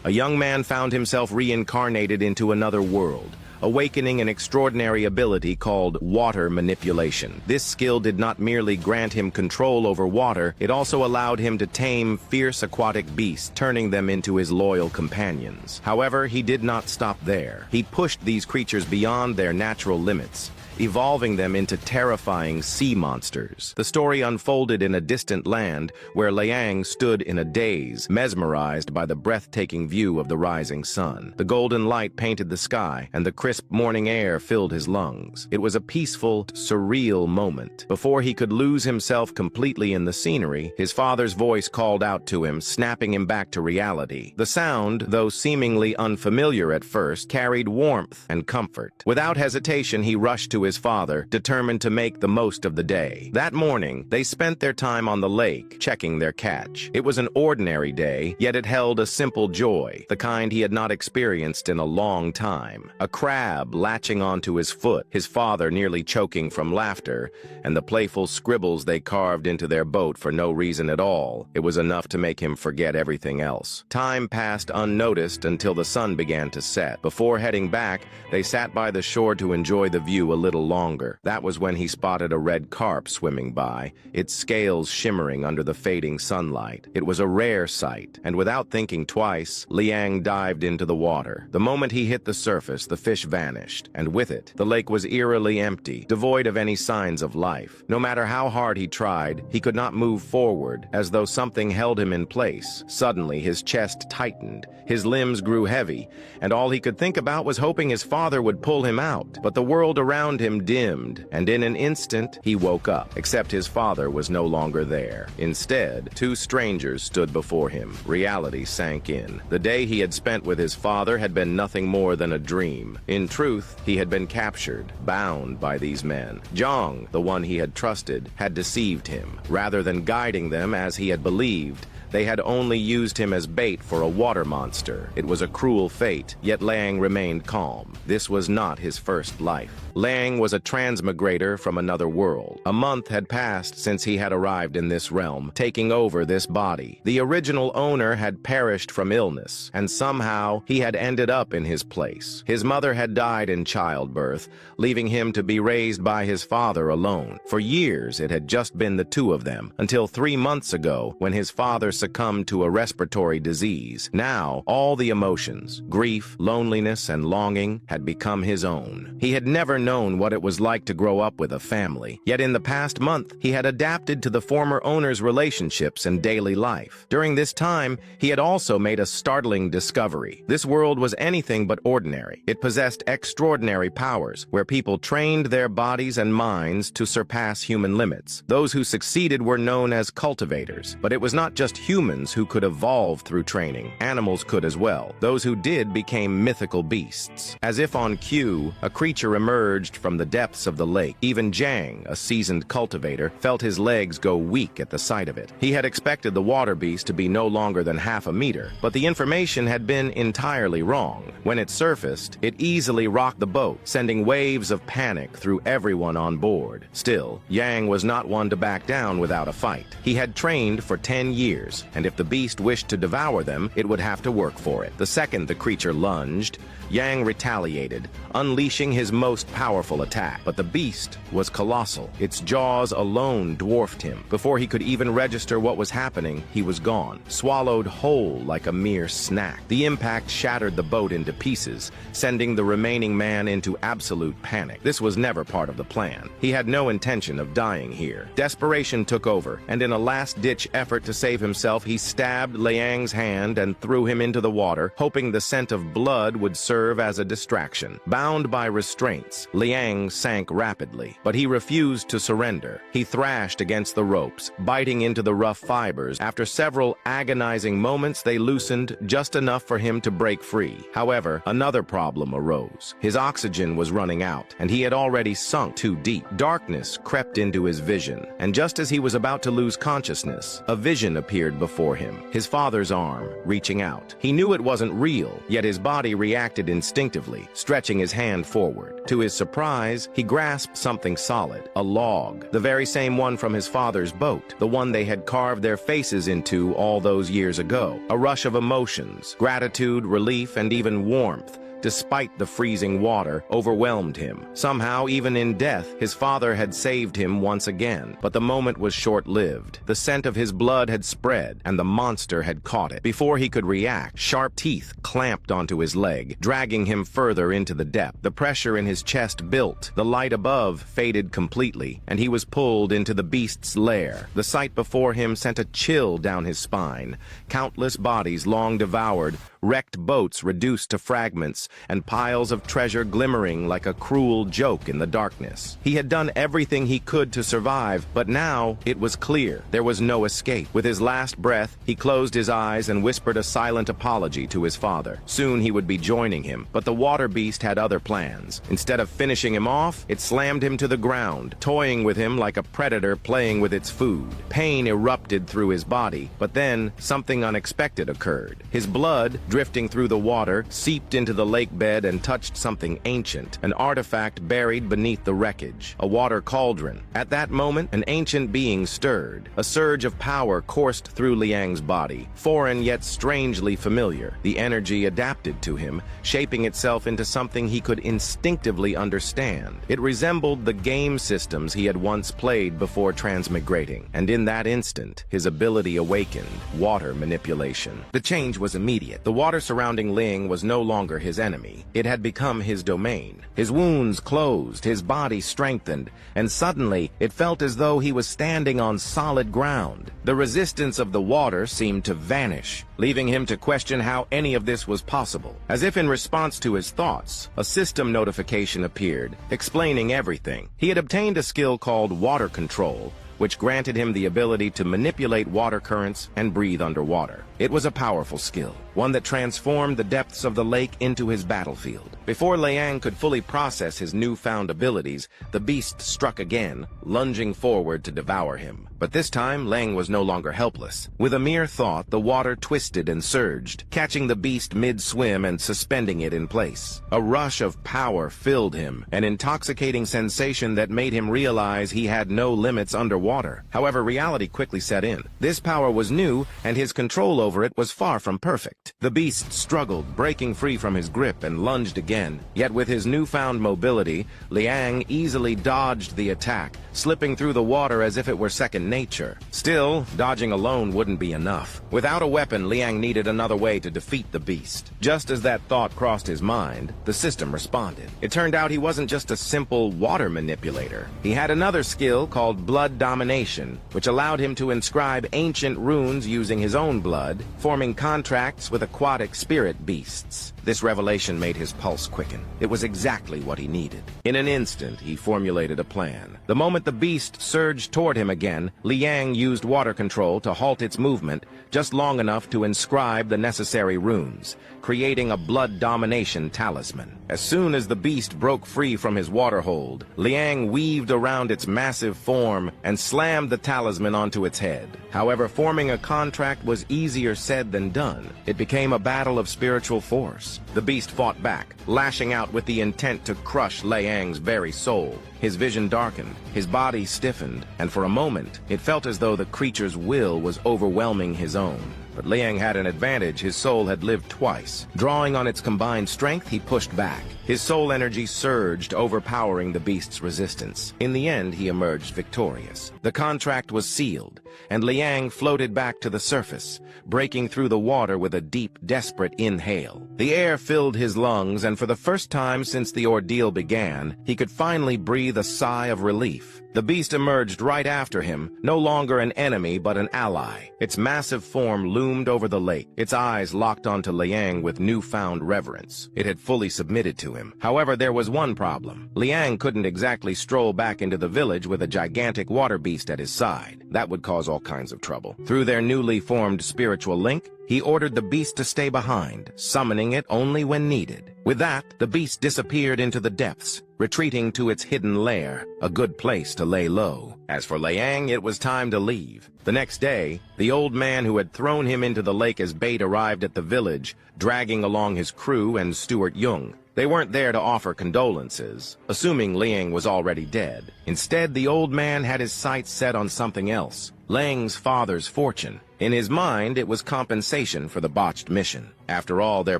A young man found himself reincarnated into another world, awakening an extraordinary ability called water manipulation. This skill did not merely grant him control over water, it also allowed him to tame fierce aquatic beasts, turning them into his loyal companions. However, he did not stop there. He pushed these creatures beyond their natural limits, evolving them into terrifying sea monsters. The story unfolded in a distant land where Leang stood in a daze, mesmerized by the breathtaking view of the rising sun. The golden light painted the sky, and the crisp morning air filled his lungs. It was a peaceful, surreal moment. Before he could lose himself completely in the scenery, his father's voice called out to him, snapping him back to reality. The sound, though seemingly unfamiliar at first, carried warmth and comfort. Without hesitation, he rushed to his father, determined to make the most of the day. That morning, they spent their time on the lake, checking their catch. It was an ordinary day, yet it held a simple joy, the kind he had not experienced in a long time. A crab latching onto his foot, his father nearly choking from laughter, and the playful scribbles they carved into their boat for no reason at all. It was enough to make him forget everything else. Time passed unnoticed until the sun began to set. Before heading back, they sat by the shore to enjoy the view a little longer. That was when he spotted a red carp swimming by, its scales shimmering under the fading sunlight. It was a rare sight, and without thinking twice, Leang dived into the water. The moment he hit the surface, the fish vanished, and with it, the lake was eerily empty, devoid of any signs of life. No matter how hard he tried, he could not move forward, as though something held him in place. Suddenly, his chest tightened, his limbs grew heavy, and all he could think about was hoping his father would pull him out. But the world around him dimmed, and in an instant, he woke up, except his father was no longer there. Instead, two strangers stood before him. Reality sank in. The day he had spent with his father had been nothing more than a dream. In truth, he had been captured, bound by these men. Zhang, the one he had trusted, had deceived him. Rather than guiding them as he had believed, they had only used him as bait for a water monster. It was a cruel fate, yet Leang remained calm. This was not his first life. Leang was a transmigrator from another world. A month had passed since he had arrived in this realm, taking over this body. The original owner had perished from illness, and somehow he had ended up in his place. His mother had died in childbirth, leaving him to be raised by his father alone. For years, it had just been the two of them, until 3 months ago, when his father succumbed to a respiratory disease. Now, all the emotions, grief, loneliness, and longing had become his own. He had never known what it was like to grow up with a family, yet in the past month, he had adapted to the former owner's relationships and daily life. During this time, he had also made a startling discovery. This world was anything but ordinary. It possessed extraordinary powers, where people trained their bodies and minds to surpass human limits. Those who succeeded were known as cultivators, but it was not just humans who could evolve through training. Animals could as well. Those who did became mythical beasts. As if on cue, a creature emerged from the depths of the lake. Even Zhang, a seasoned cultivator, felt his legs go weak at the sight of it. He had expected the water beast to be no longer than half a meter, but the information had been entirely wrong. When it surfaced, it easily rocked the boat, sending waves of panic through everyone on board. Still, Yang was not one to back down without a fight. He had trained for 10 years, and if the beast wished to devour them, it would have to work for it. The second the creature lunged, Yang retaliated, unleashing his most powerful attack. But the beast was colossal. Its jaws alone dwarfed him. Before he could even register what was happening, he was gone, swallowed whole like a mere snack. The impact shattered the boat into pieces, sending the remaining man into absolute panic. This was never part of the plan. He had no intention of dying here. Desperation took over, and in a last-ditch effort to save himself, he stabbed Liang's hand and threw him into the water, hoping the scent of blood would serve as a distraction. Bound by restraints, Leang sank rapidly, but he refused to surrender. He thrashed against the ropes, biting into the rough fibers. After several agonizing moments, they loosened just enough for him to break free. However, another problem arose. His oxygen was running out, and he had already sunk too deep. Darkness crept into his vision, and just as he was about to lose consciousness, a vision appeared stood before him, his father's arm reaching out. He knew it wasn't real, yet his body reacted instinctively, stretching his hand forward. To his surprise, he grasped something solid, a log, the very same one from his father's boat, the one they had carved their faces into all those years ago. A rush of emotions, gratitude, relief, and even warmth, despite the freezing water, overwhelmed him. Somehow, even in death, his father had saved him once again. But the moment was short-lived. The scent of his blood had spread, and the monster had caught it. Before he could react, sharp teeth clamped onto his leg, dragging him further into the depth. The pressure in his chest built, the light above faded completely, and he was pulled into the beast's lair. The sight before him sent a chill down his spine. Countless bodies long devoured, wrecked boats reduced to fragments, and piles of treasure glimmering like a cruel joke in the darkness. He had done everything he could to survive, but now it was clear there was no escape. With his last breath, he closed his eyes and whispered a silent apology to his father. Soon he would be joining him, but the water beast had other plans. Instead of finishing him off, it slammed him to the ground, toying with him like a predator playing with its food. Pain erupted through his body, but then something unexpected occurred. His blood, drifting through the water, seeped into the lake bed and touched something ancient, an artifact buried beneath the wreckage, a water cauldron. At that moment, an ancient being stirred. A surge of power coursed through Liang's body, foreign yet strangely familiar. The energy adapted to him, shaping itself into something he could instinctively understand. It resembled the game systems he had once played before transmigrating, and in that instant, his ability awakened: water manipulation. The change was immediate. The water surrounding Leang was no longer his enemy. It had become his domain. His wounds closed, his body strengthened, and suddenly it felt as though he was standing on solid ground. The resistance of the water seemed to vanish, leaving him to question how any of this was possible. As if in response to his thoughts, a system notification appeared, explaining everything. He had obtained a skill called water control, which granted him the ability to manipulate water currents and breathe underwater. It was a powerful skill, one that transformed the depths of the lake into his battlefield. Before Leang could fully process his newfound abilities, the beast struck again, lunging forward to devour him. But this time, Leang was no longer helpless. With a mere thought, the water twisted and surged, catching the beast mid-swim and suspending it in place. A rush of power filled him, an intoxicating sensation that made him realize he had no limits underwater. However, reality quickly set in. This power was new, and his control over it was far from perfect. The beast struggled, breaking free from his grip, and lunged again. Yet with his newfound mobility, Liang easily dodged the attack, slipping through the water as if it were second nature. Still, dodging alone wouldn't be enough. Without a weapon, Liang needed another way to defeat the beast. Just as that thought crossed his mind, the system responded. It turned out he wasn't just a simple water manipulator. He had another skill called blood domination, which allowed him to inscribe ancient runes using his own blood, forming contracts with aquatic spirit beasts. This revelation made his pulse quicken. It was exactly what he needed. In an instant, he formulated a plan. The moment the beast surged toward him again, Liang used water control to halt its movement just long enough to inscribe the necessary runes, creating a blood domination talisman. As soon as the beast broke free from his water hold, Liang weaved around its massive form and slammed the talisman onto its head. However, forming a contract was easier said than done. It became a battle of spiritual force. The beast fought back, lashing out with the intent to crush Liang's very soul. His vision darkened, his body stiffened, and for a moment, it felt as though the creature's will was overwhelming his own. But Leang had an advantage. His soul had lived twice. Drawing on its combined strength, he pushed back. His soul energy surged, overpowering the beast's resistance. In the end, he emerged victorious. The contract was sealed, and Liang floated back to the surface, breaking through the water with a deep, desperate inhale. The air filled his lungs, and for the first time since the ordeal began, he could finally breathe a sigh of relief. The beast emerged right after him, no longer an enemy but an ally. Its massive form loomed over the lake, its eyes locked onto Liang with newfound reverence. It had fully submitted to him. However, there was one problem. Liang couldn't exactly stroll back into the village with a gigantic water beast at his side. That would cause all kinds of trouble. Through their newly formed spiritual link, he ordered the beast to stay behind, summoning it only when needed. With that, the beast disappeared into the depths, retreating to its hidden lair, a good place to lay low. As for Leang, it was time to leave. The next day, the old man who had thrown him into the lake as bait arrived at the village, dragging along his crew and Steward Jung. They weren't there to offer condolences, assuming Leang was already dead. Instead, the old man had his sights set on something else, Leang's father's fortune. In his mind, it was compensation for the botched mission. After all, their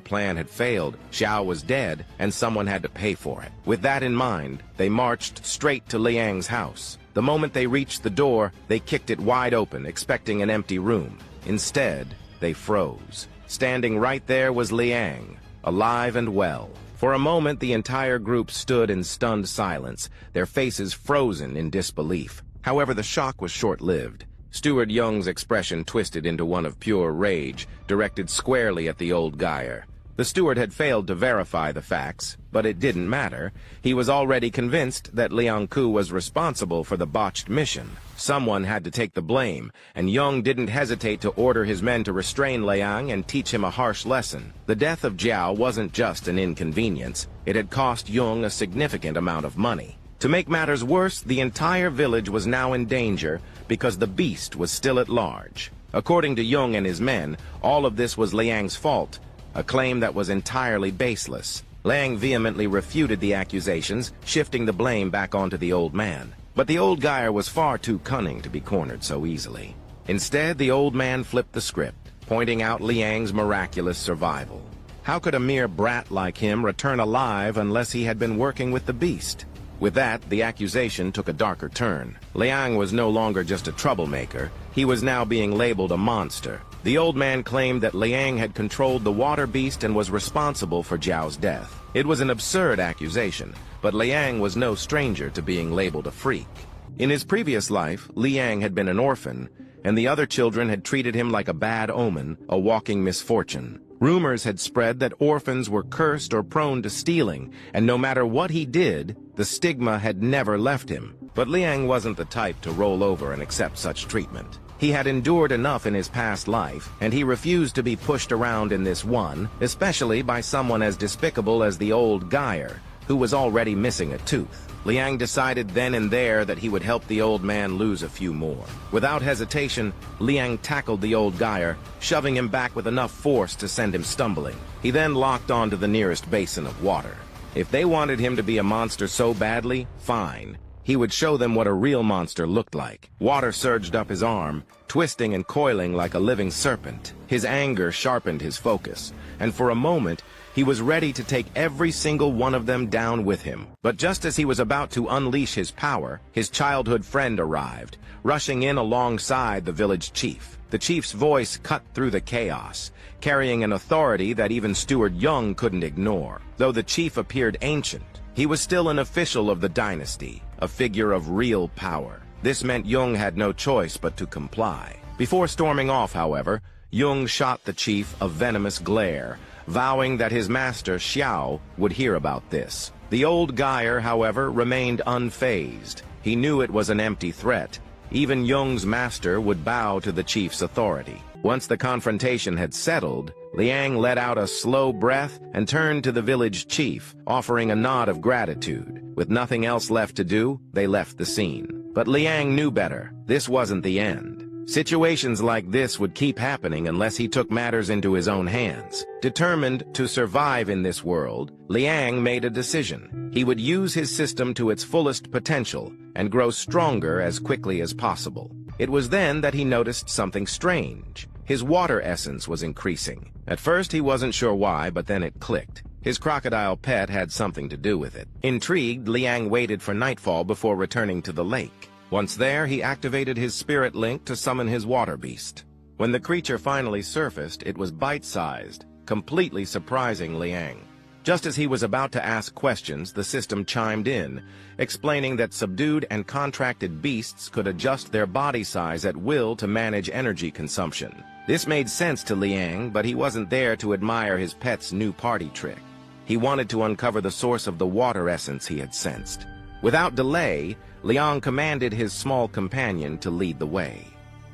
plan had failed, Xiao was dead, and someone had to pay for it. With that in mind, they marched straight to Liang's house. The moment they reached the door, they kicked it wide open, expecting an empty room. Instead, they froze. Standing right there was Leang, alive and well. For a moment, the entire group stood in stunned silence, their faces frozen in disbelief. However, the shock was short-lived. Steward Jung's expression twisted into one of pure rage, directed squarely at the old Geyer. The steward had failed to verify the facts, but it didn't matter. He was already convinced that Liang Ku was responsible for the botched mission. Someone had to take the blame, and Jung didn't hesitate to order his men to restrain Liang and teach him a harsh lesson. The death of Jiao wasn't just an inconvenience. It had cost Jung a significant amount of money. To make matters worse, the entire village was now in danger because the beast was still at large. According to Jung and his men, all of this was Liang's fault, a claim that was entirely baseless. Liang vehemently refuted the accusations, shifting the blame back onto the old man. But the old Geyer was far too cunning to be cornered so easily. Instead, the old man flipped the script, pointing out Liang's miraculous survival. How could a mere brat like him return alive unless he had been working with the beast? With that, the accusation took a darker turn. Liang was no longer just a troublemaker. He was now being labeled a monster. The old man claimed that Liang had controlled the water beast and was responsible for Jiao's death. It was an absurd accusation, but Liang was no stranger to being labeled a freak. In his previous life, Liang had been an orphan, and the other children had treated him like a bad omen, a walking misfortune. Rumors had spread that orphans were cursed or prone to stealing, and no matter what he did, the stigma had never left him. But Liang wasn't the type to roll over and accept such treatment. He had endured enough in his past life, and he refused to be pushed around in this one, especially by someone as despicable as the old Geyer, who was already missing a tooth. Liang decided then and there that he would help the old man lose a few more. Without hesitation, Liang tackled the old Geyer, shoving him back with enough force to send him stumbling. He then locked onto the nearest basin of water. If they wanted him to be a monster so badly, fine. He would show them what a real monster looked like. Water surged up his arm, twisting and coiling like a living serpent. His anger sharpened his focus, and for a moment, he was ready to take every single one of them down with him. But just as he was about to unleash his power, his childhood friend arrived, rushing in alongside the village chief. The chief's voice cut through the chaos, carrying an authority that even Steward Jung couldn't ignore. Though the chief appeared ancient, he was still an official of the dynasty, a figure of real power. This meant Jung had no choice but to comply. Before storming off, however, Jung shot the chief a venomous glare, vowing that his master, Xiao, would hear about this. The old Geyer, however, remained unfazed. He knew it was an empty threat. Even Jung's master would bow to the chief's authority. Once the confrontation had settled, Liang let out a slow breath and turned to the village chief, offering a nod of gratitude. With nothing else left to do, they left the scene. But Liang knew better. This wasn't the end. Situations like this would keep happening unless he took matters into his own hands. Determined to survive in this world, Liang made a decision. He would use his system to its fullest potential and grow stronger as quickly as possible. It was then that he noticed something strange. His water essence was increasing. At first he wasn't sure why, but then it clicked. His crocodile pet had something to do with it. Intrigued, Liang waited for nightfall before returning to the lake. Once there, he activated his spirit link to summon his water beast. When the creature finally surfaced, it was bite-sized, completely surprising Liang. Just as he was about to ask questions, the system chimed in, explaining that subdued and contracted beasts could adjust their body size at will to manage energy consumption. This made sense to Liang, but he wasn't there to admire his pet's new party trick. He wanted to uncover the source of the water essence he had sensed. Without delay, Liang commanded his small companion to lead the way.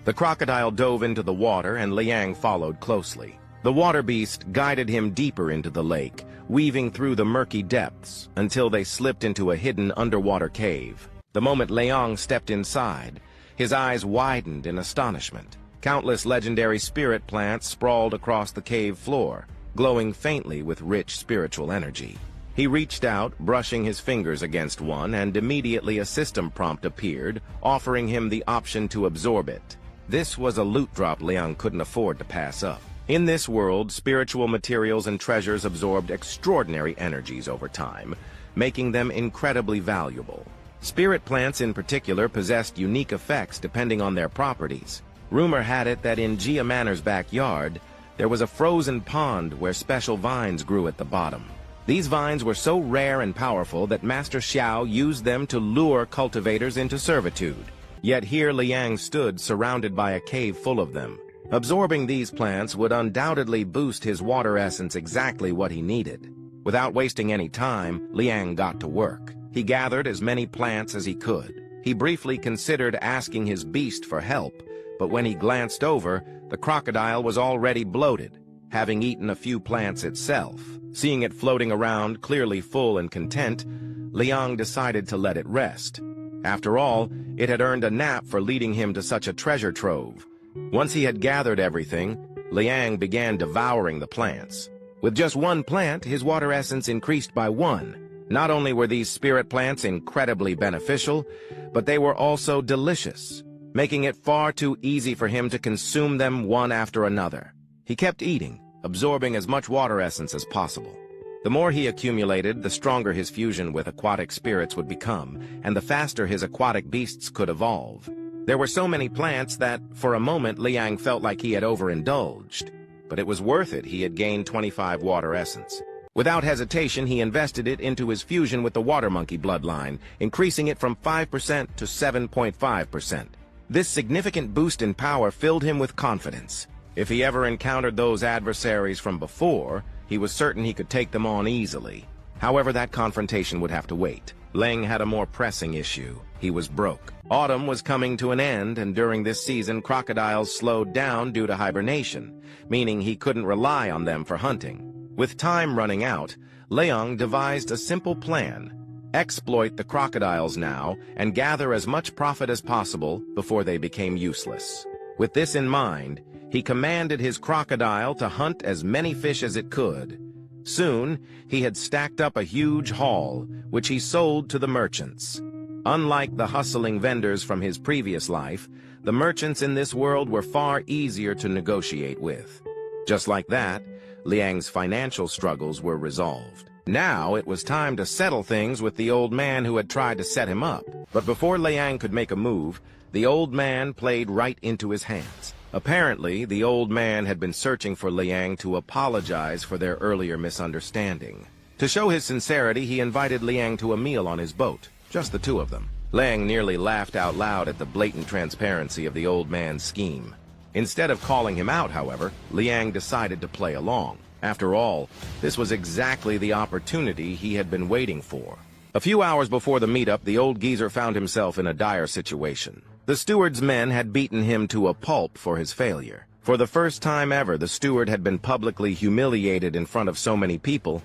The crocodile dove into the water and Liang followed closely. The water beast guided him deeper into the lake, weaving through the murky depths until they slipped into a hidden underwater cave. The moment Leang stepped inside, his eyes widened in astonishment. Countless legendary spirit plants sprawled across the cave floor, glowing faintly with rich spiritual energy. He reached out, brushing his fingers against one, and immediately a system prompt appeared, offering him the option to absorb it. This was a loot drop Leang couldn't afford to pass up. In this world, spiritual materials and treasures absorbed extraordinary energies over time, making them incredibly valuable. Spirit plants in particular possessed unique effects depending on their properties. Rumor had it that in Gia Manor's backyard, there was a frozen pond where special vines grew at the bottom. These vines were so rare and powerful that Master Xiao used them to lure cultivators into servitude. Yet here Liang stood surrounded by a cave full of them. Absorbing these plants would undoubtedly boost his water essence exactly what he needed. Without wasting any time, Liang got to work. He gathered as many plants as he could. He briefly considered asking his beast for help, but when he glanced over, the crocodile was already bloated, having eaten a few plants itself. Seeing it floating around, clearly full and content, Liang decided to let it rest. After all, it had earned a nap for leading him to such a treasure trove. Once he had gathered everything, Liang began devouring the plants. With just one plant, his water essence increased by 1. Not only were these spirit plants incredibly beneficial, but they were also delicious, making it far too easy for him to consume them one after another. He kept eating, absorbing as much water essence as possible. The more he accumulated, the stronger his fusion with aquatic spirits would become, and the faster his aquatic beasts could evolve. There were so many plants that, for a moment, Liang felt like he had overindulged. But it was worth it. He had gained 25 water essence. Without hesitation, he invested it into his fusion with the water monkey bloodline, increasing it from 5% to 7.5%. This significant boost in power filled him with confidence. If he ever encountered those adversaries from before, he was certain he could take them on easily. However, that confrontation would have to wait. Leang had a more pressing issue. He was broke. Autumn was coming to an end, and during this season, crocodiles slowed down due to hibernation, meaning he couldn't rely on them for hunting. With time running out, Leang devised a simple plan. Exploit the crocodiles now and gather as much profit as possible before they became useless. With this in mind, he commanded his crocodile to hunt as many fish as it could. Soon, he had stacked up a huge haul, which he sold to the merchants. Unlike the hustling vendors from his previous life, the merchants in this world were far easier to negotiate with. Just like that, Liang's financial struggles were resolved. Now it was time to settle things with the old man who had tried to set him up. But before Liang could make a move, the old man played right into his hands. Apparently, the old man had been searching for Liang to apologize for their earlier misunderstanding. To show his sincerity, he invited Liang to a meal on his boat, just the two of them. Liang nearly laughed out loud at the blatant transparency of the old man's scheme. Instead of calling him out, however, Liang decided to play along. After all, this was exactly the opportunity he had been waiting for. A few hours before the meetup, the old geezer found himself in a dire situation. The steward's men had beaten him to a pulp for his failure. For the first time ever, the steward had been publicly humiliated in front of so many people,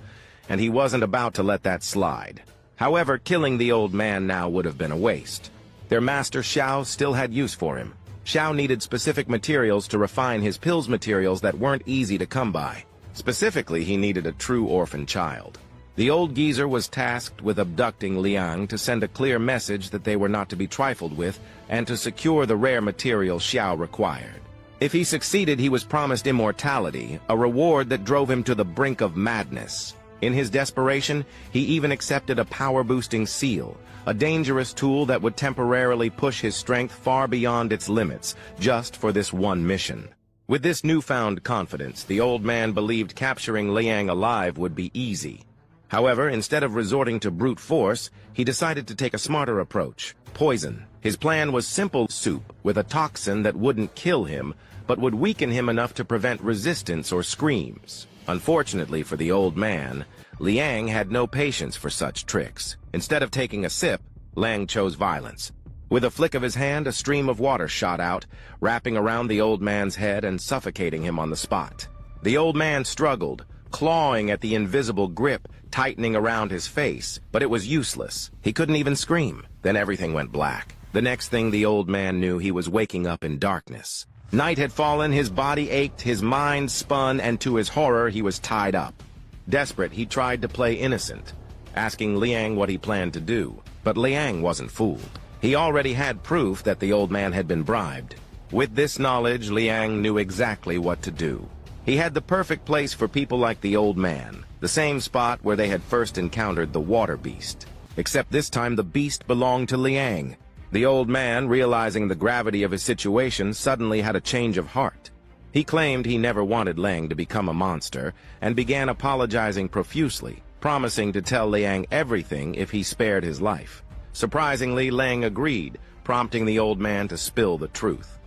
and he wasn't about to let that slide. However, killing the old man now would have been a waste. Their master Xiao still had use for him. Xiao needed specific materials to refine his pills materials that weren't easy to come by. Specifically, he needed a true orphan child. The old geezer was tasked with abducting Liang to send a clear message that they were not to be trifled with and to secure the rare material Xiao required. If he succeeded, he was promised immortality, a reward that drove him to the brink of madness. In his desperation, he even accepted a power-boosting seal, a dangerous tool that would temporarily push his strength far beyond its limits, just for this one mission. With this newfound confidence, the old man believed capturing Liang alive would be easy. However, instead of resorting to brute force, he decided to take a smarter approach: poison. His plan was simple: soup with a toxin that wouldn't kill him, but would weaken him enough to prevent resistance or screams. Unfortunately for the old man, Liang had no patience for such tricks. Instead of taking a sip, Liang chose violence. With a flick of his hand, a stream of water shot out, wrapping around the old man's head and suffocating him on the spot. The old man struggled, clawing at the invisible grip tightening around his face, but it was useless. He couldn't even scream. Then everything went black. The next thing the old man knew, he was waking up in darkness. Night had fallen, his body ached, his mind spun, and to his horror, he was tied up. Desperate, he tried to play innocent, asking Leang what he planned to do. But Leang wasn't fooled. He already had proof that the old man had been bribed. With this knowledge, Leang knew exactly what to do. He had the perfect place for people like the old man, the same spot where they had first encountered the water beast. Except this time the beast belonged to Leang. The old man, realizing the gravity of his situation, suddenly had a change of heart. He claimed he never wanted Leang to become a monster, and began apologizing profusely, promising to tell Leang everything if he spared his life. Surprisingly, Leang agreed, prompting the old man to spill the truth.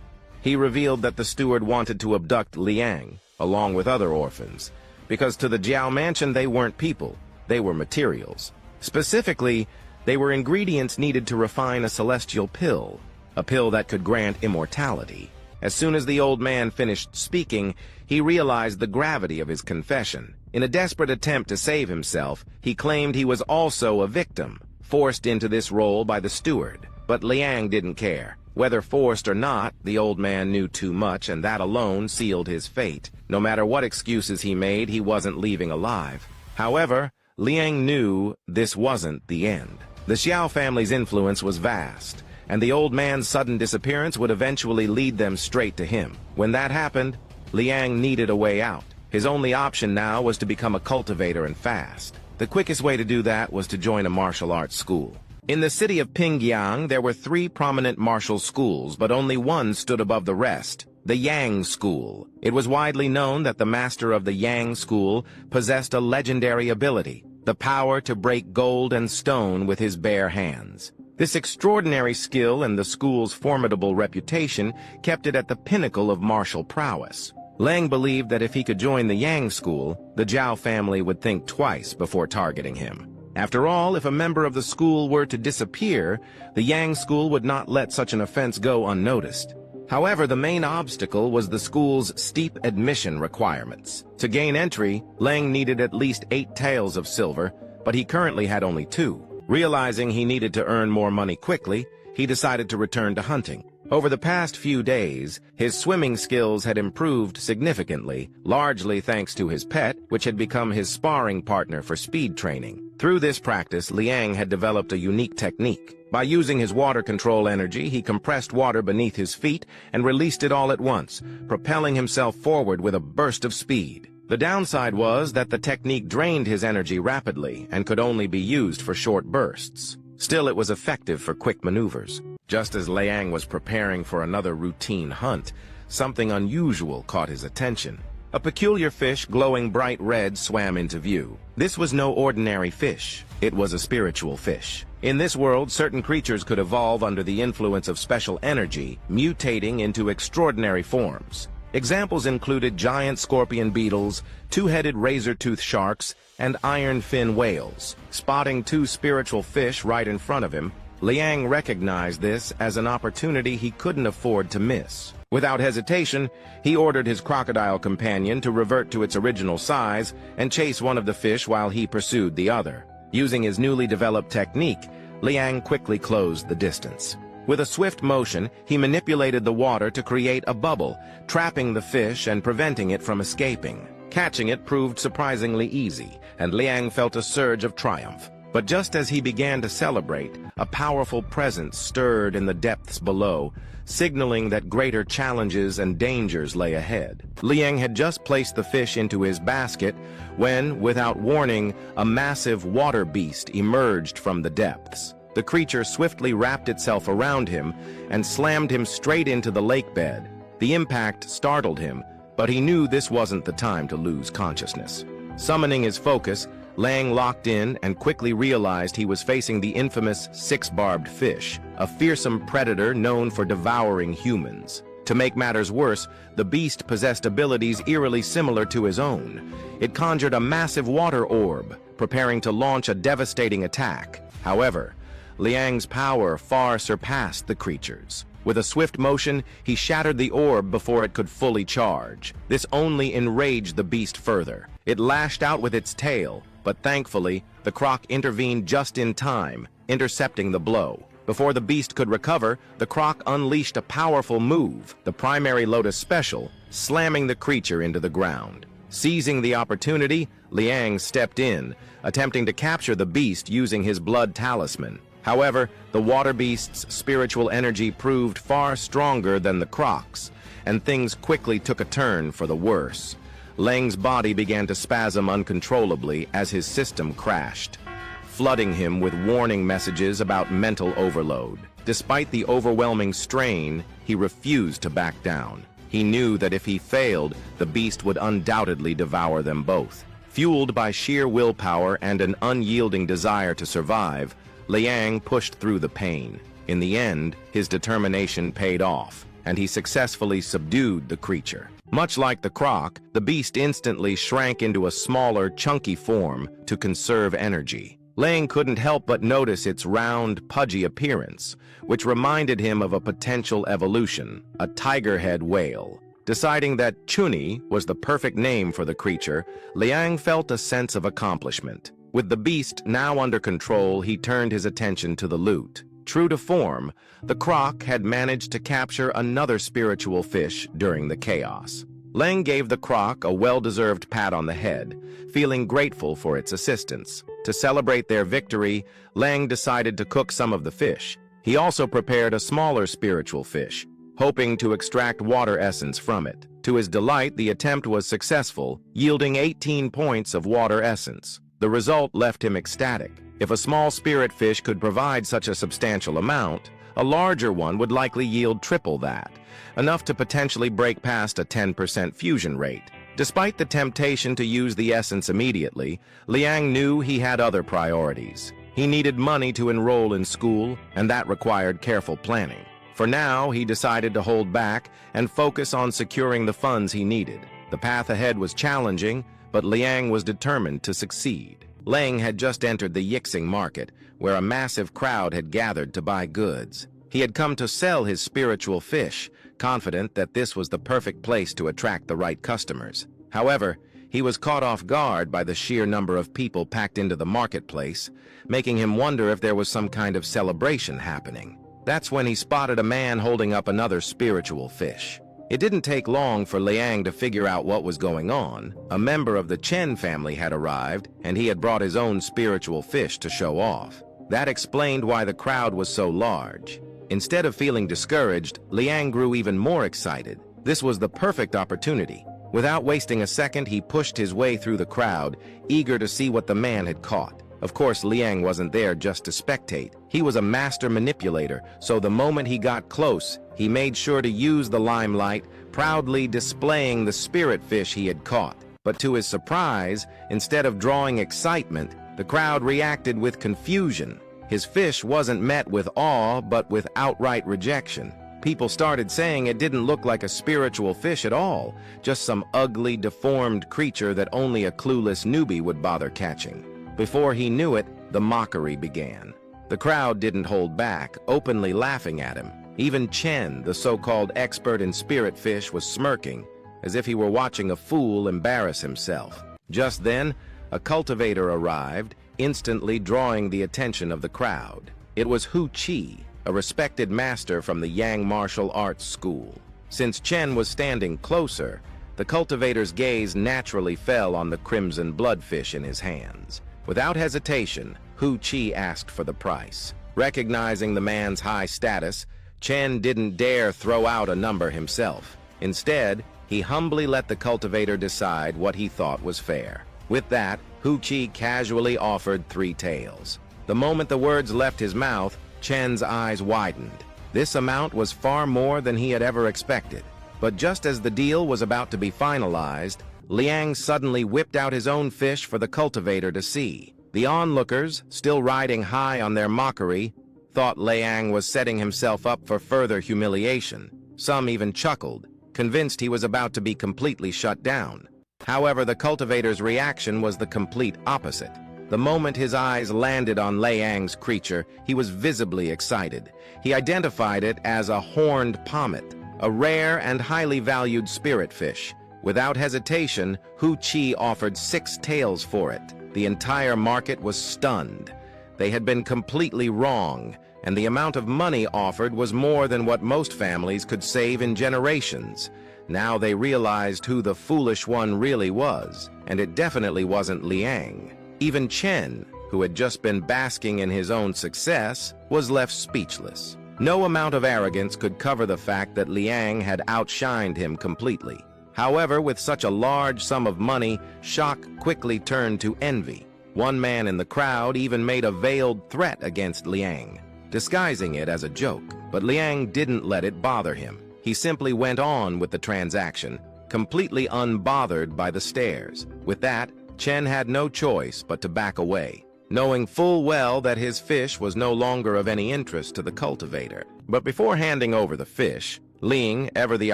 He revealed that the steward wanted to abduct Leang, along with other orphans, because to the Jiao mansion they weren't people, they were materials. Specifically, they were ingredients needed to refine a celestial pill, a pill that could grant immortality. As soon as the old man finished speaking, he realized the gravity of his confession. In a desperate attempt to save himself, he claimed he was also a victim, forced into this role by the steward. But Leang didn't care. Whether forced or not, the old man knew too much, and that alone sealed his fate. No matter what excuses he made, he wasn't leaving alive. However, Leang knew this wasn't the end. The Xiao family's influence was vast, and the old man's sudden disappearance would eventually lead them straight to him. When that happened, Leang needed a way out. His only option now was to become a cultivator and fast. The quickest way to do that was to join a martial arts school. In the city of Pingyang, there were 3 prominent martial schools, but only one stood above the rest, the Yang School. It was widely known that the master of the Yang School possessed a legendary ability, the power to break gold and stone with his bare hands. This extraordinary skill and the school's formidable reputation kept it at the pinnacle of martial prowess. Leang believed that if he could join the Yang School, the Zhao family would think twice before targeting him. After all, if a member of the school were to disappear, the Yang School would not let such an offense go unnoticed. However, the main obstacle was the school's steep admission requirements. To gain entry, Leang needed at least 8 taels of silver, but he currently had only 2. Realizing he needed to earn more money quickly, he decided to return to hunting. Over the past few days, his swimming skills had improved significantly, largely thanks to his pet, which had become his sparring partner for speed training. Through this practice, Leang had developed a unique technique. By using his water control energy, he compressed water beneath his feet and released it all at once, propelling himself forward with a burst of speed. The downside was that the technique drained his energy rapidly and could only be used for short bursts. Still, it was effective for quick maneuvers. Just as Leang was preparing for another routine hunt, something unusual caught his attention. A peculiar fish glowing bright red swam into view. This was no ordinary fish. It was a spiritual fish. In this world, certain creatures could evolve under the influence of special energy, mutating into extraordinary forms. Examples included giant scorpion beetles, 2-headed razor-toothed sharks, and iron-fin whales. Spotting 2 spiritual fish right in front of him, Leang recognized this as an opportunity he couldn't afford to miss. Without hesitation, he ordered his crocodile companion to revert to its original size and chase one of the fish while he pursued the other. Using his newly developed technique, Leang quickly closed the distance. With a swift motion, he manipulated the water to create a bubble, trapping the fish and preventing it from escaping. Catching it proved surprisingly easy, and Leang felt a surge of triumph. But just as he began to celebrate, a powerful presence stirred in the depths below, signaling that greater challenges and dangers lay ahead. Leang had just placed the fish into his basket when, without warning, a massive water beast emerged from the depths. The creature swiftly wrapped itself around him and slammed him straight into the lake bed. The impact startled him, but he knew this wasn't the time to lose consciousness. Summoning his focus, Leang locked in and quickly realized he was facing the infamous 6-barbed fish, a fearsome predator known for devouring humans. To make matters worse, the beast possessed abilities eerily similar to his own. It conjured a massive water orb, preparing to launch a devastating attack. However, Liang's power far surpassed the creature's. With a swift motion, he shattered the orb before it could fully charge. This only enraged the beast further. It lashed out with its tail, but thankfully, the croc intervened just in time, intercepting the blow. Before the beast could recover, the croc unleashed a powerful move, the primary Lotus Special, slamming the creature into the ground. Seizing the opportunity, Leang stepped in, attempting to capture the beast using his blood talisman. However, the water beast's spiritual energy proved far stronger than the croc's, and things quickly took a turn for the worse. Leang's body began to spasm uncontrollably as his system crashed, flooding him with warning messages about mental overload. Despite the overwhelming strain, he refused to back down. He knew that if he failed, the beast would undoubtedly devour them both. Fueled by sheer willpower and an unyielding desire to survive, Leang pushed through the pain. In the end, his determination paid off, and he successfully subdued the creature. Much like the croc, the beast instantly shrank into a smaller, chunky form to conserve energy. Leang couldn't help but notice its round, pudgy appearance, which reminded him of a potential evolution, a tiger-head whale. Deciding that Chuni was the perfect name for the creature, Leang felt a sense of accomplishment. With the beast now under control, he turned his attention to the loot. True to form, the croc had managed to capture another spiritual fish during the chaos. Leang gave the croc a well-deserved pat on the head, feeling grateful for its assistance. To celebrate their victory, Leang decided to cook some of the fish. He also prepared a smaller spiritual fish, hoping to extract water essence from it. To his delight, the attempt was successful, yielding 18 points of water essence. The result left him ecstatic. If a small spirit fish could provide such a substantial amount, a larger one would likely yield triple that, enough to potentially break past a 10% fusion rate. Despite the temptation to use the essence immediately, Leang knew he had other priorities. He needed money to enroll in school, and that required careful planning. For now, he decided to hold back and focus on securing the funds he needed. The path ahead was challenging, but Leang was determined to succeed. Leang had just entered the Yixing market, where a massive crowd had gathered to buy goods. He had come to sell his spiritual fish, confident that this was the perfect place to attract the right customers. However, he was caught off guard by the sheer number of people packed into the marketplace, making him wonder if there was some kind of celebration happening. That's when he spotted a man holding up another spiritual fish. It didn't take long for Leang to figure out what was going on. A member of the Chen family had arrived, and he had brought his own spiritual fish to show off. That explained why the crowd was so large. Instead of feeling discouraged, Leang grew even more excited. This was the perfect opportunity. Without wasting a second, he pushed his way through the crowd, eager to see what the man had caught. Of course, Leang wasn't there just to spectate. He was a master manipulator, so the moment he got close, he made sure to use the limelight, proudly displaying the spirit fish he had caught. But to his surprise, instead of drawing excitement, the crowd reacted with confusion. His fish wasn't met with awe, but with outright rejection. People started saying it didn't look like a spiritual fish at all, just some ugly, deformed creature that only a clueless newbie would bother catching. Before he knew it, the mockery began. The crowd didn't hold back, openly laughing at him. Even Chen, the so-called expert in spirit fish, was smirking, as if he were watching a fool embarrass himself. Just then, a cultivator arrived, instantly drawing the attention of the crowd. It was Hu Qi, a respected master from the Yang martial arts school. Since Chen was standing closer, the cultivator's gaze naturally fell on the crimson bloodfish in his hands. Without hesitation, Hu Qi asked for the price. Recognizing the man's high status, Chen didn't dare throw out a number himself. Instead, he humbly let the cultivator decide what he thought was fair. With that, Hu Qi casually offered 3 taels. The moment the words left his mouth, Chen's eyes widened. This amount was far more than he had ever expected. But just as the deal was about to be finalized, Leang suddenly whipped out his own fish for the cultivator to see. The onlookers, still riding high on their mockery, thought Leang was setting himself up for further humiliation. Some even chuckled, convinced he was about to be completely shut down. However, the cultivator's reaction was the complete opposite. The The moment his eyes landed on Liang's creature, he was visibly excited. He identified it as a horned pommet, a rare and highly valued spirit fish. Without hesitation, Hu Qi offered 6 taels for it. The entire market was stunned. They had been completely wrong, and the amount of money offered was more than what most families could save in generations. Now they realized who the foolish one really was, and it definitely wasn't Liang. Even Chen, who had just been basking in his own success, was left speechless. No amount of arrogance could cover the fact that Liang had outshined him completely. However, with such a large sum of money, shock quickly turned to envy. One man in the crowd even made a veiled threat against Liang, disguising it as a joke. But Liang didn't let it bother him. He simply went on with the transaction, completely unbothered by the stares. With that, Chen had no choice but to back away, knowing full well that his fish was no longer of any interest to the cultivator. But before handing over the fish, Leang, ever the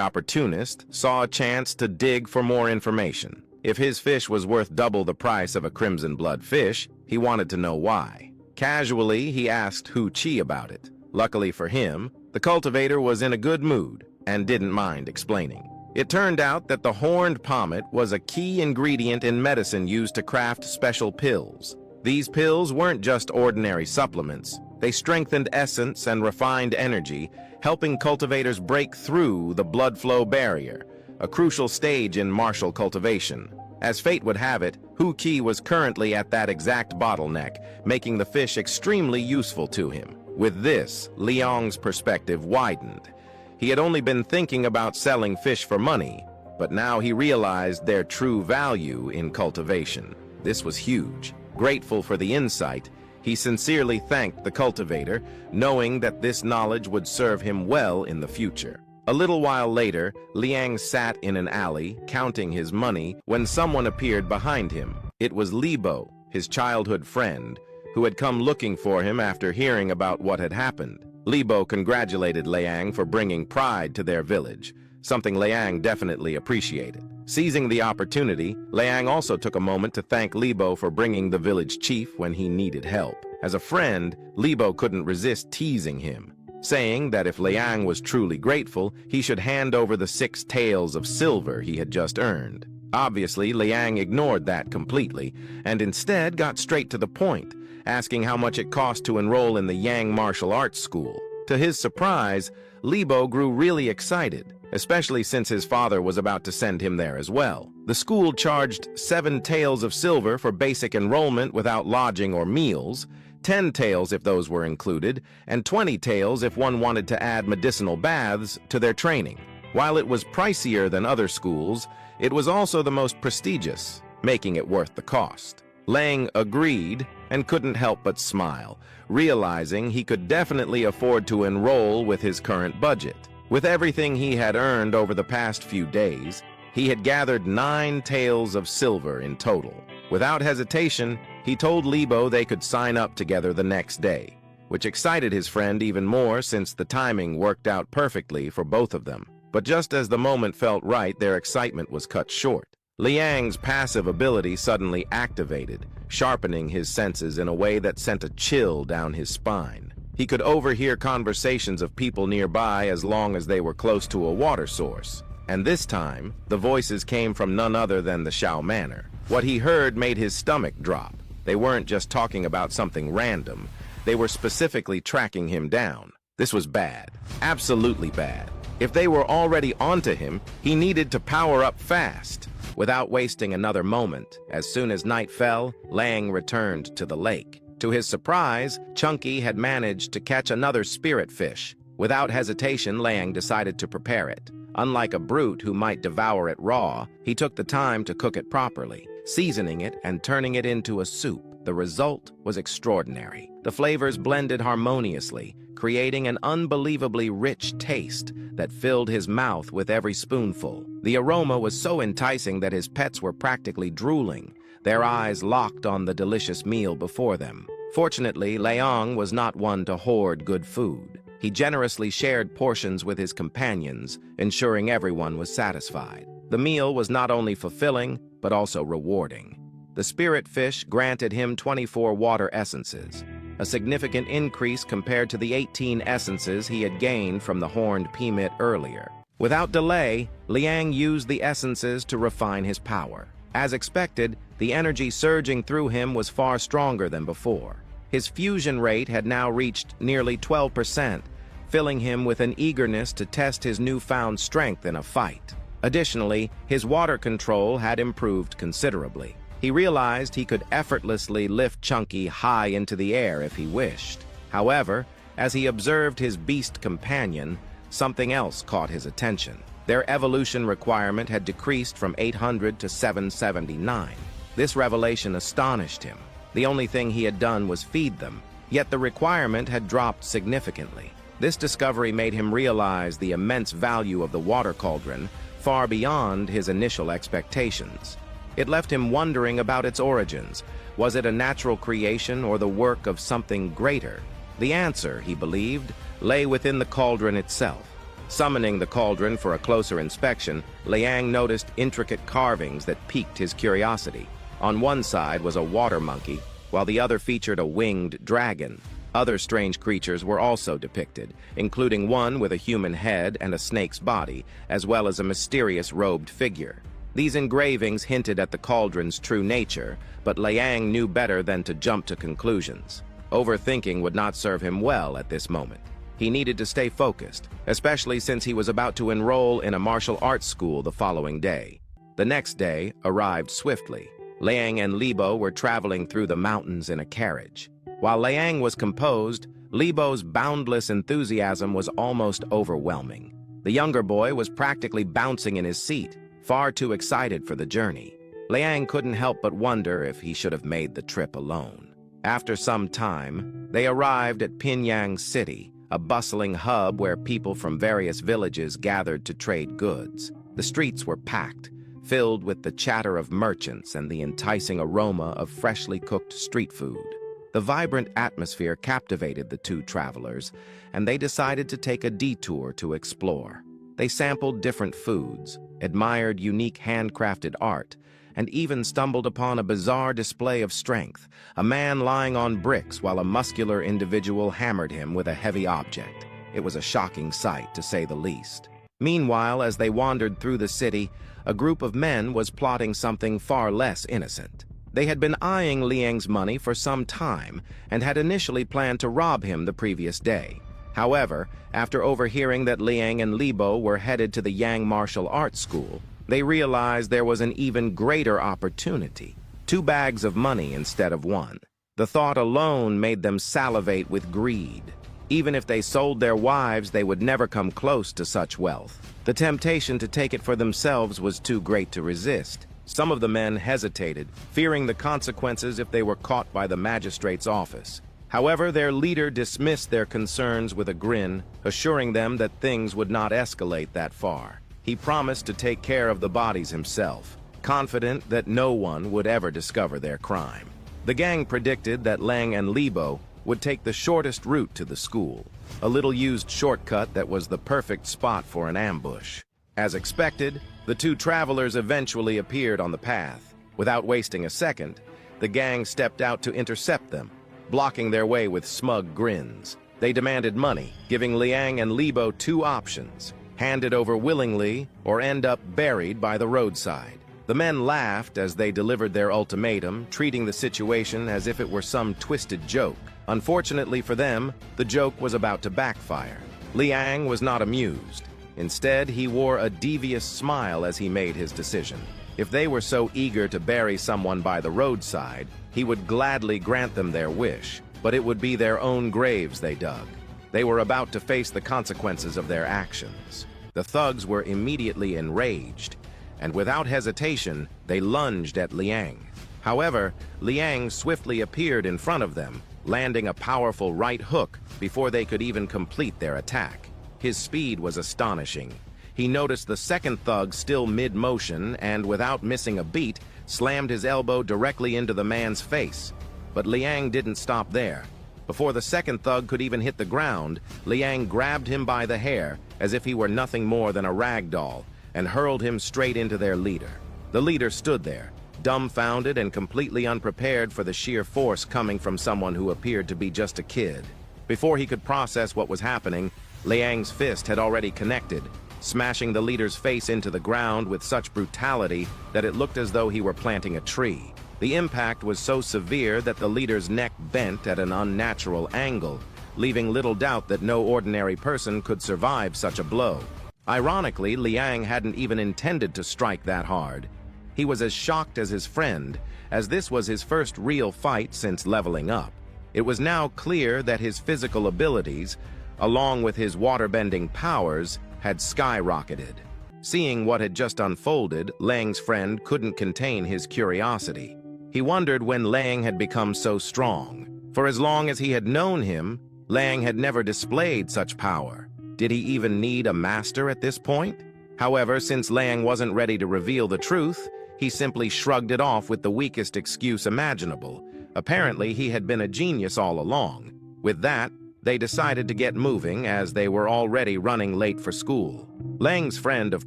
opportunist, saw a chance to dig for more information. If his fish was worth double the price of a crimson blood fish, he wanted to know why. Casually, he asked Hu Qi about it. Luckily for him, the cultivator was in a good mood and didn't mind explaining. It turned out that the horned pommet was a key ingredient in medicine used to craft special pills. These pills weren't just ordinary supplements. They strengthened essence and refined energy, helping cultivators break through the blood flow barrier, a crucial stage in martial cultivation. As fate would have it, Hu Qi was currently at that exact bottleneck, making the fish extremely useful to him. With this, Liang's perspective widened. He had only been thinking about selling fish for money, but now he realized their true value in cultivation. This was huge. Grateful for the insight, he sincerely thanked the cultivator, knowing that this knowledge would serve him well in the future. A little while later, Liang sat in an alley, counting his money, when someone appeared behind him. It was Libo, his childhood friend, who had come looking for him after hearing about what had happened. Libo congratulated Liang for bringing pride to their village, something Liang definitely appreciated. Seizing the opportunity, Liang also took a moment to thank Libo for bringing the village chief when he needed help. As a friend, Libo couldn't resist teasing him, saying that if Liang was truly grateful, he should hand over the 6 taels of silver he had just earned. Obviously, Liang ignored that completely, and instead got straight to the point, asking how much it cost to enroll in the Yang martial arts school. To his surprise, Libo grew really excited, especially since his father was about to send him there as well. The school charged 7 taels of silver for basic enrollment without lodging or meals, 10 taels if those were included, and 20 taels if one wanted to add medicinal baths to their training. While it was pricier than other schools, it was also the most prestigious, making it worth the cost. Leang agreed and couldn't help but smile, realizing he could definitely afford to enroll with his current budget. With everything he had earned over the past few days, he had gathered 9 taels of silver in total. Without hesitation, he told Libo they could sign up together the next day, which excited his friend even more since the timing worked out perfectly for both of them. But just as the moment felt right, their excitement was cut short. Liang's passive ability suddenly activated, sharpening his senses in a way that sent a chill down his spine. He could overhear conversations of people nearby as long as they were close to a water source. And this time, the voices came from none other than the Shao Manor. What he heard made his stomach drop. They weren't just talking about something random. They were specifically tracking him down. This was bad. Absolutely bad. If they were already onto him, he needed to power up fast. Without wasting another moment, as soon as night fell, Leang returned to the lake. To his surprise, Chunky had managed to catch another spirit fish. Without hesitation, Leang decided to prepare it. Unlike a brute who might devour it raw, he took the time to cook it properly, seasoning it and turning it into a soup. The result was extraordinary. The flavors blended harmoniously, creating an unbelievably rich taste that filled his mouth with every spoonful. The aroma was so enticing that his pets were practically drooling, their eyes locked on the delicious meal before them. Fortunately, Leang was not one to hoard good food. He generously shared portions with his companions, ensuring everyone was satisfied. The meal was not only fulfilling, but also rewarding. The spirit fish granted him 24 water essences, a significant increase compared to the 18 essences he had gained from the horned Pimit earlier. Without delay, Leang used the essences to refine his power. As expected, the energy surging through him was far stronger than before. His fusion rate had now reached nearly 12%, filling him with an eagerness to test his newfound strength in a fight. Additionally, his water control had improved considerably. He realized he could effortlessly lift Chunky high into the air if he wished. However, as he observed his beast companion, something else caught his attention. Their evolution requirement had decreased from 800 to 779. This revelation astonished him. The only thing he had done was feed them, yet the requirement had dropped significantly. This discovery made him realize the immense value of the water cauldron, far beyond his initial expectations. It left him wondering about its origins. Was it a natural creation or the work of something greater? The answer, he believed, lay within the cauldron itself. Summoning the cauldron for a closer inspection, Liang noticed intricate carvings that piqued his curiosity. On one side was a water monkey, while the other featured a winged dragon. Other strange creatures were also depicted, including one with a human head and a snake's body, as well as a mysterious robed figure. These engravings hinted at the cauldron's true nature, but Liang knew better than to jump to conclusions. Overthinking would not serve him well at this moment. He needed to stay focused, especially since he was about to enroll in a martial arts school the following day. The next day arrived swiftly. Leang and Libo were traveling through the mountains in a carriage. While Leang was composed, Libo's boundless enthusiasm was almost overwhelming. The younger boy was practically bouncing in his seat, far too excited for the journey. Leang couldn't help but wonder if he should have made the trip alone. After some time, they arrived at Pinyang City, a bustling hub where people from various villages gathered to trade goods. The streets were packed, filled with the chatter of merchants and the enticing aroma of freshly cooked street food. The vibrant atmosphere captivated the two travelers, and they decided to take a detour to explore. They sampled different foods, admired unique handcrafted art, and even stumbled upon a bizarre display of strength, a man lying on bricks while a muscular individual hammered him with a heavy object. It was a shocking sight, to say the least. Meanwhile, as they wandered through the city, a group of men was plotting something far less innocent. They had been eyeing Liang's money for some time and had initially planned to rob him the previous day. However, after overhearing that Leang and Libo were headed to the Yang Martial Arts School, they realized there was an even greater opportunity. 2 bags of money instead of 1. The thought alone made them salivate with greed. Even if they sold their wives, they would never come close to such wealth. The temptation to take it for themselves was too great to resist. Some of the men hesitated, fearing the consequences if they were caught by the magistrate's office. However, their leader dismissed their concerns with a grin, assuring them that things would not escalate that far. He promised to take care of the bodies himself, confident that no one would ever discover their crime. The gang predicted that Leang and Libo would take the shortest route to the school, a little-used shortcut that was the perfect spot for an ambush. As expected, the 2 travelers eventually appeared on the path. Without wasting a second, the gang stepped out to intercept them, blocking their way with smug grins. They demanded money, giving Liang and Libo 2 options: hand it over willingly or end up buried by the roadside. The men laughed as they delivered their ultimatum, treating the situation as if it were some twisted joke. Unfortunately for them, the joke was about to backfire. Liang was not amused. Instead, he wore a devious smile as he made his decision. If they were so eager to bury someone by the roadside, he would gladly grant them their wish, but it would be their own graves they dug. They were about to face the consequences of their actions. The thugs were immediately enraged, and without hesitation, they lunged at Liang. However, Liang swiftly appeared in front of them, landing a powerful right hook before they could even complete their attack. His speed was astonishing. He noticed the second thug still mid-motion and, without missing a beat, slammed his elbow directly into the man's face. But Liang didn't stop there. Before the second thug could even hit the ground, Liang grabbed him by the hair as if he were nothing more than a rag doll and hurled him straight into their leader. The leader stood there, dumbfounded and completely unprepared for the sheer force coming from someone who appeared to be just a kid. Before he could process what was happening, Liang's fist had already connected, smashing the leader's face into the ground with such brutality that it looked as though he were planting a tree. The impact was so severe that the leader's neck bent at an unnatural angle, leaving little doubt that no ordinary person could survive such a blow. Ironically, Liang hadn't even intended to strike that hard. He was as shocked as his friend, as this was his first real fight since leveling up. It was now clear that his physical abilities, along with his water-bending powers, had skyrocketed. Seeing what had just unfolded, Liang's friend couldn't contain his curiosity. He wondered when Leang had become so strong. For as long as he had known him, Leang had never displayed such power. Did he even need a master at this point? However, since Leang wasn't ready to reveal the truth, he simply shrugged it off with the weakest excuse imaginable. Apparently, he had been a genius all along. With that, they decided to get moving as they were already running late for school. Leang's friend, of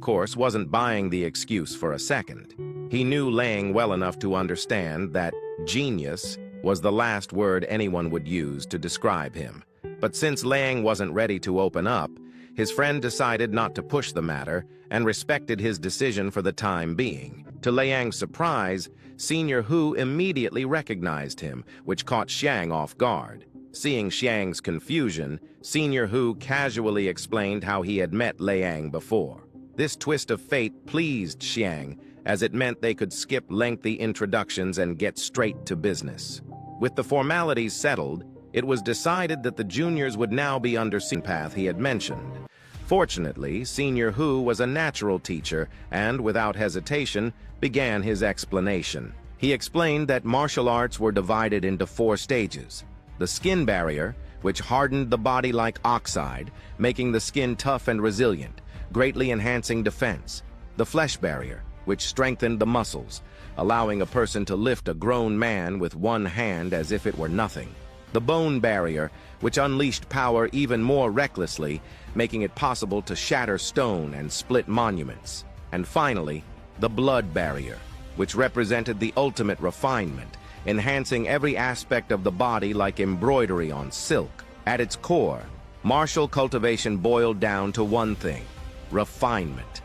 course, wasn't buying the excuse for a second. He knew Leang well enough to understand that genius was the last word anyone would use to describe him. But since Leang wasn't ready to open up, his friend decided not to push the matter and respected his decision for the time being. To Liang's surprise, Senior Hu immediately recognized him, which caught Xiang off guard. Seeing Xiang's confusion, Senior Hu casually explained how he had met Liang before. This twist of fate pleased Xiang, as it meant they could skip lengthy introductions and get straight to business. With the formalities settled, it was decided that the juniors would now be under the path he had mentioned. Fortunately, Senior Hu was a natural teacher and, without hesitation, began his explanation. He explained that martial arts were divided into 4 stages. The skin barrier, which hardened the body like oxide, making the skin tough and resilient, greatly enhancing defense. The flesh barrier, which strengthened the muscles, allowing a person to lift a grown man with one hand as if it were nothing. The bone barrier, which unleashed power even more recklessly, making it possible to shatter stone and split monuments. And finally, the blood barrier, which represented the ultimate refinement, enhancing every aspect of the body like embroidery on silk. At its core, martial cultivation boiled down to one thing: refinement.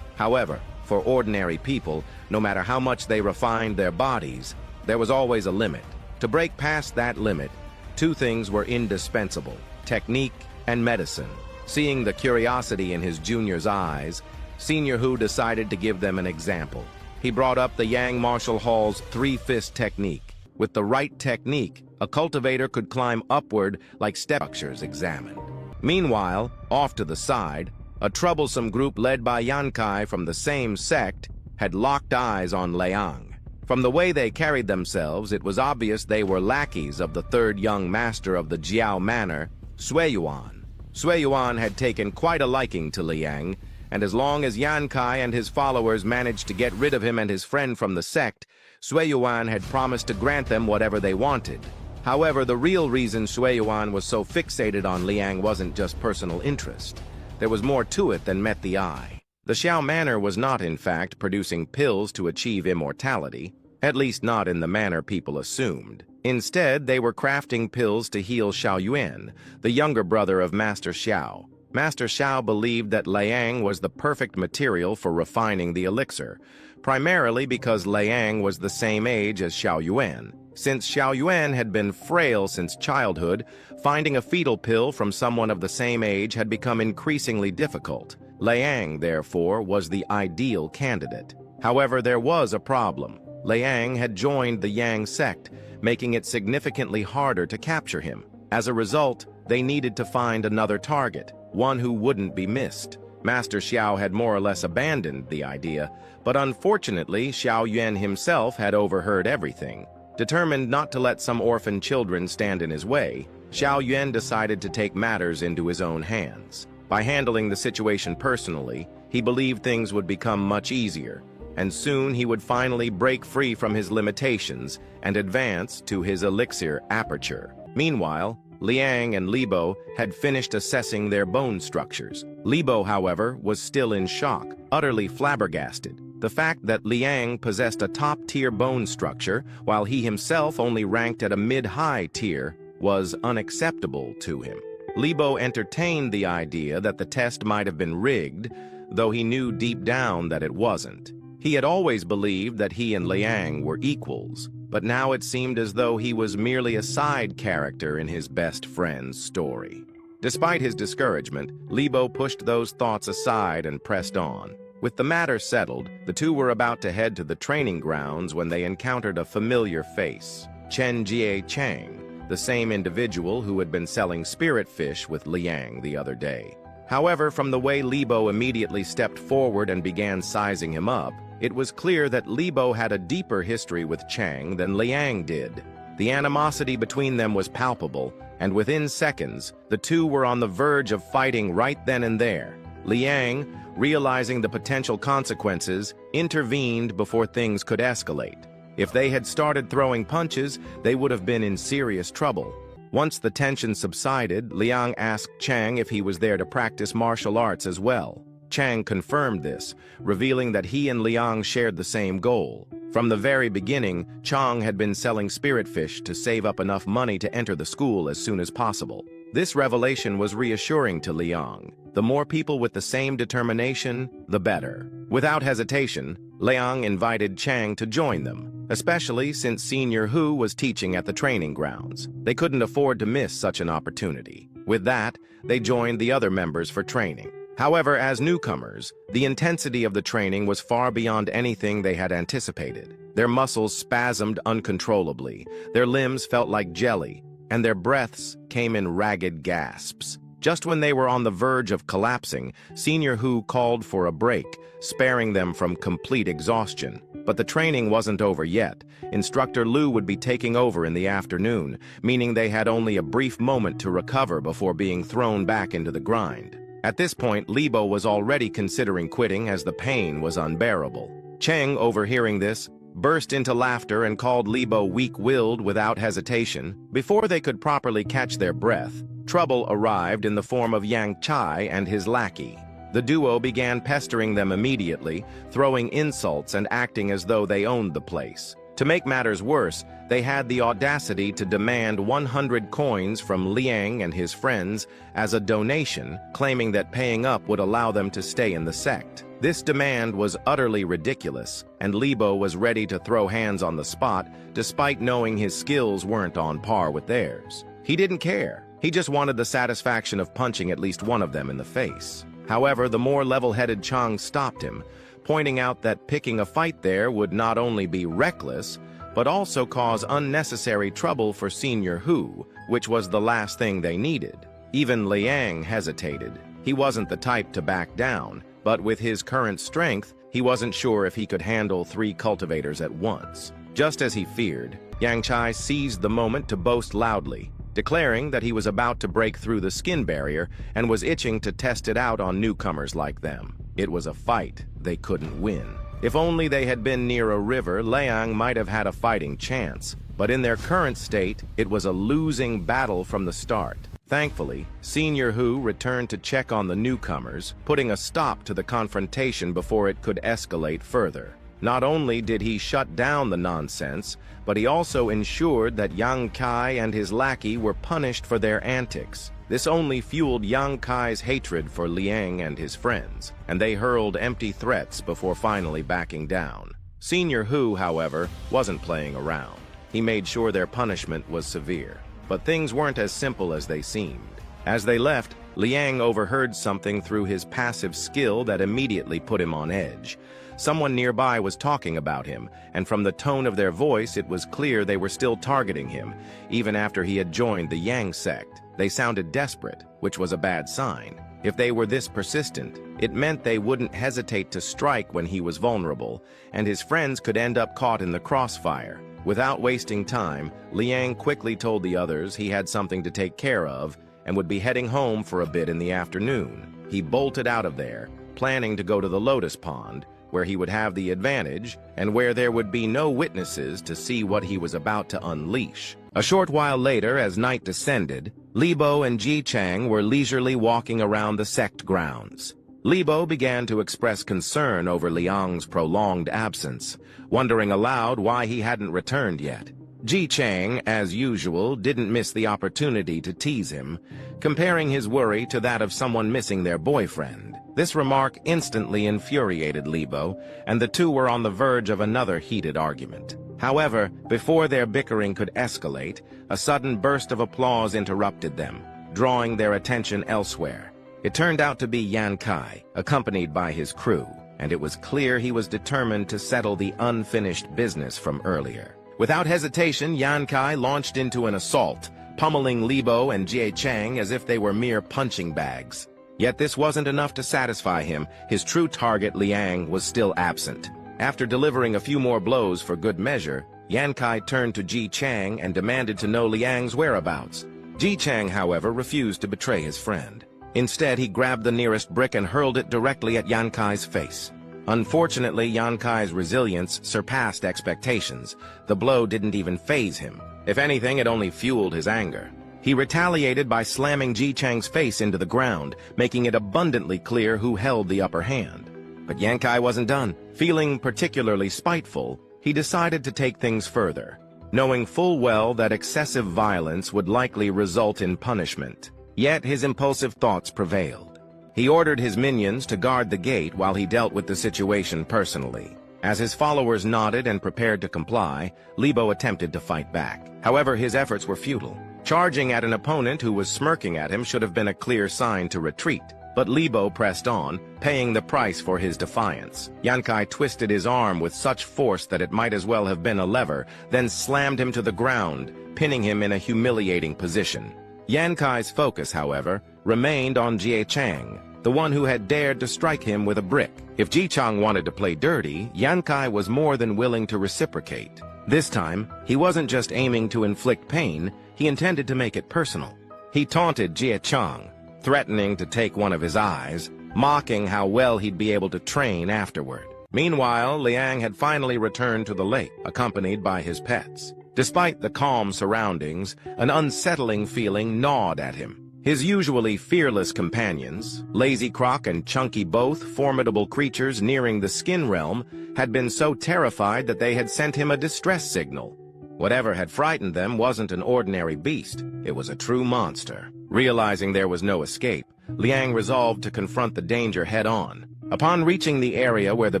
However, for ordinary people, no matter how much they refined their bodies, there was always a limit. To break past that limit, 2 things were indispensable: technique and medicine. Seeing the curiosity in his junior's eyes, Senior Hu decided to give them an example. He brought up the Yang Martial Hall's 3-fist technique. With the right technique, a cultivator could climb upward like structures examined. Meanwhile, off to the side, a troublesome group led by Yankai from the same sect had locked eyes on Leang. From the way they carried themselves, it was obvious they were lackeys of the 3rd young master of the Jiao Manor, Suiyuan. Suiyuan had taken quite a liking to Liang, and as long as Yankai and his followers managed to get rid of him and his friend from the sect, Suiyuan had promised to grant them whatever they wanted. However, the real reason Suiyuan was so fixated on Liang wasn't just personal interest. There was more to it than met the eye. The Xiao Manor was not, in fact, producing pills to achieve immortality, at least not in the manner people assumed. Instead, they were crafting pills to heal Xiao Yuan, the younger brother of Master Xiao. Master Xiao believed that Liang was the perfect material for refining the elixir, primarily because Liang was the same age as Xiao Yuan. Since Xiao Yuan had been frail since childhood, finding a fetal pill from someone of the same age had become increasingly difficult. Liang, therefore, was the ideal candidate. However, there was a problem. Liang had joined the Yang sect, making it significantly harder to capture him. As a result, they needed to find another target, one who wouldn't be missed. Master Xiao had more or less abandoned the idea, but unfortunately, Xiao Yuan himself had overheard everything. Determined not to let some orphan children stand in his way, Xiao Yuan decided to take matters into his own hands. By handling the situation personally, he believed things would become much easier, and soon he would finally break free from his limitations and advance to his elixir aperture. Meanwhile, Liang and Libo had finished assessing their bone structures. Libo, however, was still in shock, utterly flabbergasted. The fact that Liang possessed a top-tier bone structure, while he himself only ranked at a mid-high tier, was unacceptable to him. Libo entertained the idea that the test might have been rigged, though he knew deep down that it wasn't. He had always believed that he and Liang were equals, but now it seemed as though he was merely a side character in his best friend's story. Despite his discouragement, Libo pushed those thoughts aside and pressed on. With the matter settled, the two were about to head to the training grounds when they encountered a familiar face, Chen Jie Chang, the same individual who had been selling spirit fish with Liang the other day. However, from the way Libo immediately stepped forward and began sizing him up, it was clear that Libo had a deeper history with Chang than Liang did. The animosity between them was palpable, and within seconds, the two were on the verge of fighting right then and there. Liang, realizing the potential consequences, intervened before things could escalate. If they had started throwing punches, they would have been in serious trouble. Once the tension subsided, Liang asked Chang if he was there to practice martial arts as well. Chang confirmed this, revealing that he and Liang shared the same goal. From the very beginning, Chang had been selling spirit fish to save up enough money to enter the school as soon as possible. This revelation was reassuring to Liang. The more people with the same determination, the better. Without hesitation, Liang invited Chang to join them, especially since Senior Hu was teaching at the training grounds. They couldn't afford to miss such an opportunity. With that, they joined the other members for training. However, as newcomers, the intensity of the training was far beyond anything they had anticipated. Their muscles spasmed uncontrollably, their limbs felt like jelly, and their breaths came in ragged gasps. Just when they were on the verge of collapsing, Senior Hu called for a break, sparing them from complete exhaustion. But the training wasn't over yet. Instructor Lu would be taking over in the afternoon, meaning they had only a brief moment to recover before being thrown back into the grind. At this point, Libo was already considering quitting as the pain was unbearable. Cheng, overhearing this, burst into laughter and called Libo weak-willed without hesitation. Before they could properly catch their breath, trouble arrived in the form of Yang Chai and his lackey. The duo began pestering them immediately, throwing insults and acting as though they owned the place. To make matters worse, they had the audacity to demand 100 coins from Liang and his friends as a donation, claiming that paying up would allow them to stay in the sect. This demand was utterly ridiculous, and Libo was ready to throw hands on the spot, despite knowing his skills weren't on par with theirs. He didn't care. He just wanted the satisfaction of punching at least one of them in the face. However, the more level-headed Chang stopped him, pointing out that picking a fight there would not only be reckless, but also cause unnecessary trouble for Senior Hu, which was the last thing they needed. Even Liang hesitated. He wasn't the type to back down, but with his current strength, he wasn't sure if he could handle 3 cultivators at once. Just as he feared, Yang Chai seized the moment to boast loudly, declaring that he was about to break through the skin barrier and was itching to test it out on newcomers like them. It was a fight they couldn't win. If only they had been near a river, Liang might have had a fighting chance. But in their current state, it was a losing battle from the start. Thankfully, Senior Hu returned to check on the newcomers, putting a stop to the confrontation before it could escalate further. Not only did he shut down the nonsense, but he also ensured that Yang Kai and his lackey were punished for their antics. This only fueled Yang Kai's hatred for Liang and his friends, and they hurled empty threats before finally backing down. Senior Hu, however, wasn't playing around. He made sure their punishment was severe. But things weren't as simple as they seemed. As they left, Liang overheard something through his passive skill that immediately put him on edge. Someone nearby was talking about him, and from the tone of their voice, it was clear they were still targeting him, even after he had joined the Yang sect. They sounded desperate, which was a bad sign. If they were this persistent, it meant they wouldn't hesitate to strike when he was vulnerable, and his friends could end up caught in the crossfire. Without wasting time, Liang quickly told the others he had something to take care of and would be heading home for a bit in the afternoon. He bolted out of there, planning to go to the Lotus Pond, where he would have the advantage and where there would be no witnesses to see what he was about to unleash. A short while later, as night descended, Libo and Ji Chang were leisurely walking around the sect grounds. Libo began to express concern over Liang's prolonged absence, wondering aloud why he hadn't returned yet. Ji Chang, as usual, didn't miss the opportunity to tease him, comparing his worry to that of someone missing their boyfriend. This remark instantly infuriated Libo, and the two were on the verge of another heated argument. However, before their bickering could escalate, a sudden burst of applause interrupted them, drawing their attention elsewhere. It turned out to be Yan Kai, accompanied by his crew, and it was clear he was determined to settle the unfinished business from earlier. Without hesitation, Yan Kai launched into an assault, pummeling Libo and Jie Chang as if they were mere punching bags. Yet this wasn't enough to satisfy him. His true target, Liang, was still absent. After delivering a few more blows for good measure, Yan Kai turned to Ji Chang and demanded to know Liang's whereabouts. Ji Chang, however, refused to betray his friend. Instead, he grabbed the nearest brick and hurled it directly at Yan Kai's face. Unfortunately, Yan Kai's resilience surpassed expectations. The blow didn't even faze him. If anything, it only fueled his anger. He retaliated by slamming Ji Chang's face into the ground, making it abundantly clear who held the upper hand. But Yan Kai wasn't done. Feeling particularly spiteful, he decided to take things further, knowing full well that excessive violence would likely result in punishment. Yet his impulsive thoughts prevailed. He ordered his minions to guard the gate while he dealt with the situation personally. As his followers nodded and prepared to comply, Libo attempted to fight back. However, his efforts were futile. Charging at an opponent who was smirking at him should have been a clear sign to retreat. But Libo pressed on, paying the price for his defiance. Yan Kai twisted his arm with such force that it might as well have been a lever, then slammed him to the ground, pinning him in a humiliating position. Yan Kai's focus, however, remained on Jie Chang, the one who had dared to strike him with a brick. If Ji Chang wanted to play dirty, Yan Kai was more than willing to reciprocate. This time, he wasn't just aiming to inflict pain, he intended to make it personal. He taunted Jie Chang, threatening to take one of his eyes, mocking how well he'd be able to train afterward. Meanwhile, Liang had finally returned to the lake, accompanied by his pets. Despite the calm surroundings, an unsettling feeling gnawed at him. His usually fearless companions, Lazy Croc and Chunky, both formidable creatures nearing the skin realm, had been so terrified that they had sent him a distress signal. Whatever had frightened them wasn't an ordinary beast, it was a true monster. Realizing there was no escape, Liang resolved to confront the danger head-on. Upon reaching the area where the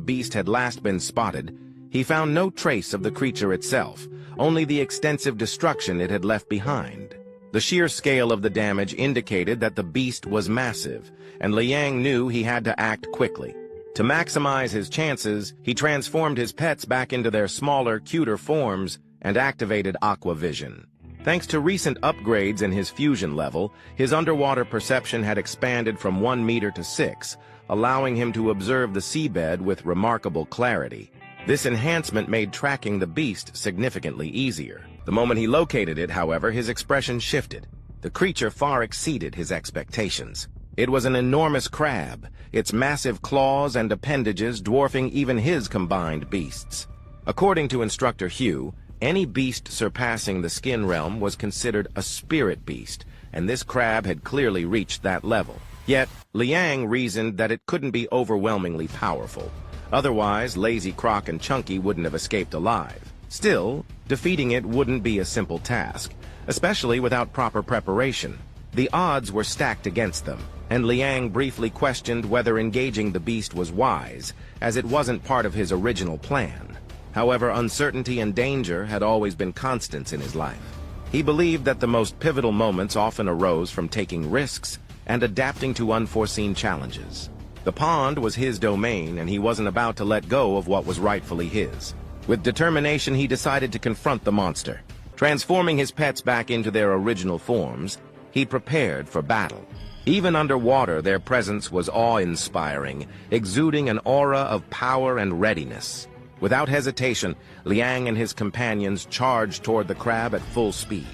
beast had last been spotted, he found no trace of the creature itself, only the extensive destruction it had left behind. The sheer scale of the damage indicated that the beast was massive, and Liang knew he had to act quickly. To maximize his chances, he transformed his pets back into their smaller, cuter forms and activated Aqua Vision. Thanks to recent upgrades in his fusion level, his underwater perception had expanded from 1 meter to 6, allowing him to observe the seabed with remarkable clarity. This enhancement made tracking the beast significantly easier. The moment he located it, however, his expression shifted. The creature far exceeded his expectations. It was an enormous crab, its massive claws and appendages dwarfing even his combined beasts. According to Instructor Hugh, any beast surpassing the skin realm was considered a spirit beast, and this crab had clearly reached that level. Yet, Liang reasoned that it couldn't be overwhelmingly powerful. Otherwise, Lazy Croc and Chunky wouldn't have escaped alive. Still, defeating it wouldn't be a simple task, especially without proper preparation. The odds were stacked against them, and Liang briefly questioned whether engaging the beast was wise, as it wasn't part of his original plan. However, uncertainty and danger had always been constants in his life. He believed that the most pivotal moments often arose from taking risks and adapting to unforeseen challenges. The pond was his domain, and he wasn't about to let go of what was rightfully his. With determination, he decided to confront the monster. Transforming his pets back into their original forms, he prepared for battle. Even underwater, their presence was awe-inspiring, exuding an aura of power and readiness. Without hesitation, Liang and his companions charged toward the crab at full speed.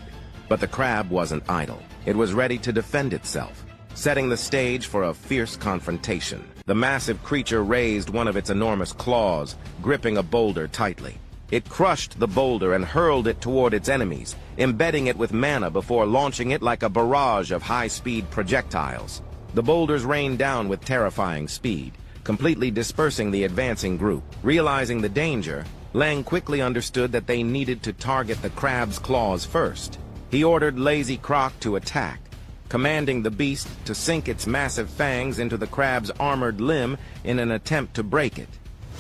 But the crab wasn't idle. It was ready to defend itself, setting the stage for a fierce confrontation. The massive creature raised one of its enormous claws, gripping a boulder tightly. It crushed the boulder and hurled it toward its enemies, embedding it with mana before launching it like a barrage of high-speed projectiles. The boulders rained down with terrifying speed, completely dispersing the advancing group. Realizing the danger, Leang quickly understood that they needed to target the crab's claws first. He ordered Lazy Croc to attack, commanding the beast to sink its massive fangs into the crab's armored limb in an attempt to break it.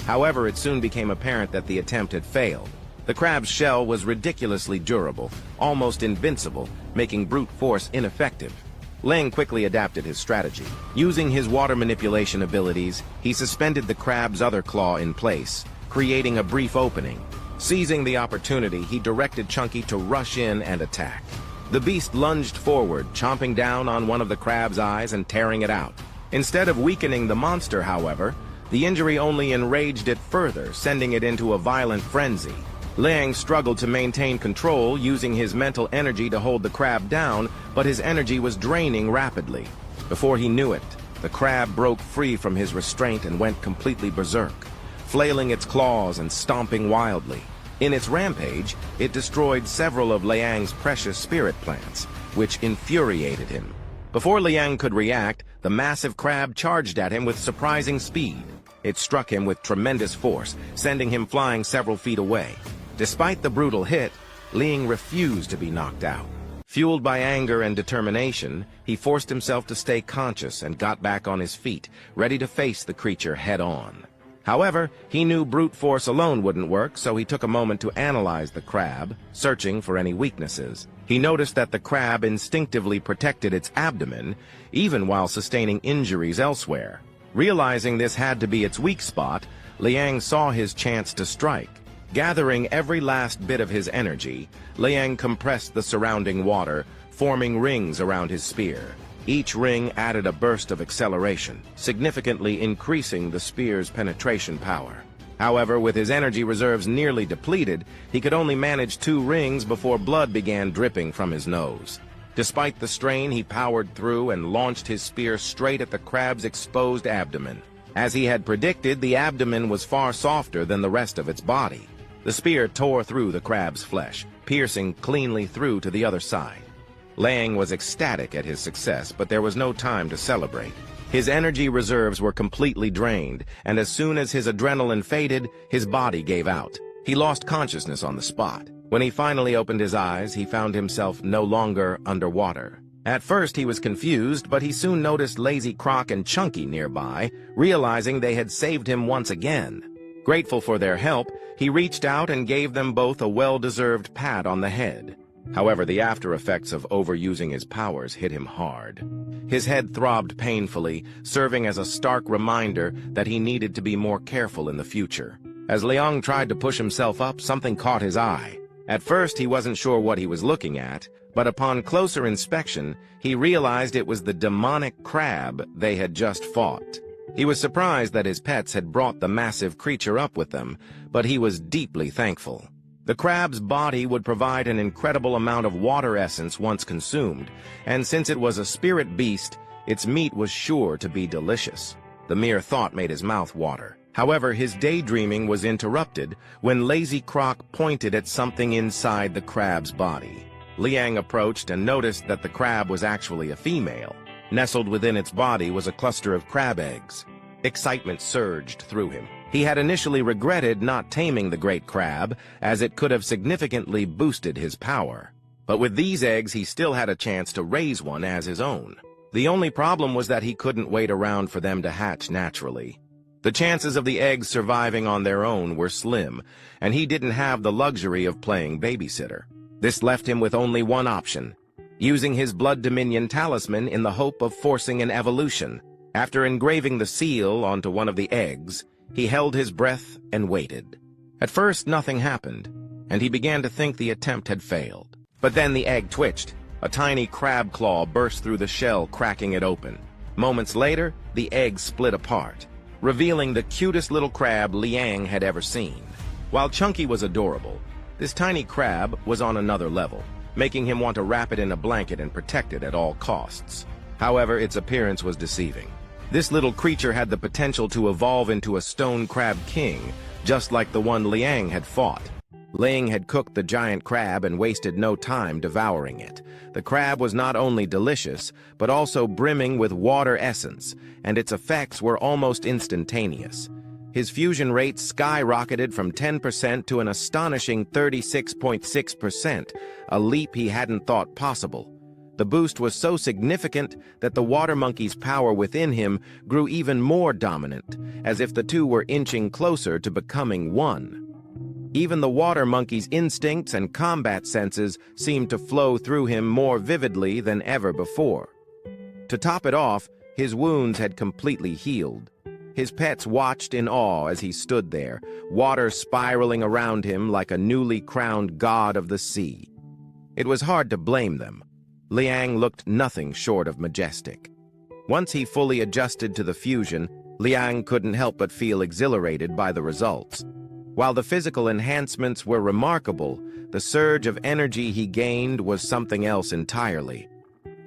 However, it soon became apparent that the attempt had failed. The crab's shell was ridiculously durable, almost invincible, making brute force ineffective. Leang quickly adapted his strategy. Using his water manipulation abilities, he suspended the crab's other claw in place, creating a brief opening. Seizing the opportunity, he directed Chunky to rush in and attack. The beast lunged forward, chomping down on one of the crab's eyes and tearing it out. Instead of weakening the monster, however, the injury only enraged it further, sending it into a violent frenzy. Leang struggled to maintain control, using his mental energy to hold the crab down, but his energy was draining rapidly. Before he knew it, the crab broke free from his restraint and went completely berserk, flailing its claws and stomping wildly. In its rampage, it destroyed several of Liang's precious spirit plants, which infuriated him. Before Liang could react, the massive crab charged at him with surprising speed. It struck him with tremendous force, sending him flying several feet away. Despite the brutal hit, Leang refused to be knocked out. Fueled by anger and determination, he forced himself to stay conscious and got back on his feet, ready to face the creature head-on. However, he knew brute force alone wouldn't work, so he took a moment to analyze the crab, searching for any weaknesses. He noticed that the crab instinctively protected its abdomen, even while sustaining injuries elsewhere. Realizing this had to be its weak spot, Liang saw his chance to strike. Gathering every last bit of his energy, Liang compressed the surrounding water, forming rings around his spear. Each ring added a burst of acceleration, significantly increasing the spear's penetration power. However, with his energy reserves nearly depleted, he could only manage 2 rings before blood began dripping from his nose. Despite the strain, he powered through and launched his spear straight at the crab's exposed abdomen. As he had predicted, the abdomen was far softer than the rest of its body. The spear tore through the crab's flesh, piercing cleanly through to the other side. Leang was ecstatic at his success, but there was no time to celebrate. His energy reserves were completely drained, and as soon as his adrenaline faded, his body gave out. He lost consciousness on the spot. When he finally opened his eyes, he found himself no longer underwater. At first he was confused, but he soon noticed Lazy Croc and Chunky nearby, realizing they had saved him once again. Grateful for their help, he reached out and gave them both a well-deserved pat on the head. However, the after effects of overusing his powers hit him hard. His head throbbed painfully, serving as a stark reminder that he needed to be more careful in the future. As Leang tried to push himself up, something caught his eye. At first, he wasn't sure what he was looking at, but upon closer inspection, he realized it was the demonic crab they had just fought. He was surprised that his pets had brought the massive creature up with them, but he was deeply thankful. The crab's body would provide an incredible amount of water essence once consumed, and since it was a spirit beast, its meat was sure to be delicious. The mere thought made his mouth water. However, his daydreaming was interrupted when Lazy Croc pointed at something inside the crab's body. Liang approached and noticed that the crab was actually a female. Nestled within its body was a cluster of crab eggs. Excitement surged through him. He had initially regretted not taming the great crab, as it could have significantly boosted his power. But with these eggs, he still had a chance to raise one as his own. The only problem was that he couldn't wait around for them to hatch naturally. The chances of the eggs surviving on their own were slim, and he didn't have the luxury of playing babysitter. This left him with only one option: using his Blood Dominion talisman in the hope of forcing an evolution. After engraving the seal onto one of the eggs, he held his breath and waited. At first, nothing happened, and he began to think the attempt had failed. But then the egg twitched. A tiny crab claw burst through the shell, cracking it open. Moments later, the egg split apart, revealing the cutest little crab Liang had ever seen. While Chunky was adorable, this tiny crab was on another level, making him want to wrap it in a blanket and protect it at all costs. However, its appearance was deceiving. This little creature had the potential to evolve into a stone crab king, just like the one Liang had fought. Leang had cooked the giant crab and wasted no time devouring it. The crab was not only delicious, but also brimming with water essence, and its effects were almost instantaneous. His fusion rate skyrocketed from 10% to an astonishing 36.6%, a leap he hadn't thought possible. The boost was so significant that the water monkey's power within him grew even more dominant, as if the two were inching closer to becoming one. Even the water monkey's instincts and combat senses seemed to flow through him more vividly than ever before. To top it off, his wounds had completely healed. His pets watched in awe as he stood there, water spiraling around him like a newly crowned god of the sea. It was hard to blame them. Liang looked nothing short of majestic. Once he fully adjusted to the fusion, Liang couldn't help but feel exhilarated by the results. While the physical enhancements were remarkable, the surge of energy he gained was something else entirely.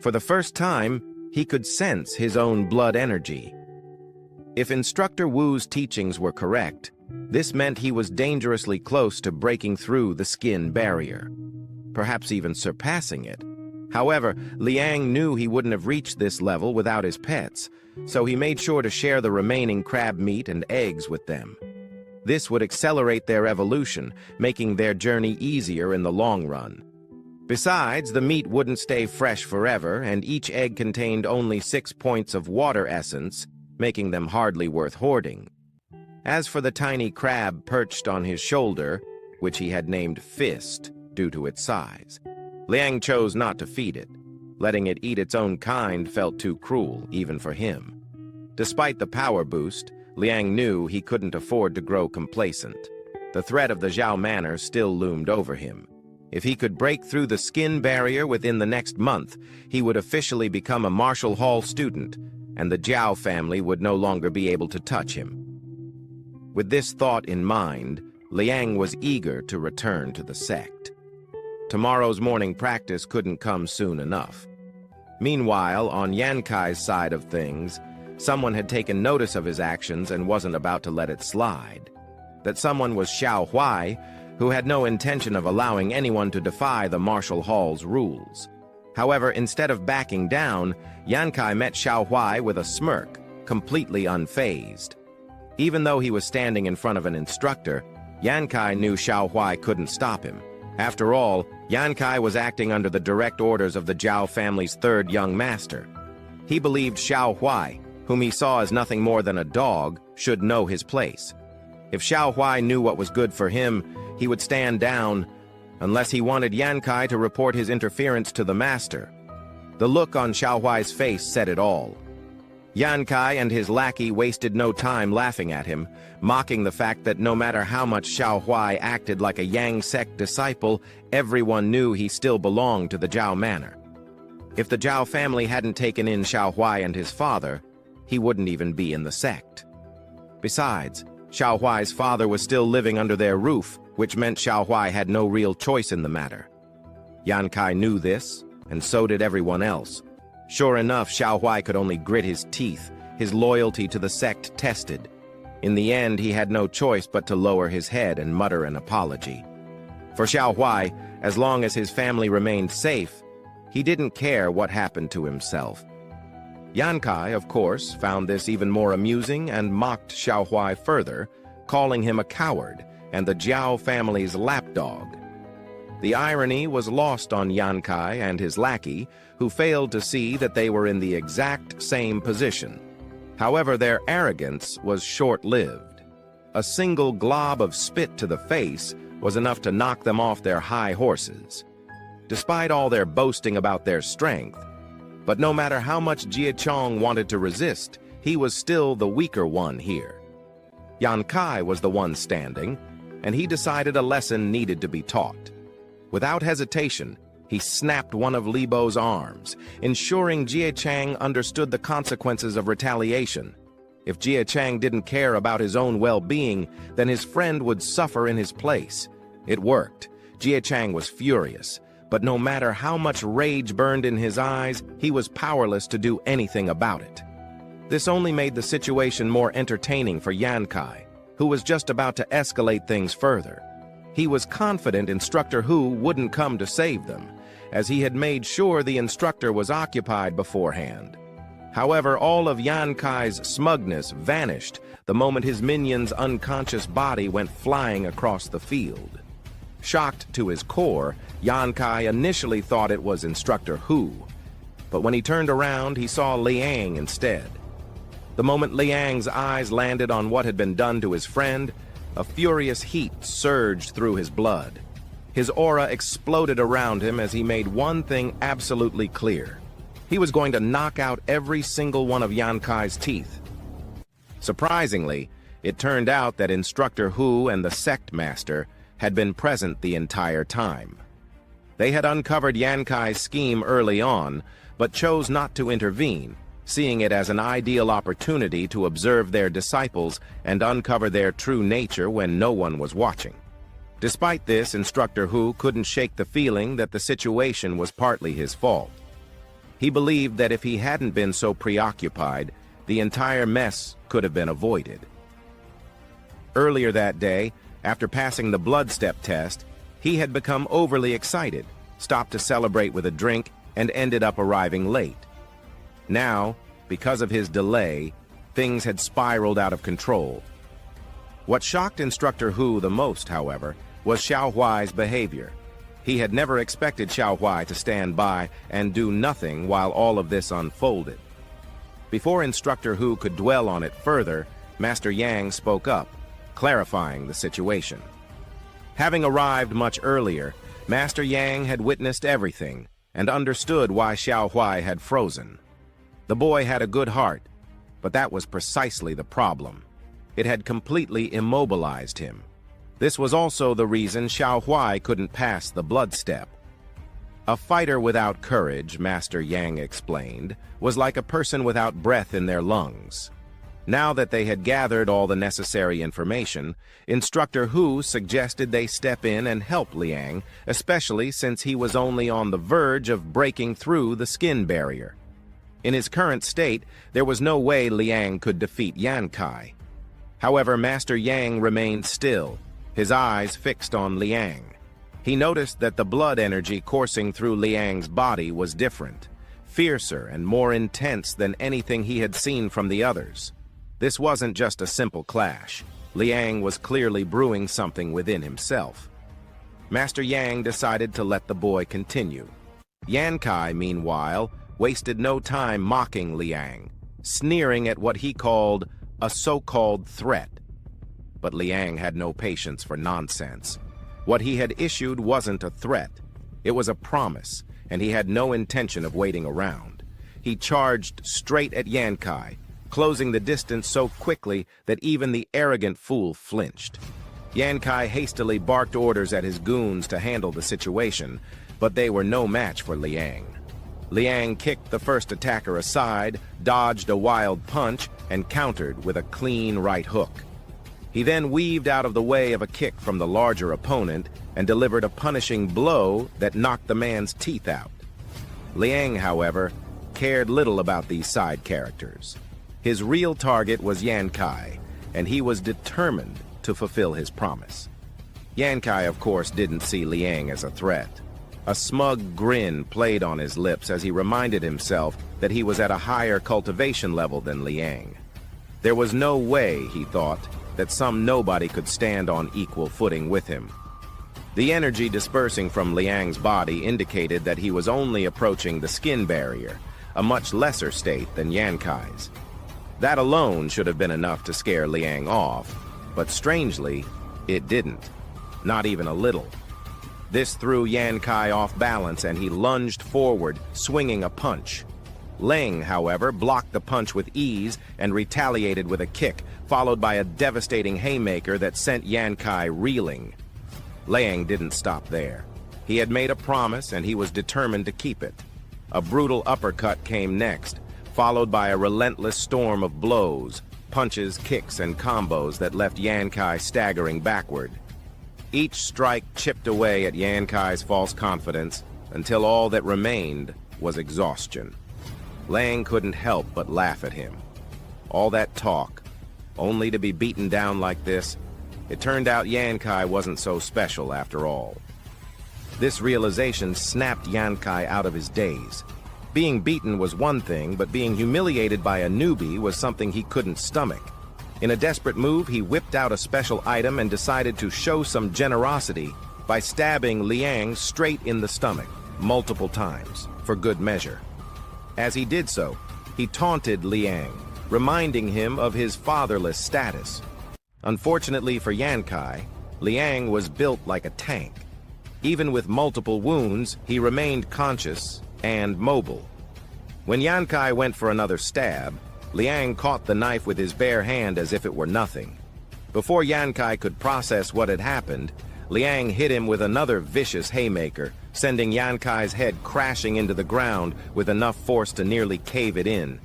For the first time, he could sense his own blood energy. If Instructor Wu's teachings were correct, this meant he was dangerously close to breaking through the skin barrier, perhaps even surpassing it. However, Liang knew he wouldn't have reached this level without his pets, so he made sure to share the remaining crab meat and eggs with them. This would accelerate their evolution, making their journey easier in the long run. Besides, the meat wouldn't stay fresh forever, and each egg contained only 6 points of water essence, making them hardly worth hoarding. As for the tiny crab perched on his shoulder, which he had named Fist due to its size, Liang chose not to feed it. Letting it eat its own kind felt too cruel, even for him. Despite the power boost, Liang knew he couldn't afford to grow complacent. The threat of the Zhao Manor still loomed over him. If he could break through the skin barrier within the next month, he would officially become a Marshall Hall student, and the Zhao family would no longer be able to touch him. With this thought in mind, Liang was eager to return to the sect. Tomorrow's morning practice couldn't come soon enough. Meanwhile, on Yankai's side of things, someone had taken notice of his actions and wasn't about to let it slide. That someone was Xiao Huai, who had no intention of allowing anyone to defy the Marshall Hall's rules. However, instead of backing down, Yankai met Xiao Huai with a smirk, completely unfazed. Even though he was standing in front of an instructor, Yankai knew Xiao Huai couldn't stop him. After all, Yankai was acting under the direct orders of the Zhao family's third young master. He believed Xiao Huai, whom he saw as nothing more than a dog, should know his place. If Xiao Huai knew what was good for him, he would stand down, unless he wanted Yankai to report his interference to the master. The look on Xiao Huai's face said it all. Yankai and his lackey wasted no time laughing at him, mocking the fact that no matter how much Xiao Huai acted like a Yang sect disciple, everyone knew he still belonged to the Zhao Manor. If the Zhao family hadn't taken in Xiao Huai and his father, he wouldn't even be in the sect. Besides, Xiao Huai's father was still living under their roof, which meant Xiao Huai had no real choice in the matter. Yankai knew this, and so did everyone else. Sure enough, Xiao Huai could only grit his teeth, his loyalty to the sect tested. In the end, he had no choice but to lower his head and mutter an apology. For Xiao Huai, as long as his family remained safe, he didn't care what happened to himself. Yankai, of course, found this even more amusing and mocked Xiao Huai further, calling him a coward and the Zhao family's lapdog. The irony was lost on Yankai and his lackey, who failed to see that they were in the exact same position. However, their arrogance was short-lived. A single glob of spit to the face was enough to knock them off their high horses. Despite all their boasting about their strength, but no matter how much Jie Chong wanted to resist, he was still the weaker one here. Yankai was the one standing, and he decided a lesson needed to be taught. Without hesitation, he snapped one of Li Bo's arms, ensuring Jie Chang understood the consequences of retaliation. If Jie Chang didn't care about his own well-being, then his friend would suffer in his place. It worked. Jie Chang was furious, but no matter how much rage burned in his eyes, he was powerless to do anything about it. This only made the situation more entertaining for Yankai, who was just about to escalate things further. He was confident Instructor Hu wouldn't come to save them, as he had made sure the instructor was occupied beforehand. However, all of Yan Kai's smugness vanished the moment his minion's unconscious body went flying across the field. Shocked to his core, Yan Kai initially thought it was Instructor Hu, but when he turned around, he saw Liang instead. The moment Liang's eyes landed on what had been done to his friend, a furious heat surged through his blood. His aura exploded around him as he made one thing absolutely clear. He was going to knock out every single one of Yan Kai's teeth. Surprisingly, it turned out that Instructor Hu and the sect master had been present the entire time. They had uncovered Yan Kai's scheme early on, but chose not to intervene, seeing it as an ideal opportunity to observe their disciples and uncover their true nature when no one was watching. Despite this, Instructor Hu couldn't shake the feeling that the situation was partly his fault. He believed that if he hadn't been so preoccupied, the entire mess could have been avoided. Earlier that day, after passing the blood step test, he had become overly excited, stopped to celebrate with a drink, and ended up arriving late. Now, because of his delay, things had spiraled out of control. What shocked Instructor Hu the most, however, was Xiao Huai's behavior. He had never expected Xiao Huai to stand by and do nothing while all of this unfolded. Before Instructor Hu could dwell on it further, Master Yang spoke up, clarifying the situation. Having arrived much earlier, Master Yang had witnessed everything and understood why Xiao Huai had frozen. The boy had a good heart, but that was precisely the problem. It had completely immobilized him. This was also the reason Xiao Huai couldn't pass the blood step. A fighter without courage, Master Yang explained, was like a person without breath in their lungs. Now that they had gathered all the necessary information, Instructor Hu suggested they step in and help Liang, especially since he was only on the verge of breaking through the skin barrier. In his current state, there was no way Liang could defeat Yan Kai. However, Master Yang remained still, his eyes fixed on Liang. He noticed that the blood energy coursing through Liang's body was different, fiercer and more intense than anything he had seen from the others. This wasn't just a simple clash. Liang was clearly brewing something within himself. Master Yang decided to let the boy continue. Yan Kai, meanwhile, wasted no time mocking Liang, sneering at what he called a so-called threat. But Liang had no patience for nonsense. What he had issued wasn't a threat. It was a promise, and he had no intention of waiting around. He charged straight at Yan Kai, closing the distance so quickly that even the arrogant fool flinched. Yan Kai hastily barked orders at his goons to handle the situation, but they were no match for Liang. Liang kicked the first attacker aside, dodged a wild punch, and countered with a clean right hook. He then weaved out of the way of a kick from the larger opponent and delivered a punishing blow that knocked the man's teeth out. Liang, however, cared little about these side characters. His real target was Yan Kai, and he was determined to fulfill his promise. Yan Kai, of course, didn't see Liang as a threat. A smug grin played on his lips as he reminded himself that he was at a higher cultivation level than Liang. There was no way, he thought, that some nobody could stand on equal footing with him. The energy dispersing from Liang's body indicated that he was only approaching the skin barrier, a much lesser state than Yan Kai's. That alone should have been enough to scare Liang off, but strangely, it didn't. Not even a little. This threw Yan Kai off balance and he lunged forward, swinging a punch. Leang, however, blocked the punch with ease and retaliated with a kick, followed by a devastating haymaker that sent Yan Kai reeling. Leang didn't stop there. He had made a promise and he was determined to keep it. A brutal uppercut came next, followed by a relentless storm of blows, punches, kicks, and combos that left Yan Kai staggering backward. Each strike chipped away at Yan Kai's false confidence until all that remained was exhaustion. Leang couldn't help but laugh at him. All that talk, only to be beaten down like this, It turned out Yan Kai wasn't so special after all. This realization snapped Yan Kai out of his daze. Being beaten was one thing, but being humiliated by a newbie was something he couldn't stomach. In a desperate move, he whipped out a special item and decided to show some generosity by stabbing Leang straight in the stomach, multiple times, for good measure. As he did so, he taunted Leang, reminding him of his fatherless status. Unfortunately for Yan Kai, Leang was built like a tank. Even with multiple wounds, he remained conscious and mobile. When Yan Kai went for another stab, Leang caught the knife with his bare hand as if it were nothing. Before Yan Kai could process what had happened, Leang hit him with another vicious haymaker, sending Yan Kai's head crashing into the ground with enough force to nearly cave it in.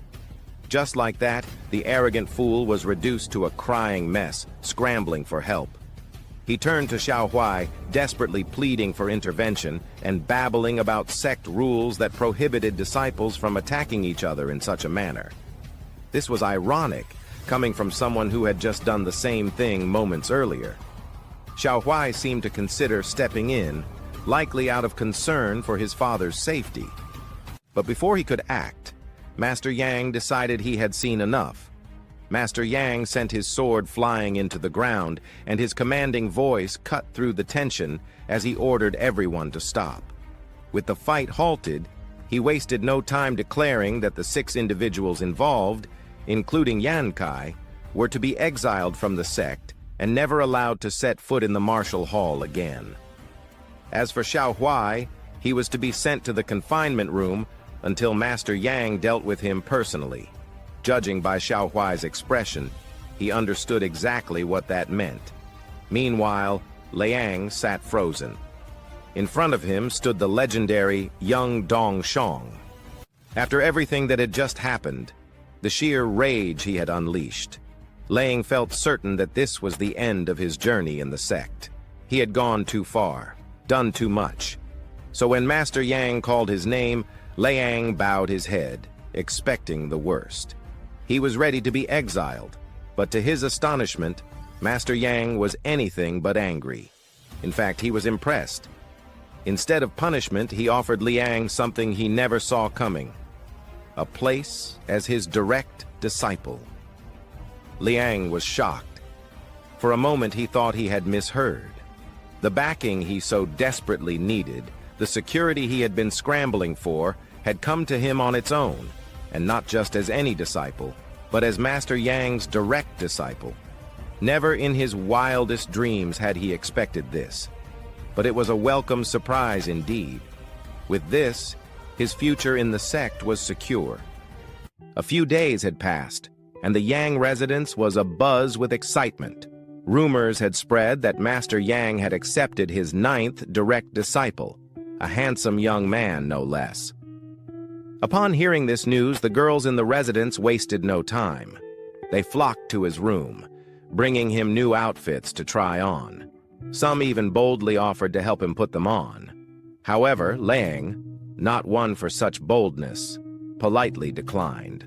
Just like that, the arrogant fool was reduced to a crying mess, scrambling for help. He turned to Xiao Huai, desperately pleading for intervention and babbling about sect rules that prohibited disciples from attacking each other in such a manner. This was ironic, coming from someone who had just done the same thing moments earlier. Xiao Huai seemed to consider stepping in, likely out of concern for his father's safety. But before he could act, Master Yang decided he had seen enough. Master Yang sent his sword flying into the ground, and his commanding voice cut through the tension as he ordered everyone to stop. With the fight halted, he wasted no time declaring that the 6 individuals involved, including Yan Kai, were to be exiled from the sect and never allowed to set foot in the martial hall again. As for Xiao Huai, he was to be sent to the confinement room until Master Yang dealt with him personally. Judging by Xiao Huai's expression, he understood exactly what that meant. Meanwhile, Leang sat frozen. In front of him stood the legendary young Dong Shong. After everything that had just happened, the sheer rage he had unleashed, Leang felt certain that this was the end of his journey in the sect. He had gone too far, done too much. So when Master Yang called his name, Leang bowed his head, expecting the worst. He was ready to be exiled, but to his astonishment, Master Yang was anything but angry. In fact, he was impressed. Instead of punishment, he offered Leang something he never saw coming: a place as his direct disciple. Leang was shocked. For a moment he thought he had misheard. The backing he so desperately needed, the security he had been scrambling for, had come to him on its own, and not just as any disciple, but as Master Yang's direct disciple. Never in his wildest dreams had he expected this, but it was a welcome surprise indeed. With this, his future in the sect was secure. A few days had passed, and the Yang residence was abuzz with excitement. Rumors had spread that Master Yang had accepted his 9th direct disciple, a handsome young man, no less. Upon hearing this news, the girls in the residence wasted no time. They flocked to his room, bringing him new outfits to try on. Some even boldly offered to help him put them on. However, Leang, not one for such boldness, politely declined.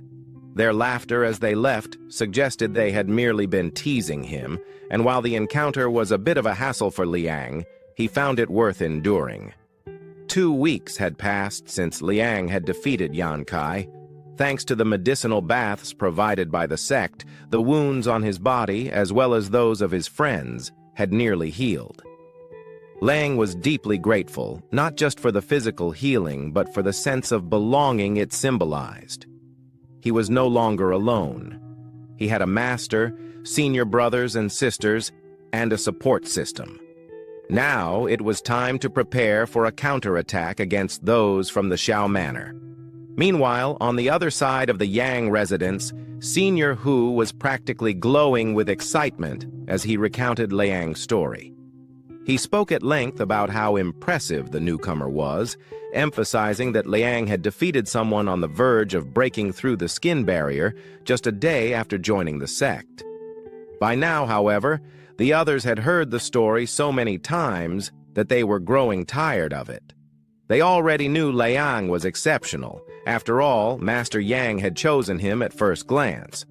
Their laughter as they left suggested they had merely been teasing him, and while the encounter was a bit of a hassle for Leang, he found it worth enduring. 2 weeks had passed since Leang had defeated Yan Kai. Thanks to the medicinal baths provided by the sect, the wounds on his body, as well as those of his friends, had nearly healed. Leang was deeply grateful, not just for the physical healing, but for the sense of belonging it symbolized. He was no longer alone. He had a master, senior brothers and sisters, and a support system. Now it was time to prepare for a counterattack against those from the Xiao Manor. Meanwhile, on the other side of the Yang residence, Senior Hu was practically glowing with excitement as he recounted Leang's story. He spoke at length about how impressive the newcomer was, emphasizing that Leang had defeated someone on the verge of breaking through the skin barrier just a day after joining the sect. By now, however, the others had heard the story so many times that they were growing tired of it. They already knew Leang was exceptional. After all, Master Yang had chosen him at first glance.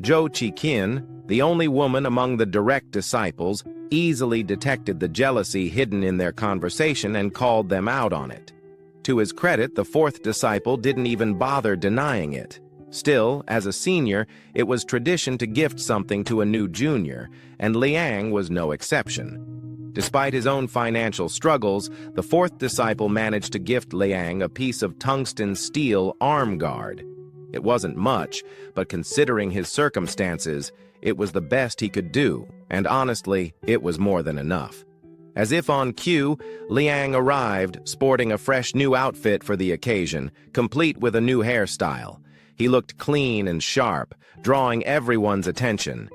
Zhou Qiqin, The only woman among the direct disciples easily detected the jealousy hidden in their conversation and called them out on it. To his credit, the fourth disciple didn't even bother denying it. Still, as a senior, it was tradition to gift something to a new junior, and Leang was no exception. Despite his own financial struggles, the fourth disciple managed to gift Leang a piece of tungsten steel arm guard. It wasn't much, but considering his circumstances, it was the best he could do, and honestly, it was more than enough. As if on cue, Leang arrived, sporting a fresh new outfit for the occasion, complete with a new hairstyle. He looked clean and sharp, drawing everyone's attention.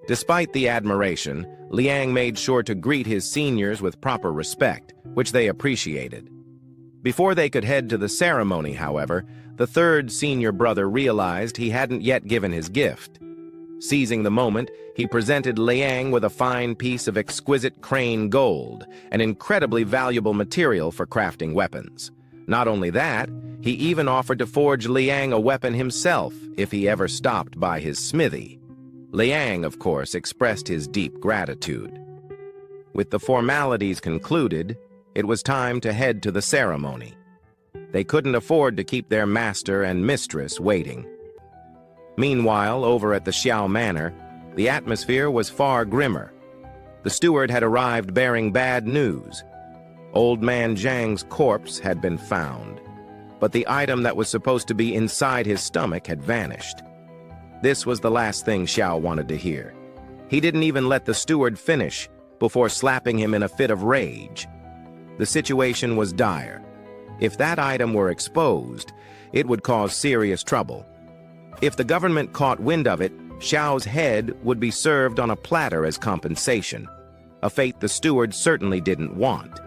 Despite the admiration, Leang made sure to greet his seniors with proper respect, which they appreciated. Before they could head to the ceremony, however, the third senior brother realized he hadn't yet given his gift. Seizing the moment, he presented Leang with a fine piece of exquisite crane gold, an incredibly valuable material for crafting weapons. Not only that, he even offered to forge Leang a weapon himself if he ever stopped by his smithy. Leang, of course, expressed his deep gratitude. With the formalities concluded, it was time to head to the ceremony. They couldn't afford to keep their master and mistress waiting. Meanwhile, over at the Xiao Manor, the atmosphere was far grimmer. The steward had arrived bearing bad news. Old Man Zhang's corpse had been found, but the item that was supposed to be inside his stomach had vanished. This was the last thing Xiao wanted to hear. He didn't even let the steward finish before slapping him in a fit of rage. The situation was dire. If that item were exposed, it would cause serious trouble. If the government caught wind of it, Xiao's head would be served on a platter as compensation, a fate the steward certainly didn't want.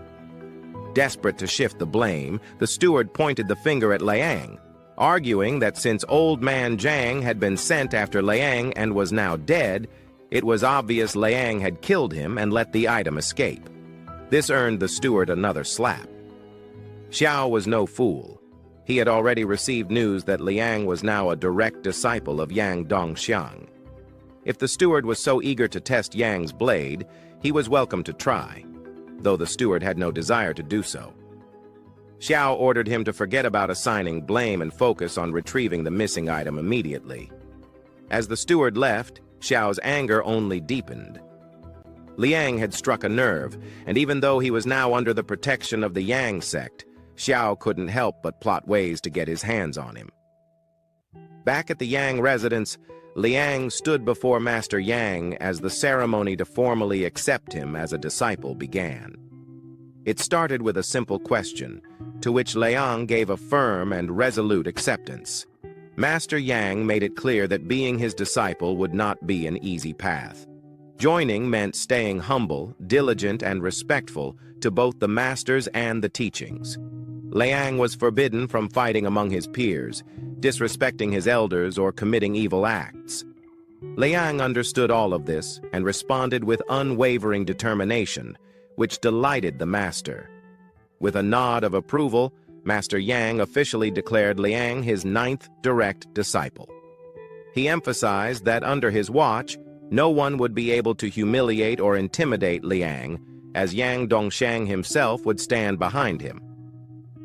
Desperate to shift the blame, the steward pointed the finger at Leang, arguing that since Old Man Zhang had been sent after Leang and was now dead, it was obvious Leang had killed him and let the item escape. This earned the steward another slap. Xiao was no fool. He had already received news that Leang was now a direct disciple of Yang Dongxiang. If the steward was so eager to test Yang's blade, he was welcome to try, though the steward had no desire to do so. Xiao ordered him to forget about assigning blame and focus on retrieving the missing item immediately. As the steward left, Xiao's anger only deepened. Liang had struck a nerve, and even though he was now under the protection of the Yang sect, Xiao couldn't help but plot ways to get his hands on him. Back at the Yang residence, Liang stood before Master Yang as the ceremony to formally accept him as a disciple began. It started with a simple question, to which Liang gave a firm and resolute acceptance. Master Yang made it clear that being his disciple would not be an easy path. Joining meant staying humble, diligent, and respectful to both the masters and the teachings. Liang was forbidden from fighting among his peers, disrespecting his elders, or committing evil acts. Liang understood all of this and responded with unwavering determination, which delighted the master. With a nod of approval, Master Yang officially declared Liang his 9th direct disciple. He emphasized that under his watch, no one would be able to humiliate or intimidate Liang, as Yang Dongxiang himself would stand behind him.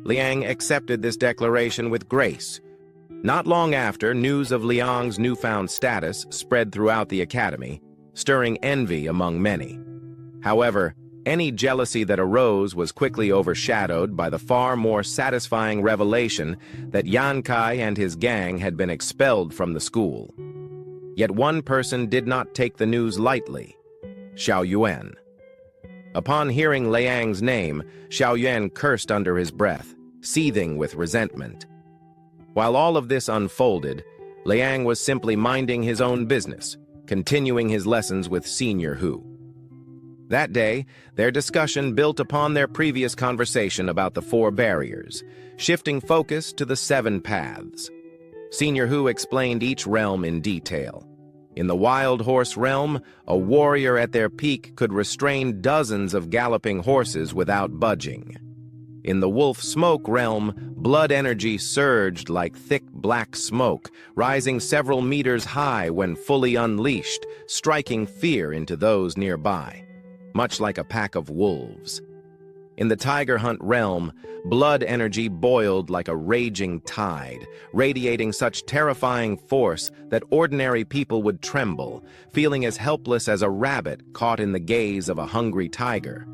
Liang accepted this declaration with grace. Not long after, news of Liang's newfound status spread throughout the academy, stirring envy among many. However, any jealousy that arose was quickly overshadowed by the far more satisfying revelation that Yan Kai and his gang had been expelled from the school. Yet one person did not take the news lightly: Xiao Yuan. Upon hearing Liang's name, Xiao Yuan cursed under his breath, seething with resentment. While all of this unfolded, Liang was simply minding his own business, continuing his lessons with Senior Hu. That day, their discussion built upon their previous conversation about the 4 barriers, shifting focus to the 7 paths. Senior Hu explained each realm in detail. In the wild horse realm, a warrior at their peak could restrain dozens of galloping horses without budging. In the wolf smoke realm, blood energy surged like thick black smoke, rising several meters high when fully unleashed, striking fear into those nearby, much like a pack of wolves. In the tiger hunt realm, blood energy boiled like a raging tide, radiating such terrifying force that ordinary people would tremble, feeling as helpless as a rabbit caught in the gaze of a hungry tiger.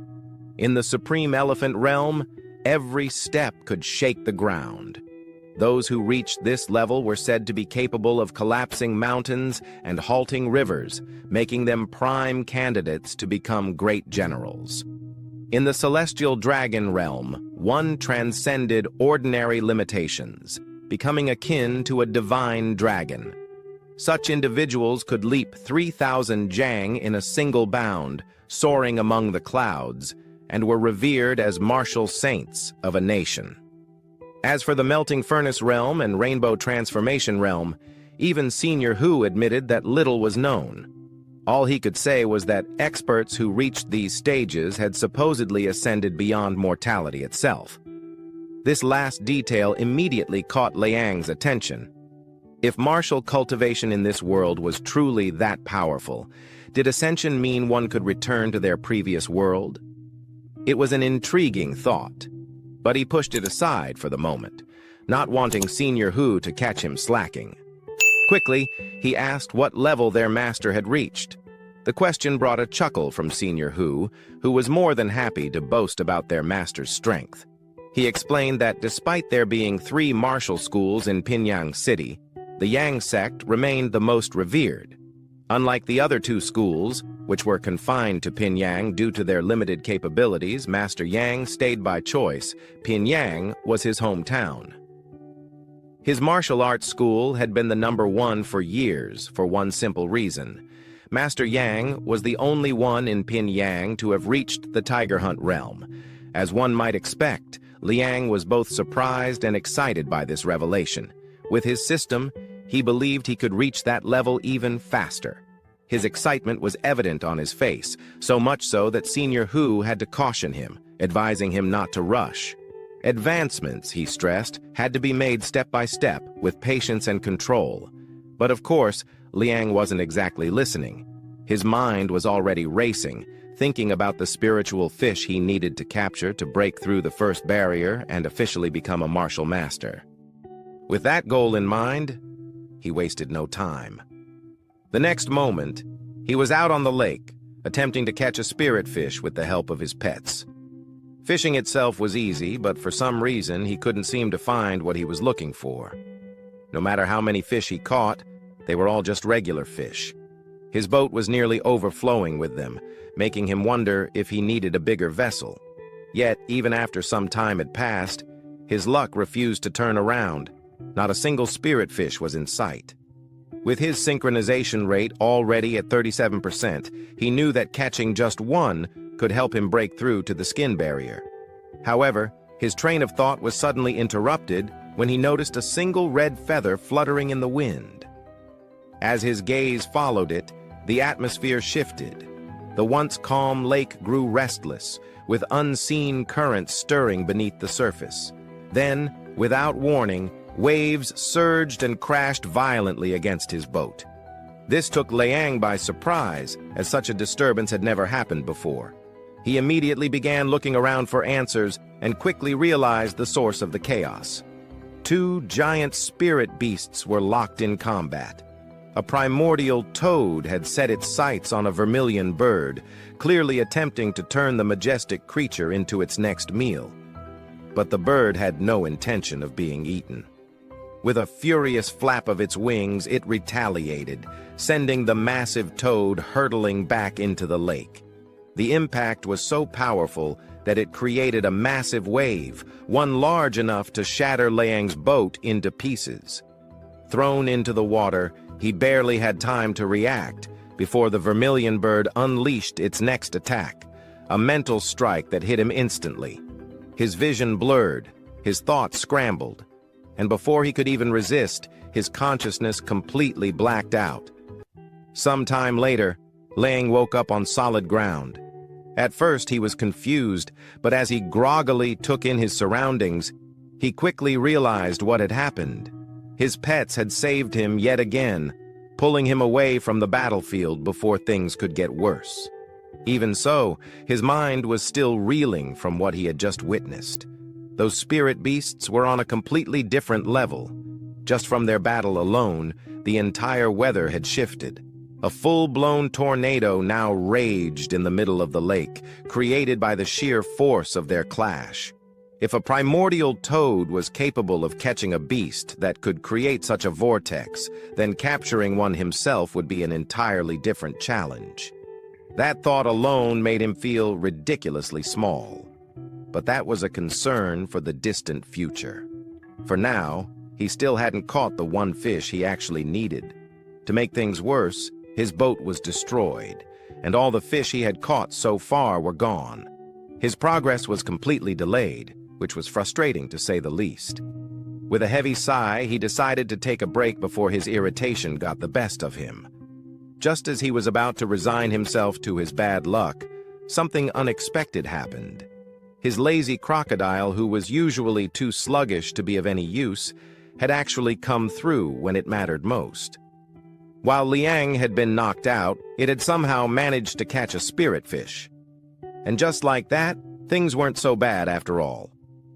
In the supreme elephant realm, every step could shake the ground. Those who reached this level were said to be capable of collapsing mountains and halting rivers, making them prime candidates to become great generals. In the celestial dragon realm, one transcended ordinary limitations, becoming akin to a divine dragon. Such individuals could leap 3,000 jang in a single bound, soaring among the clouds, and were revered as martial saints of a nation. As for the melting furnace realm and rainbow transformation realm, even Senior Hu admitted that little was known. All he could say was that experts who reached these stages had supposedly ascended beyond mortality itself. This last detail immediately caught Leang's attention. If martial cultivation in this world was truly that powerful, did ascension mean one could return to their previous world? It was an intriguing thought, but he pushed it aside for the moment, not wanting Senior Hu to catch him slacking. Quickly, he asked what level their master had reached. The question brought a chuckle from Senior Hu, who was more than happy to boast about their master's strength. He explained that despite there being 3 martial schools in Pinyang City, the Yang sect remained the most revered. Unlike the other 2 schools, which were confined to Pinyang due to their limited capabilities, Master Yang stayed by choice. Pinyang was his hometown. His martial arts school had been the #1 for years for one simple reason. Master Yang was the only one in Pinyang to have reached the tiger hunt realm. As one might expect, Liang was both surprised and excited by this revelation. With his system, he believed he could reach that level even faster. His excitement was evident on his face, so much so that Senior Hu had to caution him, advising him not to rush. Advancements, he stressed, had to be made step by step, with patience and control. But of course, Liang wasn't exactly listening. His mind was already racing, thinking about the spiritual fish he needed to capture to break through the first barrier and officially become a martial master. With that goal in mind, he wasted no time. The next moment, he was out on the lake, attempting to catch a spirit fish with the help of his pets. Fishing itself was easy, but for some reason he couldn't seem to find what he was looking for. No matter how many fish he caught, they were all just regular fish. His boat was nearly overflowing with them, making him wonder if he needed a bigger vessel. Yet, even after some time had passed, his luck refused to turn around. Not a single spirit fish was in sight. With his synchronization rate already at 37%, he knew that catching just one could help him break through to the skin barrier. However, his train of thought was suddenly interrupted when he noticed a single red feather fluttering in the wind. As his gaze followed it, the atmosphere shifted. The once calm lake grew restless, with unseen currents stirring beneath the surface. Then, without warning, waves surged and crashed violently against his boat. This took Liang by surprise, as such a disturbance had never happened before. He immediately began looking around for answers and quickly realized the source of the chaos. 2 giant spirit beasts were locked in combat. A primordial toad had set its sights on a vermilion bird, clearly attempting to turn the majestic creature into its next meal. But the bird had no intention of being eaten. With a furious flap of its wings, it retaliated, sending the massive toad hurtling back into the lake. The impact was so powerful that it created a massive wave, one large enough to shatter Liang's boat into pieces. Thrown into the water, he barely had time to react before the vermilion bird unleashed its next attack, a mental strike that hit him instantly. His vision blurred, his thoughts scrambled, and before he could even resist, his consciousness completely blacked out. Some time later, Leang woke up on solid ground. At first he was confused, but as he groggily took in his surroundings, he quickly realized what had happened. His pets had saved him yet again, pulling him away from the battlefield before things could get worse. Even so, his mind was still reeling from what he had just witnessed. Those spirit beasts were on a completely different level. Just from their battle alone, the entire weather had shifted. A full-blown tornado now raged in the middle of the lake, created by the sheer force of their clash. If a primordial toad was capable of catching a beast that could create such a vortex, then capturing one himself would be an entirely different challenge. That thought alone made him feel ridiculously small. But that was a concern for the distant future. For now, he still hadn't caught the one fish he actually needed. To make things worse, his boat was destroyed, and all the fish he had caught so far were gone. His progress was completely delayed, which was frustrating to say the least. With a heavy sigh, he decided to take a break before his irritation got the best of him. Just as he was about to resign himself to his bad luck, something unexpected happened. His lazy crocodile, who was usually too sluggish to be of any use, had actually come through when it mattered most. While Leang had been knocked out, it had somehow managed to catch a spirit fish. And just like that, things weren't so bad after all.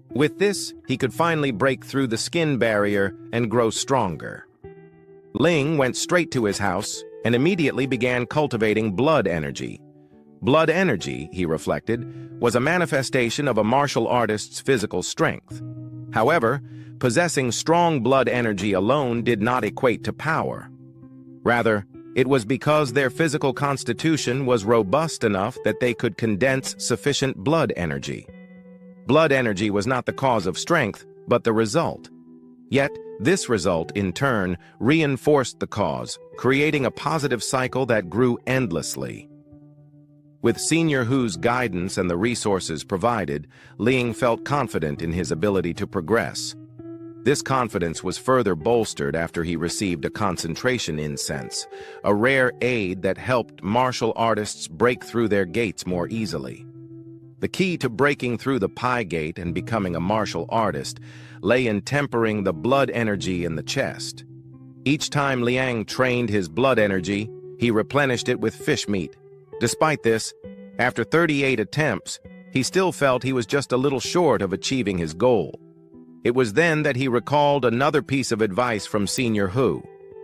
With this, he could finally break through the skin barrier and grow stronger. Leang went straight to his house and immediately began cultivating blood energy. Blood energy, he reflected, was a manifestation of a martial artist's physical strength. However, possessing strong blood energy alone did not equate to power. Rather, it was because their physical constitution was robust enough that they could condense sufficient blood energy. Blood energy was not the cause of strength, but the result. Yet, this result, in turn, reinforced the cause, creating a positive cycle that grew endlessly. With Senior Hu's guidance and the resources provided, Leang felt confident in his ability to progress. This confidence was further bolstered after he received a concentration incense, a rare aid that helped martial artists break through their gates more easily. The key to breaking through the pie gate and becoming a martial artist lay in tempering the blood energy in the chest. Each time Leang trained his blood energy, he replenished it with fish meat. Despite this, after 38 attempts, he still felt he was just a little short of achieving his goal. It was then that he recalled another piece of advice from Senior Hu.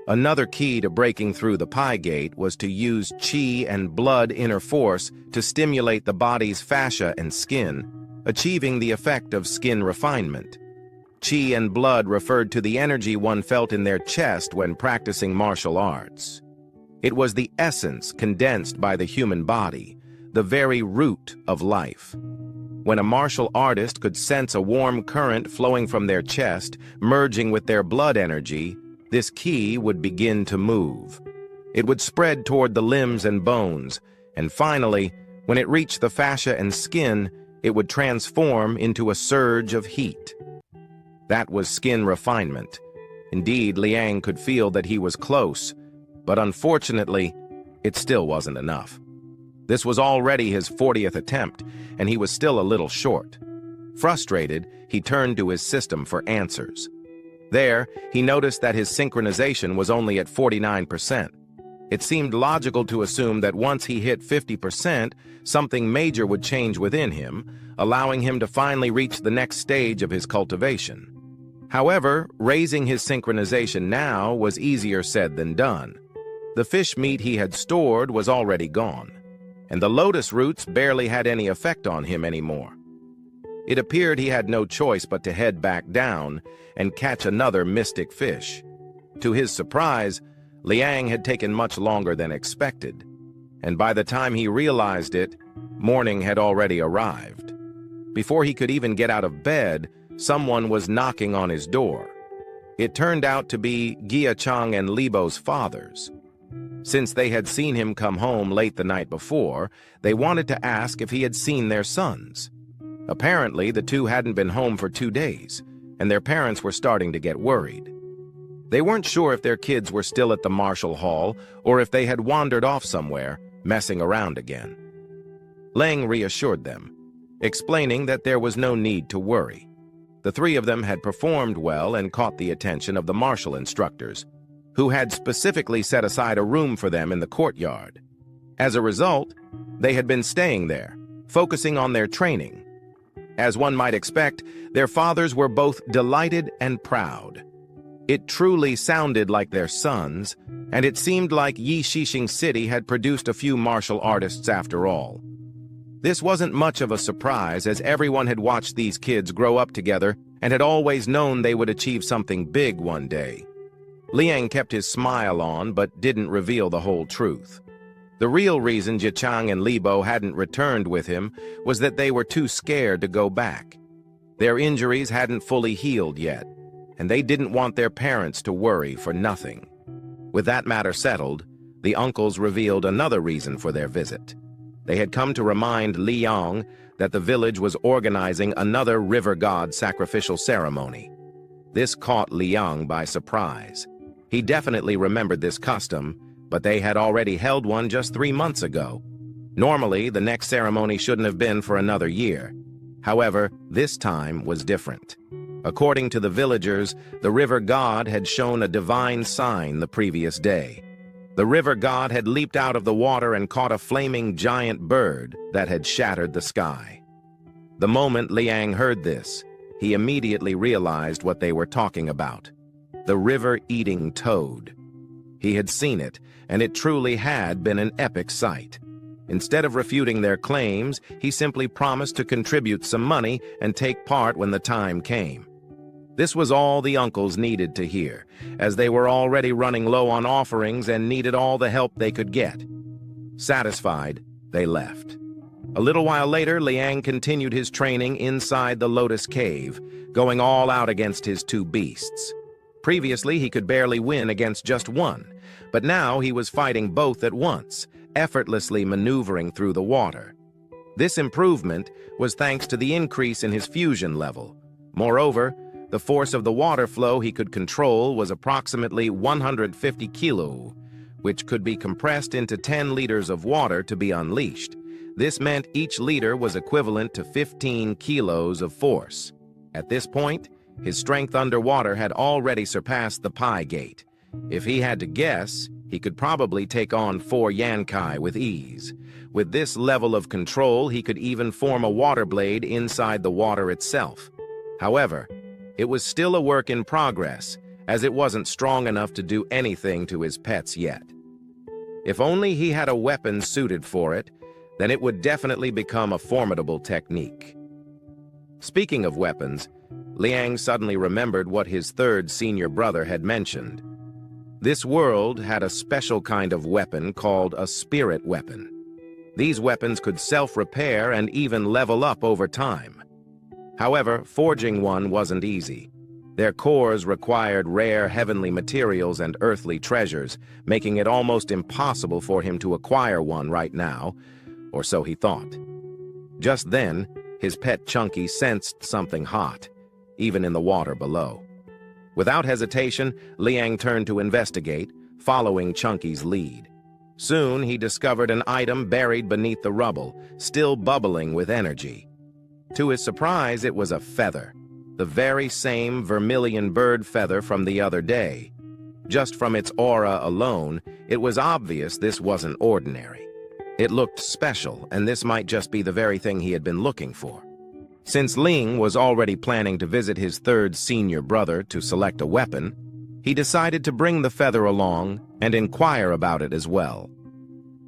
Another key to breaking through the pie gate was to use qi and blood inner force to stimulate the body's fascia and skin, achieving the effect of skin refinement. Qi and blood referred to the energy one felt in their chest when practicing martial arts. It was the essence condensed by the human body, the very root of life. When a martial artist could sense a warm current flowing from their chest, merging with their blood energy, this qi would begin to move. It would spread toward the limbs and bones, and finally, when it reached the fascia and skin, it would transform into a surge of heat. That was skin refinement. Indeed, Leang could feel that he was close, but unfortunately, it still wasn't enough. This was already his 40th attempt, and he was still a little short. Frustrated, he turned to his system for answers. There, he noticed that his synchronization was only at 49%. It seemed logical to assume that once he hit 50%, something major would change within him, allowing him to finally reach the next stage of his cultivation. However, raising his synchronization now was easier said than done. The fish meat he had stored was already gone, and the lotus roots barely had any effect on him anymore. It appeared he had no choice but to head back down and catch another mystic fish. To his surprise, Leang had taken much longer than expected, and by the time he realized it, morning had already arrived. Before he could even get out of bed, someone was knocking on his door. It turned out to be Gia Chang and Libo's fathers. Since they had seen him come home late the night before, they wanted to ask if he had seen their sons. Apparently, the two hadn't been home for 2 days, and their parents were starting to get worried. They weren't sure if their kids were still at the Martial Hall or if they had wandered off somewhere, messing around again. Leang reassured them, explaining that there was no need to worry. The three of them had performed well and caught the attention of the martial instructors, who had specifically set aside a room for them in the courtyard. As a result, they had been staying there, focusing on their training. As one might expect, their fathers were both delighted and proud. It truly sounded like their sons, and it seemed like Yixing City had produced a few martial artists after all. This wasn't much of a surprise, as everyone had watched these kids grow up together and had always known they would achieve something big one day. Liang kept his smile on but didn't reveal the whole truth. The real reason Jichang and Libo hadn't returned with him was that they were too scared to go back. Their injuries hadn't fully healed yet, and they didn't want their parents to worry for nothing. With that matter settled, the uncles revealed another reason for their visit. They had come to remind Leang that the village was organizing another river god sacrificial ceremony. This caught Liang by surprise. He definitely remembered this custom, but they had already held one just 3 months ago. Normally, the next ceremony shouldn't have been for another year. However, this time was different. According to the villagers, the river god had shown a divine sign the previous day. The river god had leaped out of the water and caught a flaming giant bird that had shattered the sky. The moment Liang heard this, he immediately realized what they were talking about: the river-eating toad. He had seen it, and it truly had been an epic sight. Instead of refuting their claims, he simply promised to contribute some money and take part when the time came. This was all the uncles needed to hear, as they were already running low on offerings and needed all the help they could get. Satisfied, they left. A little while later, Liang continued his training inside the Lotus Cave, going all out against his two beasts. Previously, he could barely win against just one, but now he was fighting both at once, effortlessly maneuvering through the water. This improvement was thanks to the increase in his fusion level. Moreover, the force of the water flow he could control was approximately 150 kilo, which could be compressed into 10 liters of water to be unleashed. This meant each liter was equivalent to 15 kilos of force. At this point, his strength underwater had already surpassed the pi gate. If he had to guess, he could probably take on 4 Yankai with ease. With this level of control, he could even form a water blade inside the water itself. However, it was still a work in progress, as it wasn't strong enough to do anything to his pets yet. If only he had a weapon suited for it, then it would definitely become a formidable technique. Speaking of weapons, Liang suddenly remembered what his third senior brother had mentioned. This world had a special kind of weapon called a spirit weapon. These weapons could self-repair and even level up over time. However, forging one wasn't easy. Their cores required rare heavenly materials and earthly treasures, making it almost impossible for him to acquire one right now, or so he thought. Just then, his pet Chunky sensed something hot, even in the water below. Without hesitation, Liang turned to investigate, following Chunky's lead. Soon, he discovered an item buried beneath the rubble, still bubbling with energy. To his surprise, it was a feather, the very same vermilion bird feather from the other day. Just from its aura alone, it was obvious this wasn't ordinary. It looked special, and this might just be the very thing he had been looking for. Since Leang was already planning to visit his third senior brother to select a weapon, he decided to bring the feather along and inquire about it as well.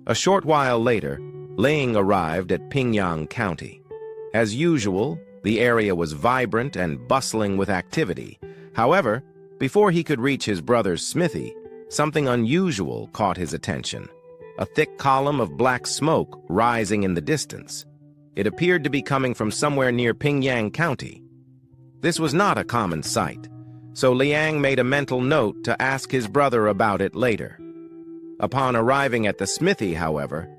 A short while later, Leang arrived at Pingyang County. As usual, the area was vibrant and bustling with activity. However, before he could reach his brother's smithy, something unusual caught his attention. A thick column of black smoke rising in the distance. It appeared to be coming from somewhere near Pingyang County. This was not a common sight, so Liang made a mental note to ask his brother about it later. Upon arriving at the smithy, however,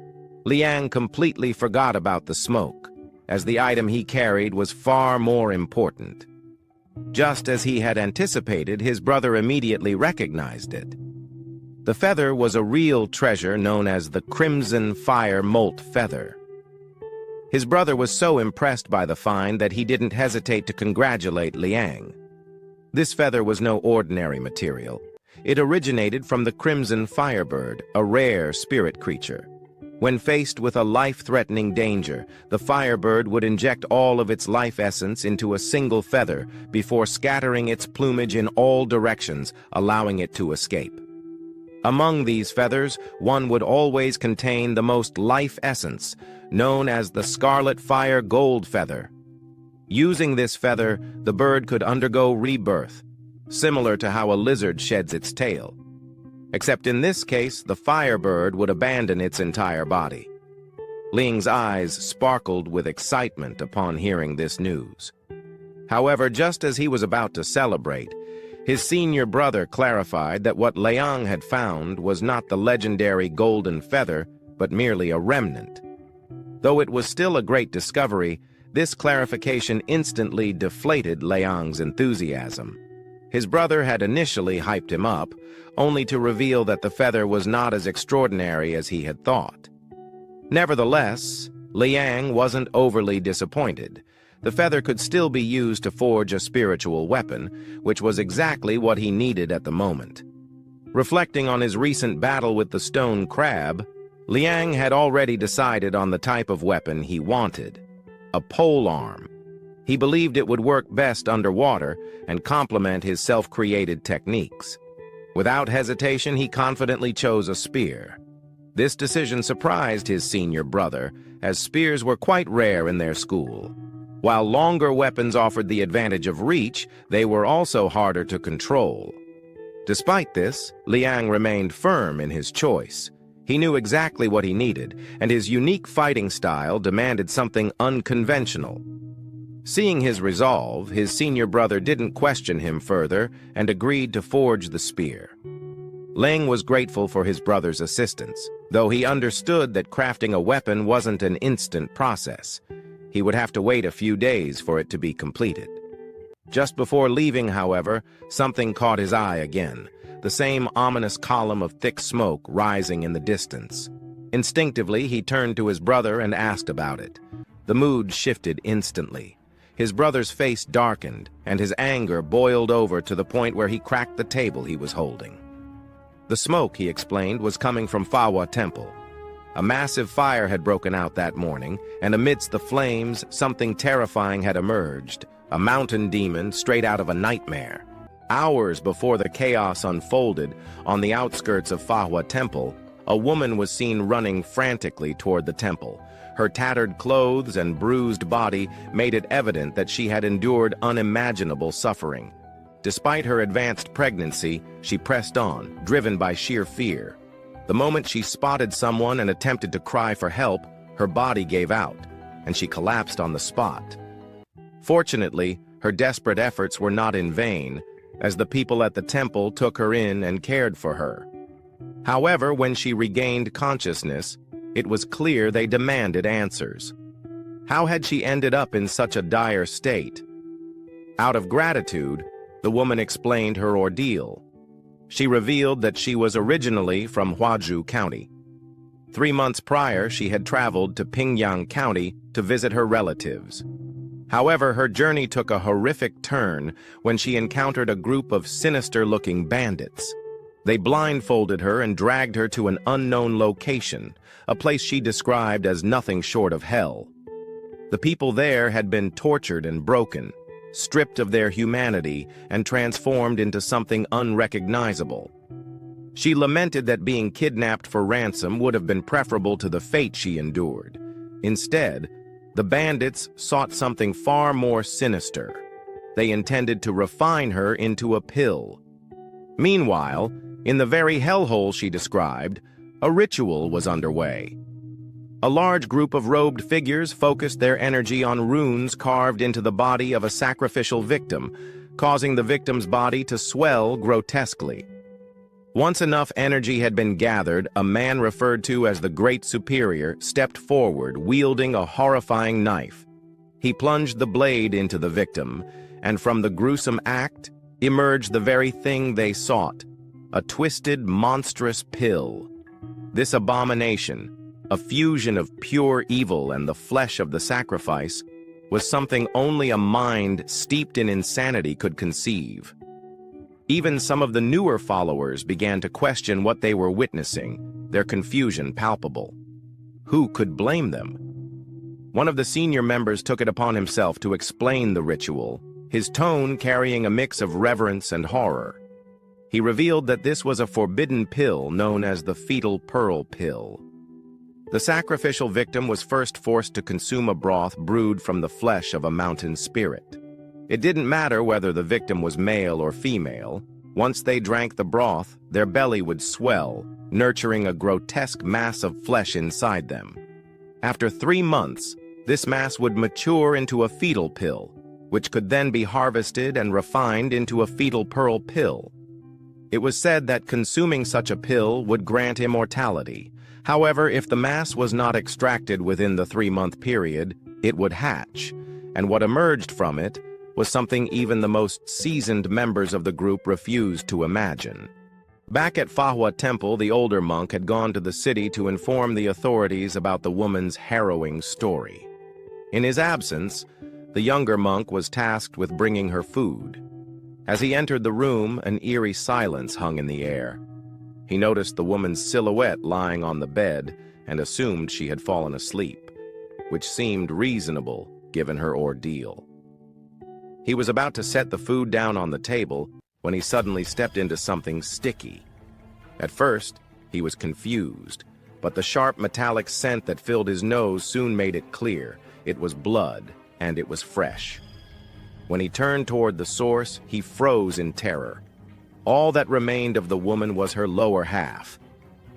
Liang completely forgot about the smoke, as the item he carried was far more important. Just as he had anticipated, his brother immediately recognized it. The feather was a real treasure known as the Crimson Fire Molt Feather. His brother was so impressed by the find that he didn't hesitate to congratulate Leang. This feather was no ordinary material. It originated from the crimson firebird, a rare spirit creature. When faced with a life-threatening danger, the firebird would inject all of its life essence into a single feather before scattering its plumage in all directions, allowing it to escape. Among these feathers, one would always contain the most life essence, known as the scarlet fire gold feather. Using this feather, the bird could undergo rebirth, similar to how a lizard sheds its tail. Except in this case, the firebird would abandon its entire body. Leang's eyes sparkled with excitement upon hearing this news. However, just as he was about to celebrate, his senior brother clarified that what Leang had found was not the legendary golden feather, but merely a remnant. Though it was still a great discovery, this clarification instantly deflated Leang's enthusiasm. His brother had initially hyped him up, only to reveal that the feather was not as extraordinary as he had thought. Nevertheless, Leang wasn't overly disappointed. The feather could still be used to forge a spiritual weapon, which was exactly what he needed at the moment. Reflecting on his recent battle with the stone crab, Leang had already decided on the type of weapon he wanted: a polearm. He believed it would work best underwater and complement his self-created techniques. Without hesitation, he confidently chose a spear. This decision surprised his senior brother, as spears were quite rare in their school. While longer weapons offered the advantage of reach, they were also harder to control. Despite this, Leang remained firm in his choice. He knew exactly what he needed, and his unique fighting style demanded something unconventional. Seeing his resolve, his senior brother didn't question him further and agreed to forge the spear. Leang was grateful for his brother's assistance, though he understood that crafting a weapon wasn't an instant process. He would have to wait a few days for it to be completed. Just before leaving, however, something caught his eye again, the same ominous column of thick smoke rising in the distance. Instinctively, he turned to his brother and asked about it. The mood shifted instantly. His brother's face darkened, and his anger boiled over to the point where he cracked the table he was holding. The smoke, he explained, was coming from Fawa Temple. A massive fire had broken out that morning, and amidst the flames, something terrifying had emerged, a mountain demon straight out of a nightmare. Hours before the chaos unfolded, on the outskirts of Fawa Temple, a woman was seen running frantically toward the temple. Her tattered clothes and bruised body made it evident that she had endured unimaginable suffering. Despite her advanced pregnancy, she pressed on, driven by sheer fear. The moment she spotted someone and attempted to cry for help, her body gave out, and she collapsed on the spot. Fortunately, her desperate efforts were not in vain, as the people at the temple took her in and cared for her. However, when she regained consciousness, it was clear they demanded answers. How had she ended up in such a dire state? Out of gratitude, the woman explained her ordeal. She revealed that she was originally from Huazhu County. 3 months prior, she had traveled to Pingyang County to visit her relatives. However, her journey took a horrific turn when she encountered a group of sinister-looking bandits. They blindfolded her and dragged her to an unknown location, a place she described as nothing short of hell. The people there had been tortured and broken, stripped of their humanity and transformed into something unrecognizable. She lamented that being kidnapped for ransom would have been preferable to the fate she endured. Instead, the bandits sought something far more sinister. They intended to refine her into a pill. Meanwhile, in the very hellhole she described, a ritual was underway. A large group of robed figures focused their energy on runes carved into the body of a sacrificial victim, causing the victim's body to swell grotesquely. Once enough energy had been gathered, a man referred to as the Great Superior stepped forward, wielding a horrifying knife. He plunged the blade into the victim, and from the gruesome act emerged the very thing they sought, a twisted, monstrous pill. This abomination, a fusion of pure evil and the flesh of the sacrifice, was something only a mind steeped in insanity could conceive. Even some of the newer followers began to question what they were witnessing, their confusion palpable. Who could blame them? One of the senior members took it upon himself to explain the ritual, his tone carrying a mix of reverence and horror. He revealed that this was a forbidden pill known as the fetal pearl pill. The sacrificial victim was first forced to consume a broth brewed from the flesh of a mountain spirit. It didn't matter whether the victim was male or female. Once they drank the broth, their belly would swell, nurturing a grotesque mass of flesh inside them. After 3 months, this mass would mature into a fetal pill, which could then be harvested and refined into a fetal pearl pill. It was said that consuming such a pill would grant immortality. However, if the mass was not extracted within the 3-month period, it would hatch, and what emerged from it was something even the most seasoned members of the group refused to imagine. Back at Fahua Temple, the older monk had gone to the city to inform the authorities about the woman's harrowing story. In his absence, the younger monk was tasked with bringing her food. As he entered the room, an eerie silence hung in the air. He noticed the woman's silhouette lying on the bed and assumed she had fallen asleep, which seemed reasonable given her ordeal. He was about to set the food down on the table when he suddenly stepped into something sticky. At first, he was confused, but the sharp metallic scent that filled his nose soon made it clear. It was blood, and it was fresh. When he turned toward the source, he froze in terror. All that remained of the woman was her lower half.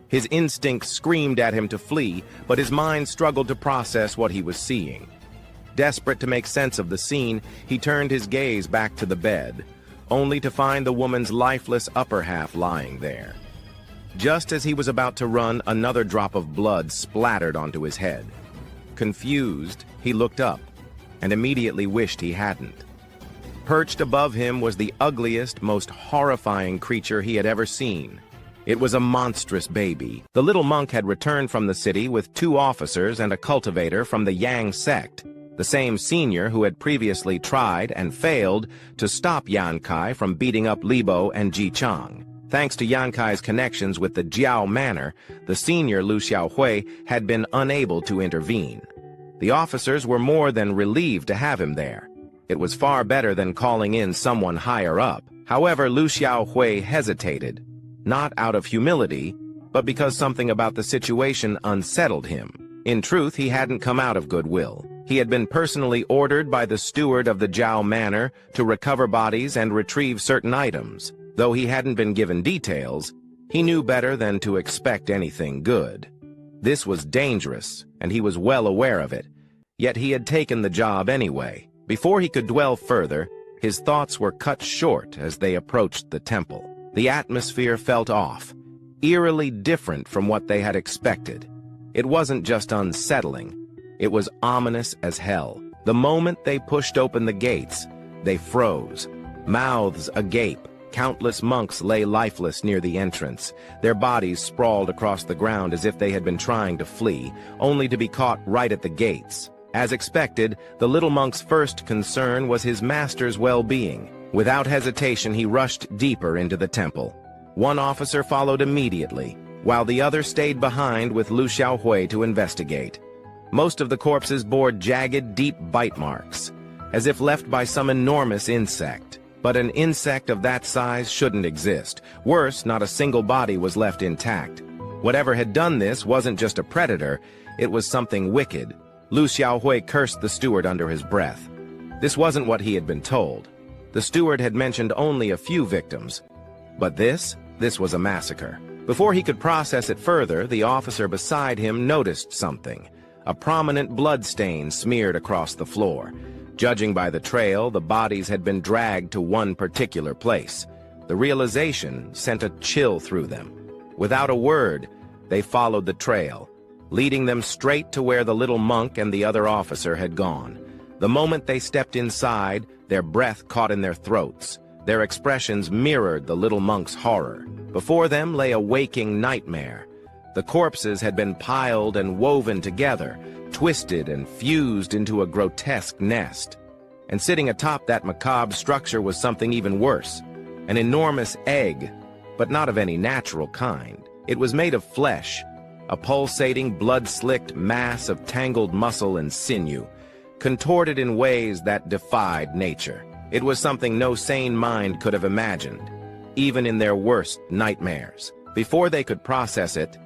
His instincts screamed at him to flee, but his mind struggled to process what he was seeing. Desperate to make sense of the scene, he turned his gaze back to the bed, only to find the woman's lifeless upper half lying there. Just as he was about to run, another drop of blood splattered onto his head. Confused, he looked up, and immediately wished he hadn't. Perched above him was the ugliest, most horrifying creature he had ever seen. It was a monstrous baby. The little monk had returned from the city with 2 officers and a cultivator from the Yang sect, the same senior who had previously tried and failed to stop Yan Kai from beating up Libo and Ji Chang. Thanks to Yan Kai's connections with the Jiao Manor, the senior Lu Xiaohui had been unable to intervene. The officers were more than relieved to have him there. It was far better than calling in someone higher up. However, Lu Xiaohui hesitated, not out of humility, but because something about the situation unsettled him. In truth, he hadn't come out of goodwill. He had been personally ordered by the steward of the Jiao Manor to recover bodies and retrieve certain items. Though he hadn't been given details, he knew better than to expect anything good. This was dangerous, and he was well aware of it. Yet he had taken the job anyway. Before he could dwell further, his thoughts were cut short as they approached the temple. The atmosphere felt off, eerily different from what they had expected. It wasn't just unsettling, it was ominous as hell. The moment they pushed open the gates, they froze, mouths agape. Countless monks lay lifeless near the entrance, their bodies sprawled across the ground as if they had been trying to flee, only to be caught right at the gates. As expected, the little monk's first concern was his master's well-being. Without hesitation, he rushed deeper into the temple. One officer followed immediately, while the other stayed behind with Lu Xiaohui to investigate. Most of the corpses bore jagged, deep bite marks, as if left by some enormous insect. But an insect of that size shouldn't exist. Worse, not a single body was left intact. Whatever had done this wasn't just a predator, it was something wicked. Lu Xiaohui cursed the steward under his breath. This wasn't what he had been told. The steward had mentioned only a few victims. But this was a massacre. Before he could process it further, the officer beside him noticed something. A prominent blood stain smeared across the floor. Judging by the trail, the bodies had been dragged to one particular place. The realization sent a chill through them. Without a word, they followed the trail, leading them straight to where the little monk and the other officer had gone. The moment they stepped inside, their breath caught in their throats. Their expressions mirrored the little monk's horror. Before them lay a waking nightmare. The corpses had been piled and woven together, twisted and fused into a grotesque nest. And sitting atop that macabre structure was something even worse, an enormous egg, but not of any natural kind. It was made of flesh, a pulsating, blood-slicked mass of tangled muscle and sinew, contorted in ways that defied nature. It was something no sane mind could have imagined, even in their worst nightmares. Before they could process it,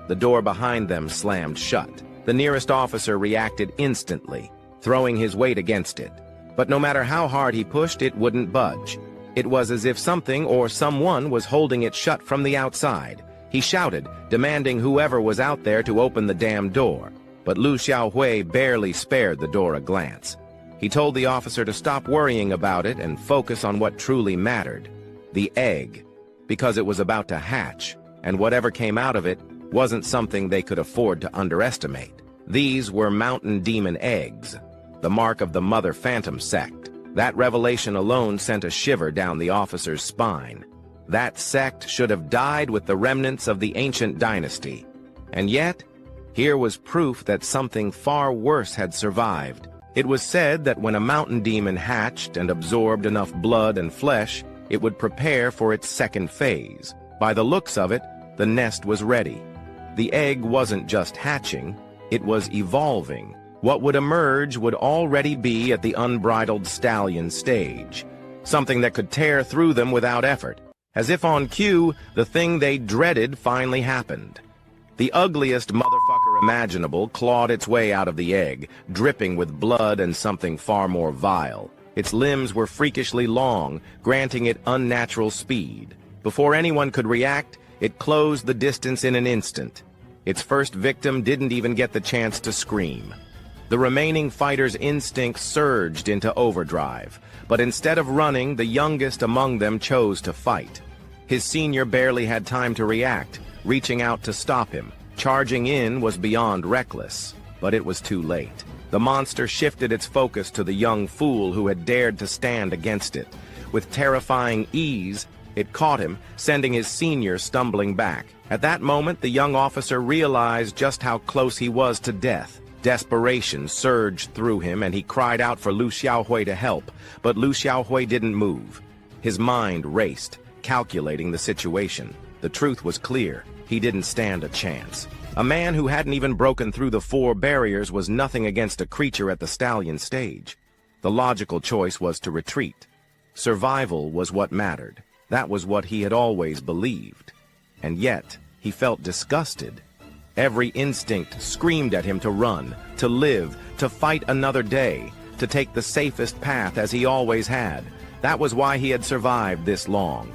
the door behind them slammed shut. The nearest officer reacted instantly, throwing his weight against it. But no matter how hard he pushed, it wouldn't budge. It was as if something or someone was holding it shut from the outside. He shouted, demanding whoever was out there to open the damn door. But Lu Xiaohui barely spared the door a glance. He told the officer to stop worrying about it and focus on what truly mattered, the egg, because it was about to hatch, and whatever came out of it wasn't something they could afford to underestimate. These were mountain demon eggs, the mark of the Mother Phantom sect. That revelation alone sent a shiver down the officer's spine. That sect should have died with the remnants of the ancient dynasty. And yet, here was proof that something far worse had survived. It was said that when a mountain demon hatched and absorbed enough blood and flesh, it would prepare for its second phase. By the looks of it, the nest was ready. The egg wasn't just hatching, it was evolving. What would emerge would already be at the unbridled stallion stage, something that could tear through them without effort. As if on cue, the thing they dreaded finally happened. The ugliest motherfucker imaginable clawed its way out of the egg, dripping with blood and something far more vile. Its limbs were freakishly long, granting it unnatural speed. Before anyone could react, it closed the distance in an instant. Its first victim didn't even get the chance to scream. The remaining fighter's instincts surged into overdrive, but instead of running, the youngest among them chose to fight. His senior barely had time to react, reaching out to stop him. Charging in was beyond reckless, but it was too late. The monster shifted its focus to the young fool who had dared to stand against it. With terrifying ease, it caught him, sending his senior stumbling back. At that moment, the young officer realized just how close he was to death. Desperation surged through him, and he cried out for Lu Xiaohui to help, but Lu Xiaohui didn't move. His mind raced, calculating the situation. The truth was clear. He didn't stand a chance. A man who hadn't even broken through the 4 barriers was nothing against a creature at the stallion stage. The logical choice was to retreat. Survival was what mattered. That was what he had always believed. And yet, he felt disgusted. Every instinct screamed at him to run, to live, to fight another day, to take the safest path as he always had. That was why he had survived this long.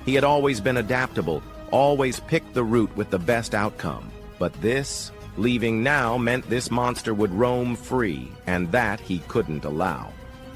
He had always been adaptable, always picked the route with the best outcome. But this, leaving now, meant this monster would roam free, and that he couldn't allow.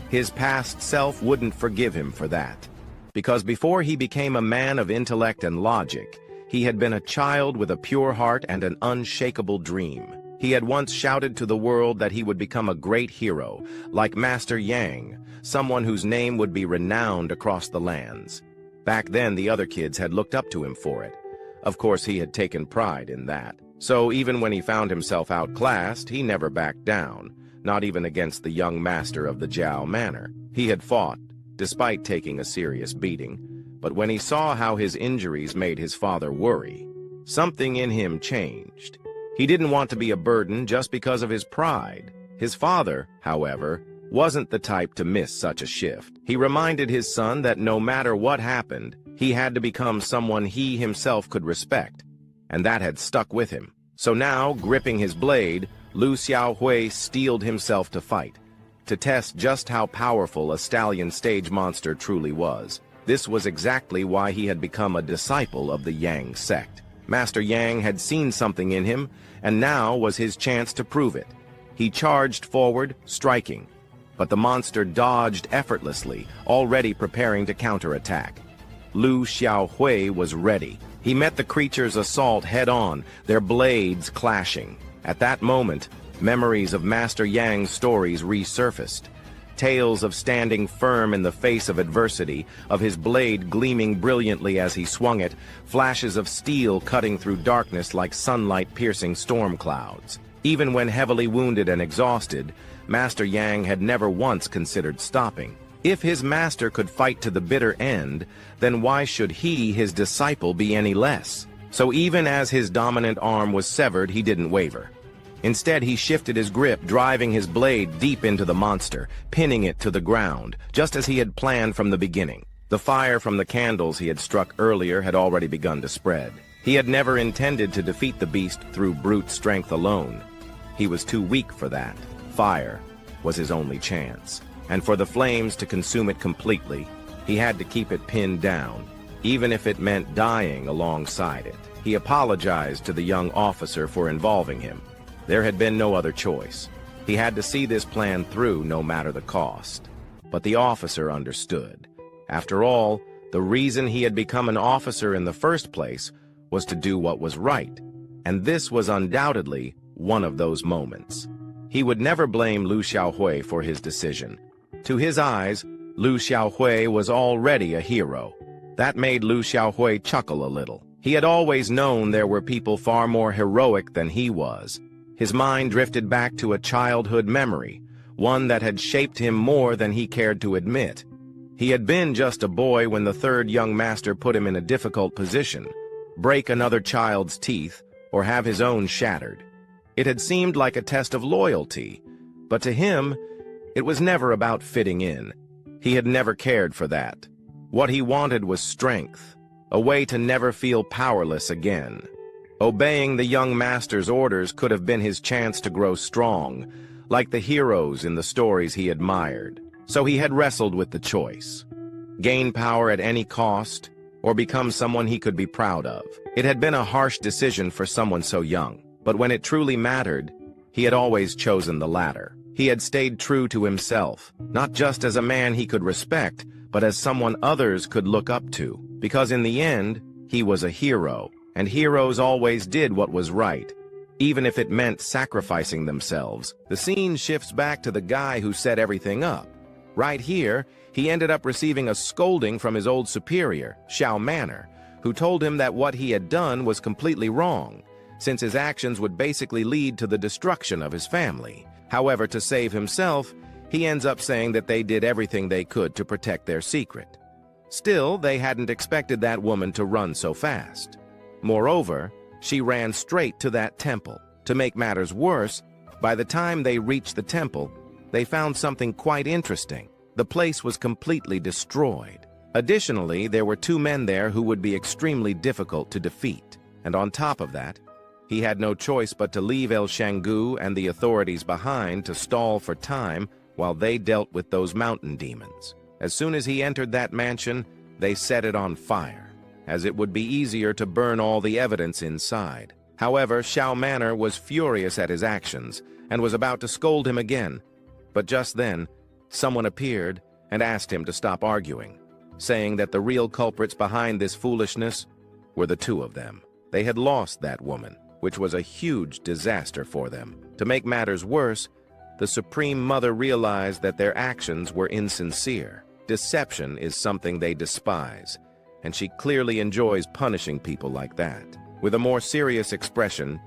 His past self wouldn't forgive him for that. Because before he became a man of intellect and logic, he had been a child with a pure heart and an unshakable dream. He had once shouted to the world that he would become a great hero, like Master Yang, someone whose name would be renowned across the lands. Back then, the other kids had looked up to him for it. Of course, he had taken pride in that. So even when he found himself outclassed, he never backed down, not even against the young master of the Jiao Manor. He had fought, despite taking a serious beating, but when he saw how his injuries made his father worry, something in him changed. He didn't want to be a burden just because of his pride. His father, however, wasn't the type to miss such a shift. He reminded his son that no matter what happened, he had to become someone he himself could respect, and that had stuck with him. So now, gripping his blade, Lu Xiaohui steeled himself to fight, to test just how powerful a stallion stage monster truly was. This was exactly why he had become a disciple of the Yang sect. Master Yang had seen something in him, and now was his chance to prove it. He charged forward, striking, but the monster dodged effortlessly, already preparing to counterattack. Lu Xiaohui was ready. He met the creature's assault head-on, their blades clashing. At that moment, memories of Master Yang's stories resurfaced. Tales of standing firm in the face of adversity, of his blade gleaming brilliantly as he swung it, flashes of steel cutting through darkness like sunlight piercing storm clouds. Even when heavily wounded and exhausted, Master Yang had never once considered stopping. If his master could fight to the bitter end, then why should he, his disciple, be any less? So even as his dominant arm was severed, he didn't waver. Instead, he shifted his grip, driving his blade deep into the monster, pinning it to the ground, just as he had planned from the beginning. The fire from the candles he had struck earlier had already begun to spread. He had never intended to defeat the beast through brute strength alone. He was too weak for that. Fire was his only chance. And for the flames to consume it completely, he had to keep it pinned down, even if it meant dying alongside it. He apologized to the young officer for involving him. There had been no other choice. He had to see this plan through no matter the cost. But the officer understood. After all, the reason he had become an officer in the first place was to do what was right. And this was undoubtedly one of those moments. He would never blame Lu Xiaohui for his decision. To his eyes, Lu Xiaohui was already a hero. That made Lu Xiaohui chuckle a little. He had always known there were people far more heroic than he was. His mind drifted back to a childhood memory, one that had shaped him more than he cared to admit. He had been just a boy when the third young master put him in a difficult position, break another child's teeth, or have his own shattered. It had seemed like a test of loyalty, but to him, it was never about fitting in. He had never cared for that. What he wanted was strength, a way to never feel powerless again. Obeying the young master's orders could have been his chance to grow strong, like the heroes in the stories he admired. So he had wrestled with the choice. Gain power at any cost, or become someone he could be proud of. It had been a harsh decision for someone so young, but when it truly mattered, he had always chosen the latter. He had stayed true to himself, not just as a man he could respect, but as someone others could look up to, because in the end, he was a hero. And heroes always did what was right, even if it meant sacrificing themselves. The scene shifts back to the guy who set everything up. Right here, he ended up receiving a scolding from his old superior, Xiao Manor, who told him that what he had done was completely wrong, since his actions would basically lead to the destruction of his family. However, to save himself, he ends up saying that they did everything they could to protect their secret. Still, they hadn't expected that woman to run so fast. Moreover, she ran straight to that temple. To make matters worse, by the time they reached the temple, they found something quite interesting. The place was completely destroyed. Additionally, there were two men there who would be extremely difficult to defeat. And on top of that, he had no choice but to leave El Shangu and the authorities behind to stall for time while they dealt with those mountain demons. As soon as he entered that mansion, they set it on fire, as it would be easier to burn all the evidence inside. However, Xiao Manor was furious at his actions and was about to scold him again. But just then, someone appeared and asked him to stop arguing, saying that the real culprits behind this foolishness were the two of them. They had lost that woman, which was a huge disaster for them. To make matters worse, the Supreme Mother realized that their actions were insincere. Deception is something they despise, and she clearly enjoys punishing people like that. With a more serious expression,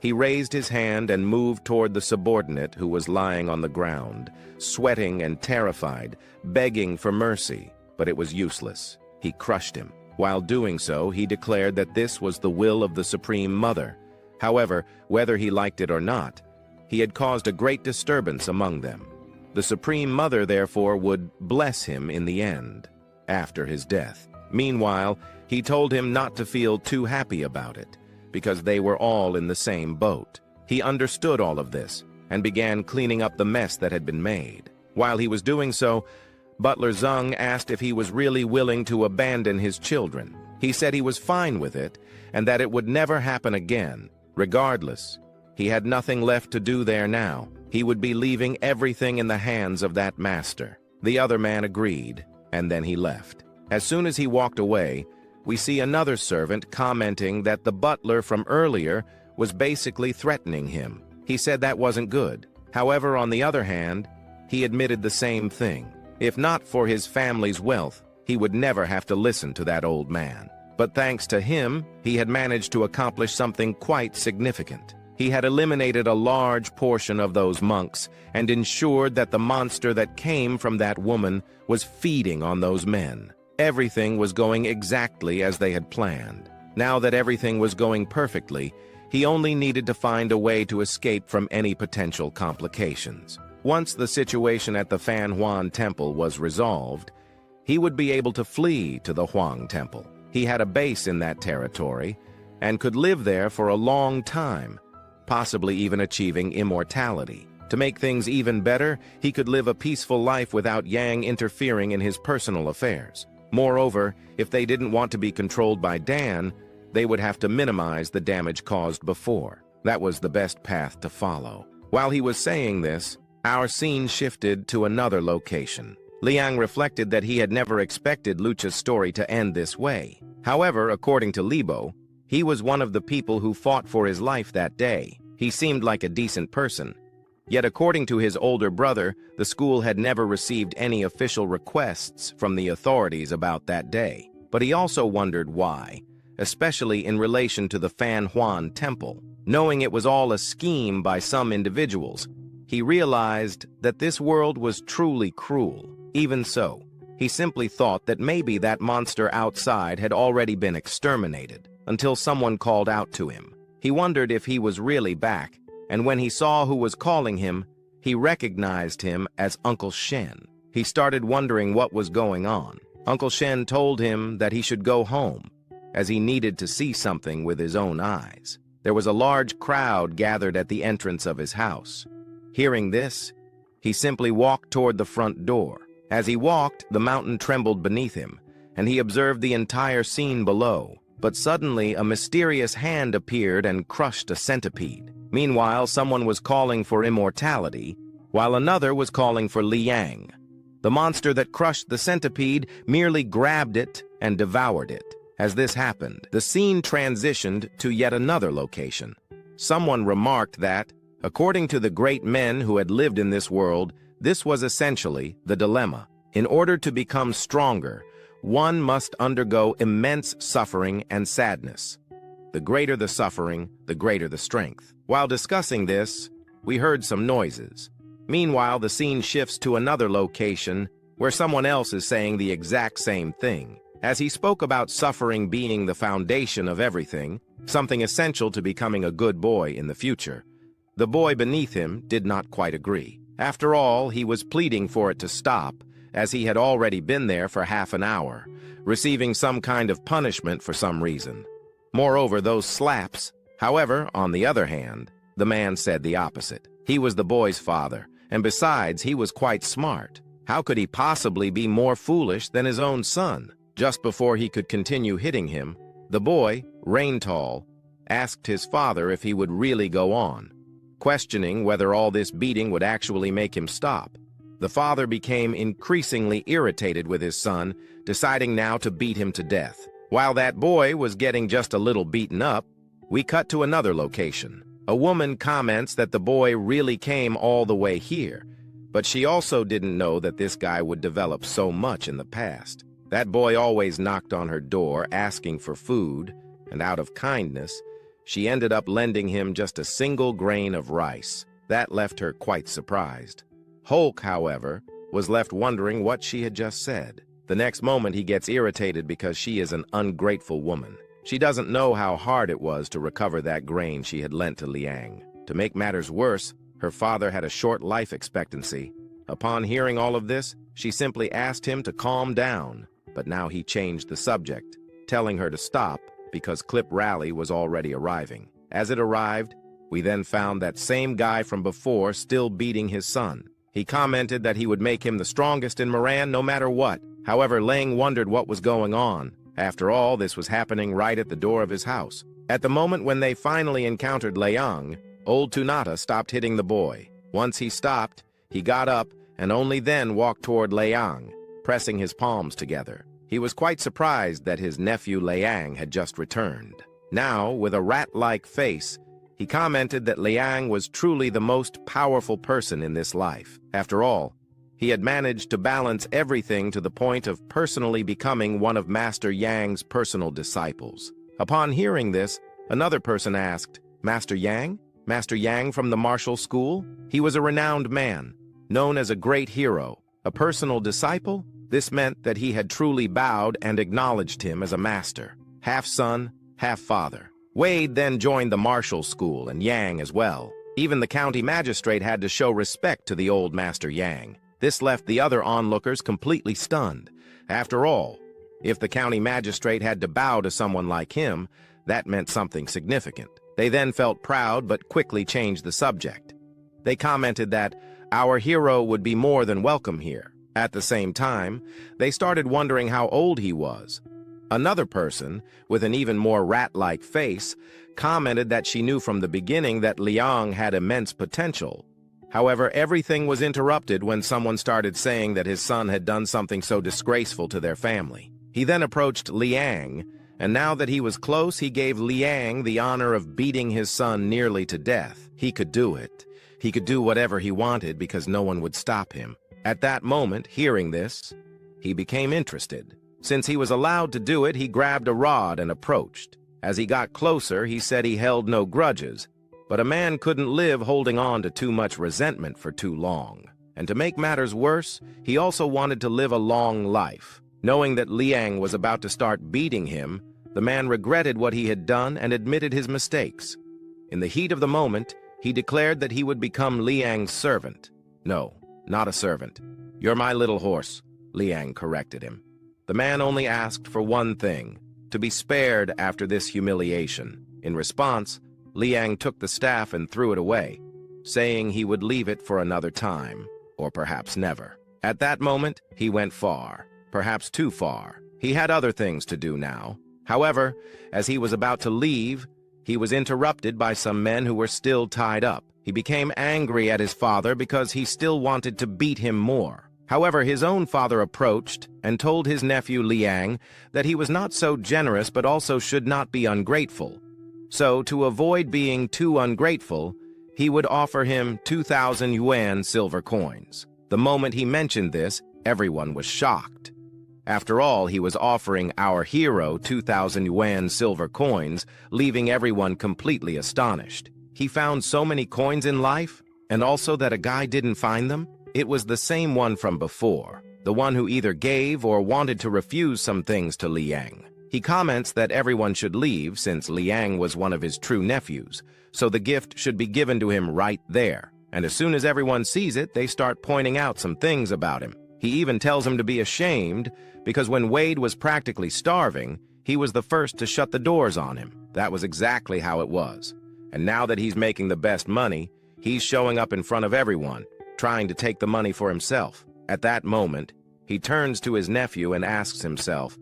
he raised his hand and moved toward the subordinate who was lying on the ground, sweating and terrified, begging for mercy, but it was useless. He crushed him. While doing so, he declared that this was the will of the Supreme Mother. However, whether he liked it or not, he had caused a great disturbance among them. The Supreme Mother, therefore, would bless him in the end, after his death. Meanwhile, he told him not to feel too happy about it, because they were all in the same boat. He understood all of this, and began cleaning up the mess that had been made. While he was doing so, Butler Zeng asked if he was really willing to abandon his children. He said he was fine with it, and that it would never happen again. Regardless, he had nothing left to do there now. He would be leaving everything in the hands of that master. The other man agreed, and then he left. As soon as he walked away, we see another servant commenting that the butler from earlier was basically threatening him. He said that wasn't good. However, on the other hand, he admitted the same thing. If not for his family's wealth, he would never have to listen to that old man. But thanks to him, he had managed to accomplish something quite significant. He had eliminated a large portion of those monks and ensured that the monster that came from that woman was feeding on those men. Everything was going exactly as they had planned. Now that everything was going perfectly, he only needed to find a way to escape from any potential complications. Once the situation at the Fan Huan Temple was resolved, he would be able to flee to the Huang Temple. He had a base in that territory and could live there for a long time, possibly even achieving immortality. To make things even better, he could live a peaceful life without Yang interfering in his personal affairs. Moreover, if they didn't want to be controlled by Dan, they would have to minimize the damage caused before. That was the best path to follow. While he was saying this, our scene shifted to another location. Leang reflected that he had never expected Lucha's story to end this way. However, according to Libo, he was one of the people who fought for his life that day. He seemed like a decent person. Yet according to his older brother, the school had never received any official requests from the authorities about that day. But he also wondered why, especially in relation to the Fan Huan Temple. Knowing it was all a scheme by some individuals, he realized that this world was truly cruel. Even so, he simply thought that maybe that monster outside had already been exterminated, until someone called out to him. He wondered if he was really back, and when he saw who was calling him, he recognized him as Uncle Shen. He started wondering what was going on. Uncle Shen told him that he should go home, as he needed to see something with his own eyes. There was a large crowd gathered at the entrance of his house. Hearing this, he simply walked toward the front door. As he walked, the mountain trembled beneath him, and he observed the entire scene below. But suddenly, a mysterious hand appeared and crushed a centipede. Meanwhile, someone was calling for immortality, while another was calling for Liang. The monster that crushed the centipede merely grabbed it and devoured it. As this happened, the scene transitioned to yet another location. Someone remarked that, according to the great men who had lived in this world, this was essentially the dilemma. In order to become stronger, one must undergo immense suffering and sadness. The greater the suffering, the greater the strength. While discussing this, we heard some noises. Meanwhile, the scene shifts to another location where someone else is saying the exact same thing. As he spoke about suffering being the foundation of everything, something essential to becoming a good boy in the future, the boy beneath him did not quite agree. After all, he was pleading for it to stop, as he had already been there for half an hour, receiving some kind of punishment for some reason. Moreover, those slaps. However, on the other hand, the man said the opposite. He was the boy's father, and besides, he was quite smart. How could he possibly be more foolish than his own son? Just before he could continue hitting him, the boy, Raintal, asked his father if he would really go on, questioning whether all this beating would actually make him stop. The father became increasingly irritated with his son, deciding now to beat him to death. While that boy was getting just a little beaten up, we cut to another location. A woman comments that the boy really came all the way here, but she also didn't know that this guy would develop so much in the past. That boy always knocked on her door asking for food, and out of kindness, she ended up lending him just a single grain of rice. That left her quite surprised. Hulk, however, was left wondering what she had just said. The next moment he gets irritated because she is an ungrateful woman. She doesn't know how hard it was to recover that grain she had lent to Liang. To make matters worse, her father had a short life expectancy. Upon hearing all of this, she simply asked him to calm down, but now he changed the subject, telling her to stop because Clip Rally was already arriving. As it arrived, we then found that same guy from before still beating his son. He commented that he would make him the strongest in Moran no matter what. However, Leang wondered what was going on. After all, this was happening right at the door of his house. At the moment when they finally encountered Leang, old Tunata stopped hitting the boy. Once he stopped, he got up and only then walked toward Leang, pressing his palms together. He was quite surprised that his nephew Leang had just returned. Now, with a rat-like face, He commented that Leang was truly the most powerful person in this life. After all, he had managed to balance everything to the point of personally becoming one of Master Yang's personal disciples. Upon hearing this, another person asked, "Master Yang? Master Yang from the martial school?" He was a renowned man, known as a great hero. A personal disciple? This meant that he had truly bowed and acknowledged him as a master. Half son, half father. Wade then joined the martial school, and Yang as well. Even the county magistrate had to show respect to the old Master Yang. This left the other onlookers completely stunned. After all, if the county magistrate had to bow to someone like him, that meant something significant. They then felt proud but quickly changed the subject. They commented that our hero would be more than welcome here. At the same time, they started wondering how old he was. Another person, with an even more rat-like face, commented that she knew from the beginning that Leang had immense potential. However, everything was interrupted when someone started saying that his son had done something so disgraceful to their family. He then approached Leang, and now that he was close, he gave Leang the honor of beating his son nearly to death. He could do it. He could do whatever he wanted because no one would stop him. At that moment, hearing this, he became interested. Since he was allowed to do it, he grabbed a rod and approached. As he got closer, he said he held no grudges, but a man couldn't live holding on to too much resentment for too long. And to make matters worse, he also wanted to live a long life. Knowing that Leang was about to start beating him, the man regretted what he had done and admitted his mistakes. In the heat of the moment, he declared that he would become Leang's servant. No, not a servant. "You're my little horse," Leang corrected him. The man only asked for one thing, to be spared after this humiliation. In response, Leang took the staff and threw it away, saying he would leave it for another time, or perhaps never. At that moment, he went far, perhaps too far. He had other things to do now. However, as he was about to leave, he was interrupted by some men who were still tied up. He became angry at his father because he still wanted to beat him more. However, his own father approached and told his nephew Leang that he was not so generous but also should not be ungrateful. So, to avoid being too ungrateful, he would offer him 2,000 yuan silver coins. The moment he mentioned this, everyone was shocked. After all, he was offering our hero 2,000 yuan silver coins, leaving everyone completely astonished. He found so many coins in life, and also that a guy didn't find them? It was the same one from before, the one who either gave or wanted to refuse some things to Leang. He comments that everyone should leave since Leang was one of his true nephews, so the gift should be given to him right there. And as soon as everyone sees it, they start pointing out some things about him. He even tells him to be ashamed because when Wade was practically starving, he was the first to shut the doors on him. That was exactly how it was. And now that he's making the best money, he's showing up in front of everyone, trying to take the money for himself. At that moment, he turns to his nephew and asks himself,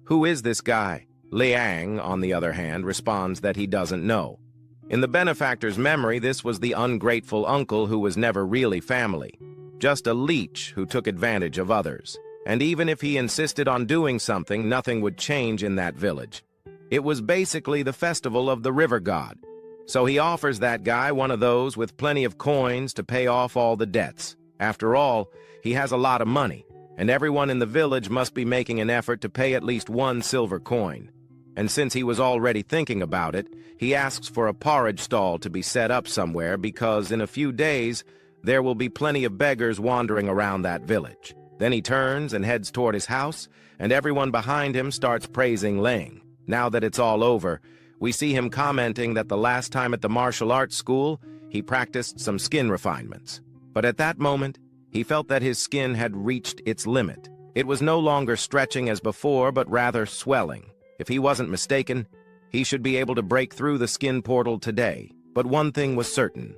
"Who is this guy?" Leang, on the other hand, responds that he doesn't know. In the benefactor's memory, this was the ungrateful uncle who was never really family, just a leech who took advantage of others. And even if he insisted on doing something, nothing would change in that village. It was basically the festival of the river god. So he offers that guy one of those with plenty of coins to pay off all the debts. After all, he has a lot of money, and everyone in the village must be making an effort to pay at least one silver coin. And since he was already thinking about it, he asks for a porridge stall to be set up somewhere because in a few days, there will be plenty of beggars wandering around that village. Then he turns and heads toward his house, and everyone behind him starts praising Leang. Now that it's all over, we see him commenting that the last time at the martial arts school, he practiced some skin refinements. But at that moment, he felt that his skin had reached its limit. It was no longer stretching as before, but rather swelling. If he wasn't mistaken, he should be able to break through the skin portal today. But one thing was certain.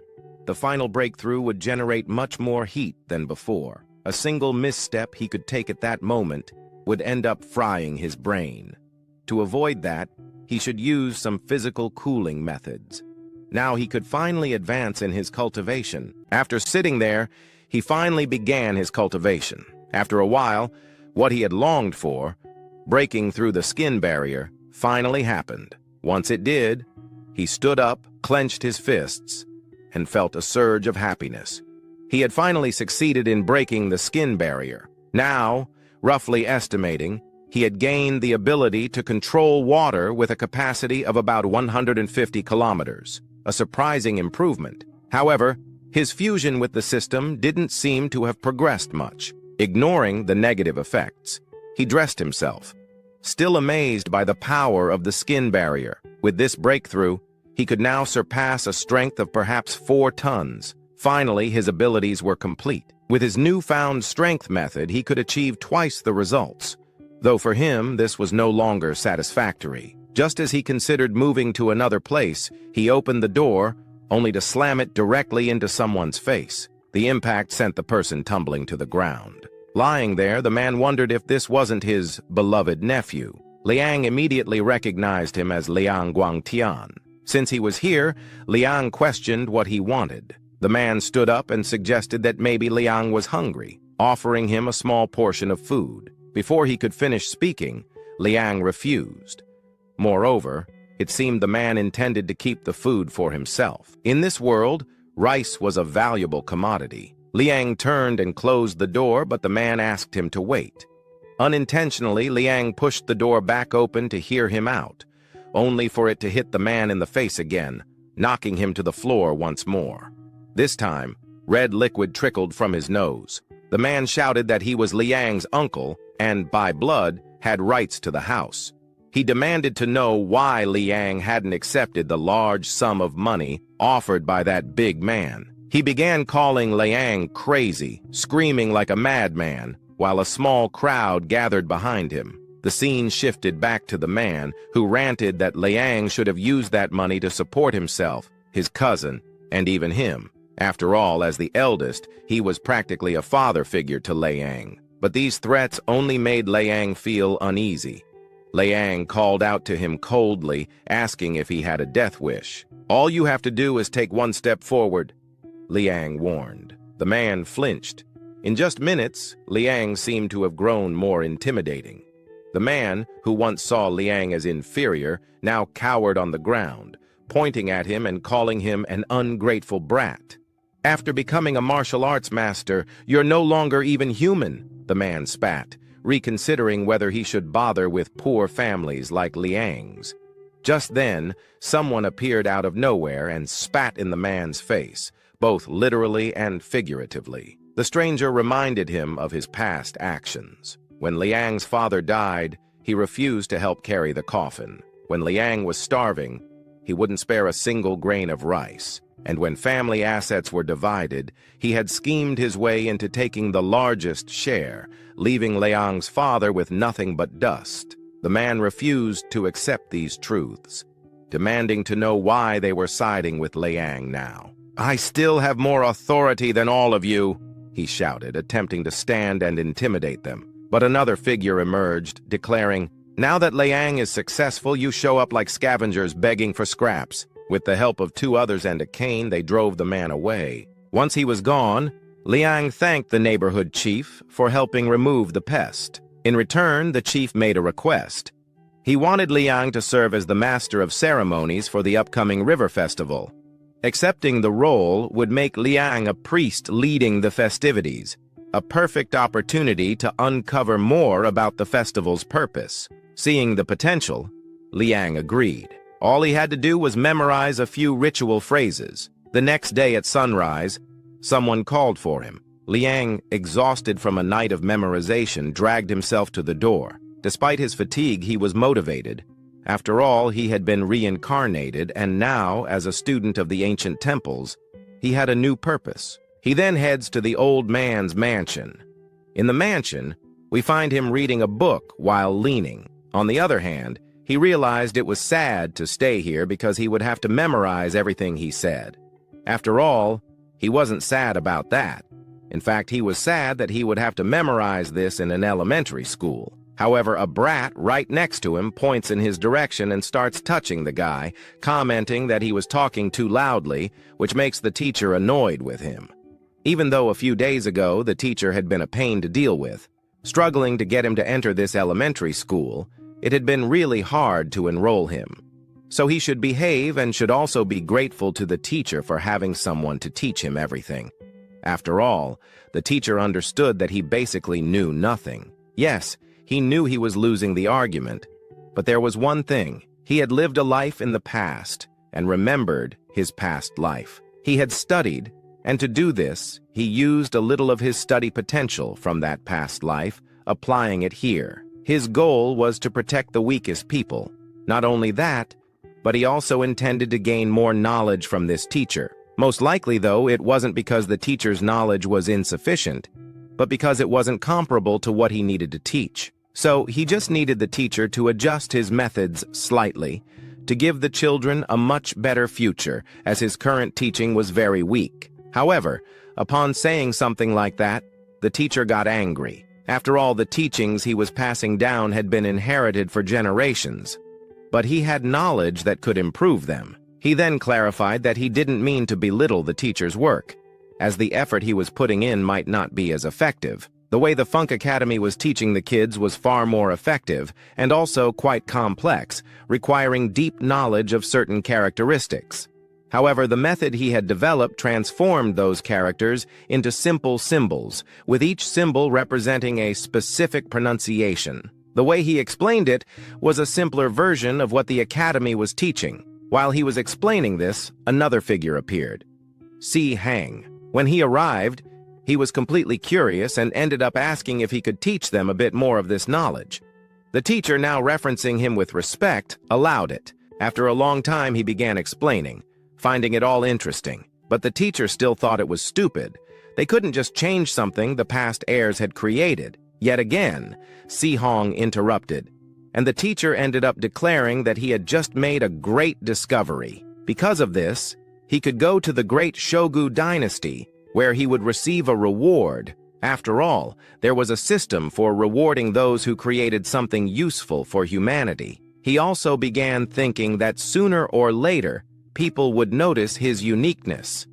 The final breakthrough would generate much more heat than before. A single misstep he could take at that moment would end up frying his brain. To avoid that, he should use some physical cooling methods. Now he could finally advance in his cultivation. After sitting there, he finally began his cultivation. After a while, what he had longed for, breaking through the skin barrier, finally happened. Once it did, He stood up, clenched his fists, and felt a surge of happiness. He had finally succeeded in breaking the skin barrier. Now, roughly estimating, he had gained the ability to control water with a capacity of about 150 kilometers, a surprising improvement. However, his fusion with the system didn't seem to have progressed much. Ignoring the negative effects, he dressed himself, still amazed by the power of the skin barrier. With this breakthrough, he could now surpass a strength of perhaps 4 tons. Finally, his abilities were complete. With his newfound strength method, he could achieve twice the results. Though for him, this was no longer satisfactory. Just as he considered moving to another place, he opened the door, only to slam it directly into someone's face. The impact sent the person tumbling to the ground. Lying there, the man wondered if this wasn't his beloved nephew. Liang immediately recognized him as Liang Guangtian. Since he was here, Liang questioned what he wanted. The man stood up and suggested that maybe Liang was hungry, offering him a small portion of food. Before he could finish speaking, Liang refused. Moreover, it seemed the man intended to keep the food for himself. In this world, rice was a valuable commodity. Liang turned and closed the door, but the man asked him to wait. Unintentionally, Liang pushed the door back open to hear him out, only for it to hit the man in the face again, knocking him to the floor once more. This time, red liquid trickled from his nose. The man shouted that he was Liang's uncle and, by blood, had rights to the house. He demanded to know why Liang hadn't accepted the large sum of money offered by that big man. He began calling Liang crazy, screaming like a madman, while a small crowd gathered behind him. The scene shifted back to the man, who ranted that Liang should have used that money to support himself, his cousin, and even him. After all, as the eldest, he was practically a father figure to Liang. But these threats only made Liang feel uneasy. Liang called out to him coldly, asking if he had a death wish. "All you have to do is take one step forward," Liang warned. The man flinched. In just minutes, Liang seemed to have grown more intimidating. The man, who once saw Liang as inferior, now cowered on the ground, pointing at him and calling him an ungrateful brat. "After becoming a martial arts master, you're no longer even human," the man spat, reconsidering whether he should bother with poor families like Liang's. Just then, someone appeared out of nowhere and spat in the man's face, both literally and figuratively. The stranger reminded him of his past actions. When Liang's father died, he refused to help carry the coffin. When Liang was starving, he wouldn't spare a single grain of rice. And when family assets were divided, he had schemed his way into taking the largest share, leaving Liang's father with nothing but dust. The man refused to accept these truths, demanding to know why they were siding with Liang now. "I still have more authority than all of you," he shouted, attempting to stand and intimidate them. But another figure emerged, declaring, "Now that Liang is successful, you show up like scavengers begging for scraps." With the help of 2 others and a cane, they drove the man away. Once he was gone, Liang thanked the neighborhood chief for helping remove the pest. In return, the chief made a request. He wanted Liang to serve as the master of ceremonies for the upcoming river festival. Accepting the role would make Liang a priest leading the festivities, a perfect opportunity to uncover more about the festival's purpose. Seeing the potential, Liang agreed. All he had to do was memorize a few ritual phrases. The next day at sunrise, someone called for him. Liang, exhausted from a night of memorization, dragged himself to the door. Despite his fatigue, he was motivated. After all, he had been reincarnated, and now, as a student of the ancient temples, he had a new purpose. He then heads to the old man's mansion. In the mansion, we find him reading a book while leaning. On the other hand, he realized it was sad to stay here because he would have to memorize everything he said. After all, he wasn't sad about that. In fact, he was sad that he would have to memorize this in an elementary school. However, a brat right next to him points in his direction and starts touching the guy, commenting that he was talking too loudly, which makes the teacher annoyed with him. Even though a few days ago the teacher had been a pain to deal with, struggling to get him to enter this elementary school, it had been really hard to enroll him. So he should behave and should also be grateful to the teacher for having someone to teach him everything. After all, the teacher understood that he basically knew nothing. Yes, he knew he was losing the argument, but there was one thing. He had lived a life in the past and remembered his past life. He had studied, and to do this, he used a little of his study potential from that past life, applying it here. His goal was to protect the weakest people. Not only that, but he also intended to gain more knowledge from this teacher. Most likely, though, it wasn't because the teacher's knowledge was insufficient, but because it wasn't comparable to what he needed to teach. So he just needed the teacher to adjust his methods slightly, to give the children a much better future, as his current teaching was very weak. However, upon saying something like that, the teacher got angry. After all, the teachings he was passing down had been inherited for generations, but he had knowledge that could improve them. He then clarified that he didn't mean to belittle the teacher's work, as the effort he was putting in might not be as effective. The way the Funk Academy was teaching the kids was far more effective and also quite complex, requiring deep knowledge of certain characteristics. However, the method he had developed transformed those characters into simple symbols, with each symbol representing a specific pronunciation. The way he explained it was a simpler version of what the Academy was teaching. While he was explaining this, another figure appeared. Si Hang. When he arrived, he was completely curious and ended up asking if he could teach them a bit more of this knowledge. The teacher, now referencing him with respect, allowed it. After a long time, he began explaining, finding it all interesting. But the teacher still thought it was stupid. They couldn't just change something the past heirs had created. Yet again, Si Hong interrupted, and the teacher ended up declaring that he had just made a great discovery. Because of this, he could go to the great Shogu dynasty, where he would receive a reward. After all, there was a system for rewarding those who created something useful for humanity. He also began thinking that sooner or later, people would notice his uniqueness.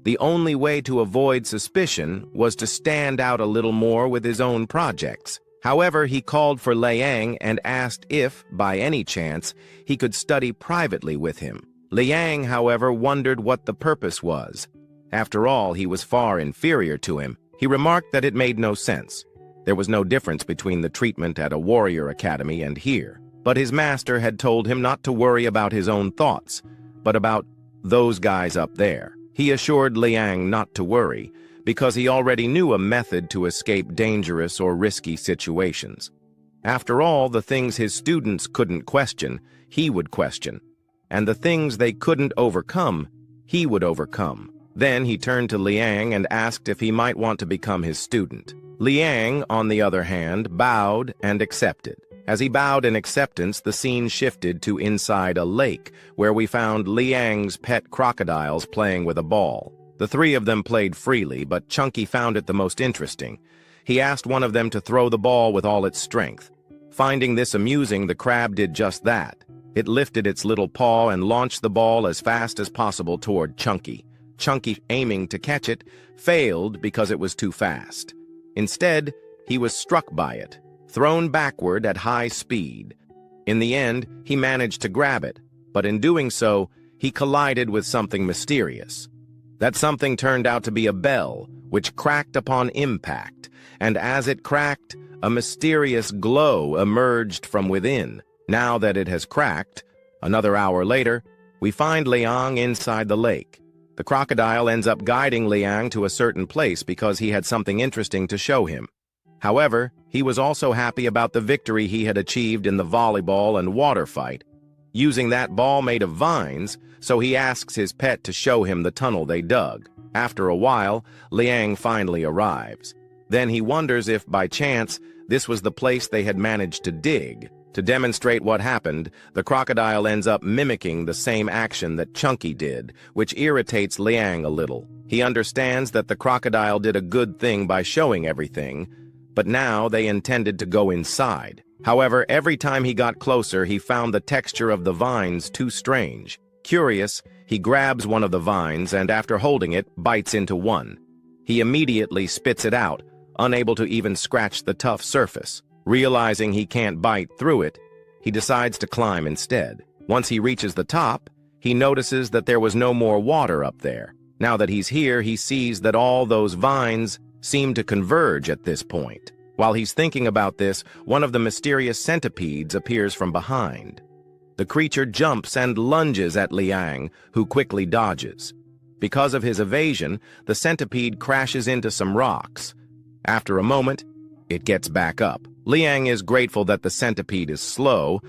The only way to avoid suspicion was to stand out a little more with his own projects. However, he called for Leang and asked if, by any chance, he could study privately with him. Liang, however, wondered what the purpose was. After all, he was far inferior to him. He remarked that it made no sense. There was no difference between the treatment at a warrior academy and here. But his master had told him not to worry about his own thoughts, but about those guys up there. He assured Liang not to worry, because he already knew a method to escape dangerous or risky situations. After all, the things his students couldn't question, he would question. And the things they couldn't overcome, he would overcome. Then he turned to Liang and asked if he might want to become his student. Liang, on the other hand, bowed and accepted. As he bowed in acceptance, the scene shifted to inside a lake, where we found Liang's pet crocodiles playing with a ball. The three of them played freely, but Chunky found it the most interesting. He asked one of them to throw the ball with all its strength. Finding this amusing, the crab did just that. It lifted its little paw and launched the ball as fast as possible toward Chunky. Chunky, aiming to catch it, failed because it was too fast. Instead, he was struck by it, thrown backward at high speed. In the end, he managed to grab it, but in doing so, he collided with something mysterious. That something turned out to be a bell, which cracked upon impact, and as it cracked, a mysterious glow emerged from within. Now that it has cracked, another hour later, we find Liang inside the lake. The crocodile ends up guiding Liang to a certain place because he had something interesting to show him. However, he was also happy about the victory he had achieved in the volleyball and water fight, using that ball made of vines, so he asks his pet to show him the tunnel they dug. After a while, Liang finally arrives. Then he wonders if, by chance, this was the place they had managed to dig. To demonstrate what happened, the crocodile ends up mimicking the same action that Chunky did, which irritates Liang a little. He understands that the crocodile did a good thing by showing everything, but now they intended to go inside. However, every time he got closer, he found the texture of the vines too strange. Curious, he grabs one of the vines and, after holding it, bites into one. He immediately spits it out, unable to even scratch the tough surface. Realizing he can't bite through it, he decides to climb instead. Once he reaches the top, he notices that there was no more water up there. Now that he's here, he sees that all those vines seem to converge at this point. While he's thinking about this, one of the mysterious centipedes appears from behind. The creature jumps and lunges at Leang, who quickly dodges. Because of his evasion, the centipede crashes into some rocks. After a moment, it gets back up. Leang is grateful that the centipede is slow,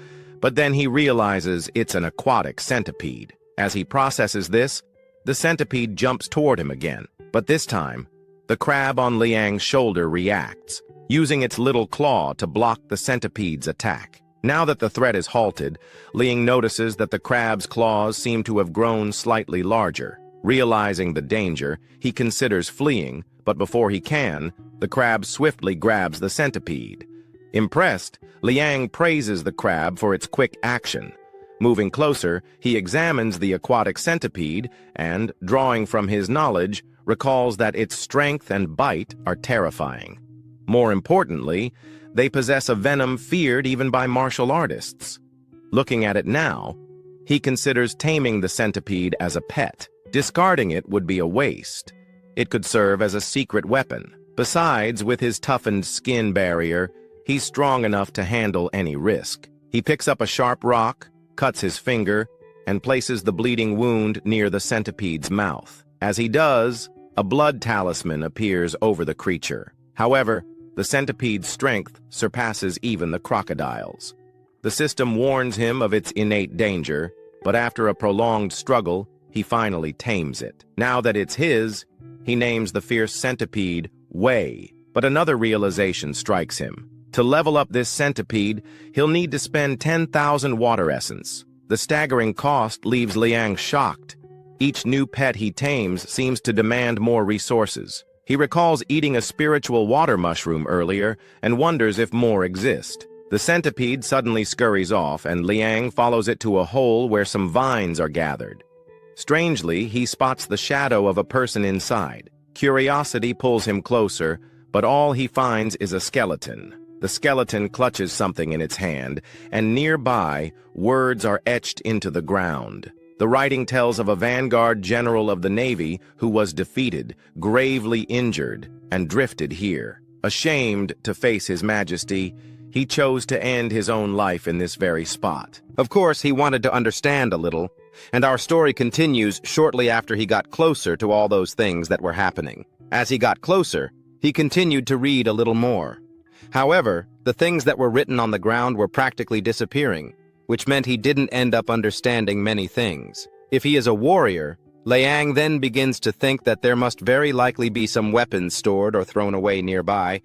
but then he realizes it's an aquatic centipede. As he processes this, the centipede jumps toward him again. But this time, the crab on Liang's shoulder reacts, using its little claw to block the centipede's attack. Now that the threat is halted, Leang notices that the crab's claws seem to have grown slightly larger. Realizing the danger, he considers fleeing, but before he can, the crab swiftly grabs the centipede. Impressed, Leang praises the crab for its quick action. Moving closer, he examines the aquatic centipede and, drawing from his knowledge, recalls that its strength and bite are terrifying. More importantly, they possess a venom feared even by martial artists. Looking at it now, he considers taming the centipede as a pet. Discarding it would be a waste. It could serve as a secret weapon. Besides, with his toughened skin barrier, he's strong enough to handle any risk. He picks up a sharp rock, cuts his finger, and places the bleeding wound near the centipede's mouth. As he does, a blood talisman appears over the creature. However, the centipede's strength surpasses even the crocodile's. The system warns him of its innate danger, but after a prolonged struggle, he finally tames it. Now that it's his, he names the fierce centipede Wei. But another realization strikes him. To level up this centipede, he'll need to spend 10,000 water essence. The staggering cost leaves Liang shocked. Each new pet he tames seems to demand more resources. He recalls eating a spiritual water mushroom earlier and wonders if more exist. The centipede suddenly scurries off, and Liang follows it to a hole where some vines are gathered. Strangely, he spots the shadow of a person inside. Curiosity pulls him closer, but all he finds is a skeleton. The skeleton clutches something in its hand, and nearby, words are etched into the ground. The writing tells of a vanguard general of the Navy who was defeated, gravely injured, and drifted here. Ashamed to face His Majesty, he chose to end his own life in this very spot. Of course, he wanted to understand a little, and our story continues shortly after he got closer to all those things that were happening. As he got closer, he continued to read a little more. However, the things that were written on the ground were practically disappearing, which meant he didn't end up understanding many things. If he is a warrior, Leang then begins to think that there must very likely be some weapons stored or thrown away nearby,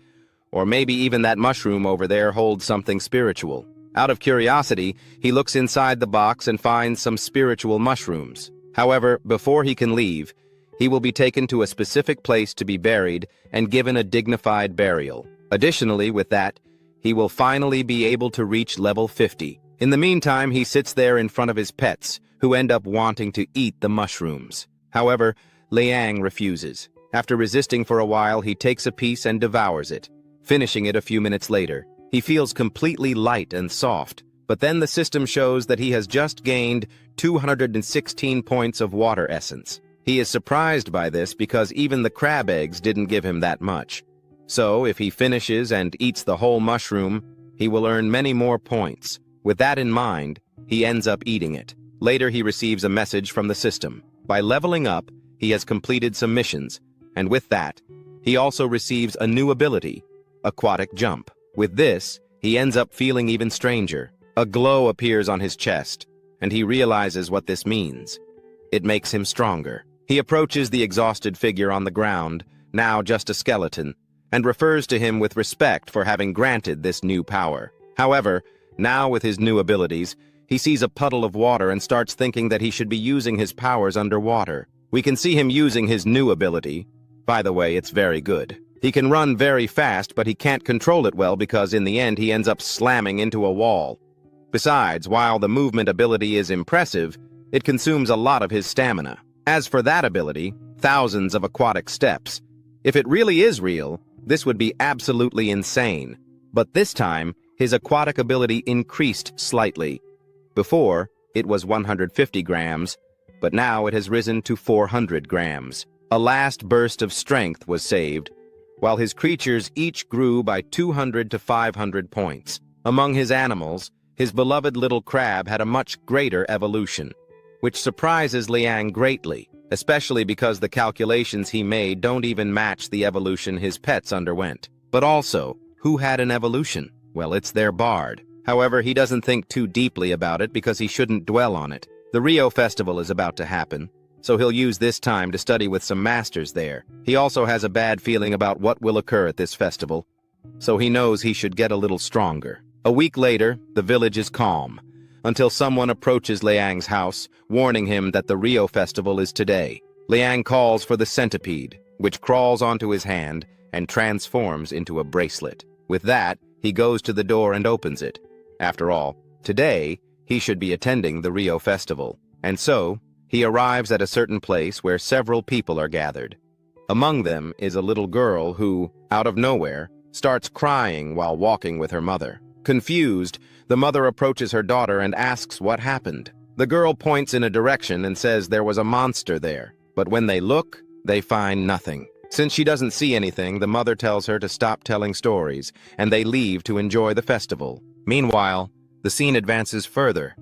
or maybe even that mushroom over there holds something spiritual. Out of curiosity, he looks inside the box and finds some spiritual mushrooms. However, before he can leave, he will be taken to a specific place to be buried and given a dignified burial. Additionally, with that, he will finally be able to reach level 50. In the meantime, he sits there in front of his pets, who end up wanting to eat the mushrooms. However, Liang refuses. After resisting for a while, he takes a piece and devours it, finishing it a few minutes later. He feels completely light and soft, but then the system shows that he has just gained 216 points of water essence. He is surprised by this because even the crab eggs didn't give him that much. So, if he finishes and eats the whole mushroom, he will earn many more points. With that in mind, he ends up eating it. Later, he receives a message from the system. By leveling up, he has completed some missions, and with that, he also receives a new ability, aquatic jump. With this, he ends up feeling even stranger. A glow appears on his chest, and he realizes what this means. It makes him stronger. He approaches the exhausted figure on the ground, now just a skeleton, and refers to him with respect for having granted this new power. However, now with his new abilities, he sees a puddle of water and starts thinking that he should be using his powers underwater. We can see him using his new ability. By the way, it's very good. He can run very fast, but he can't control it well because in the end he ends up slamming into a wall. Besides, while the movement ability is impressive, it consumes a lot of his stamina. As for that ability, thousands of aquatic steps. If it really is real, this would be absolutely insane. But this time, his aquatic ability increased slightly. Before, It was 150 grams, but now it has risen to 400 grams. A last burst of strength was saved, while his creatures each grew by 200 to 500 points. Among his animals, his beloved little crab had a much greater evolution, which surprises Leang greatly, especially because the calculations he made don't even match the evolution his pets underwent. But also, who had an evolution? Well, it's their bard. However, he doesn't think too deeply about it because he shouldn't dwell on it. The Rio Festival is about to happen, so he'll use this time to study with some masters there. He also has a bad feeling about what will occur at this festival, so he knows he should get a little stronger. A week later, the village is calm, until someone approaches Liang's house, warning him that the Rio Festival is today. Leang calls for the centipede, which crawls onto his hand and transforms into a bracelet. With that, he goes to the door and opens it. After all, today, he should be attending the Rio Festival, and so, he arrives at a certain place where several people are gathered. Among them is a little girl who, out of nowhere, starts crying while walking with her mother. Confused, the mother approaches her daughter and asks what happened. The girl points in a direction and says there was a monster there, but when they look, they find nothing. Since she doesn't see anything, the mother tells her to stop telling stories, and they leave to enjoy the festival. Meanwhile, the scene advances further,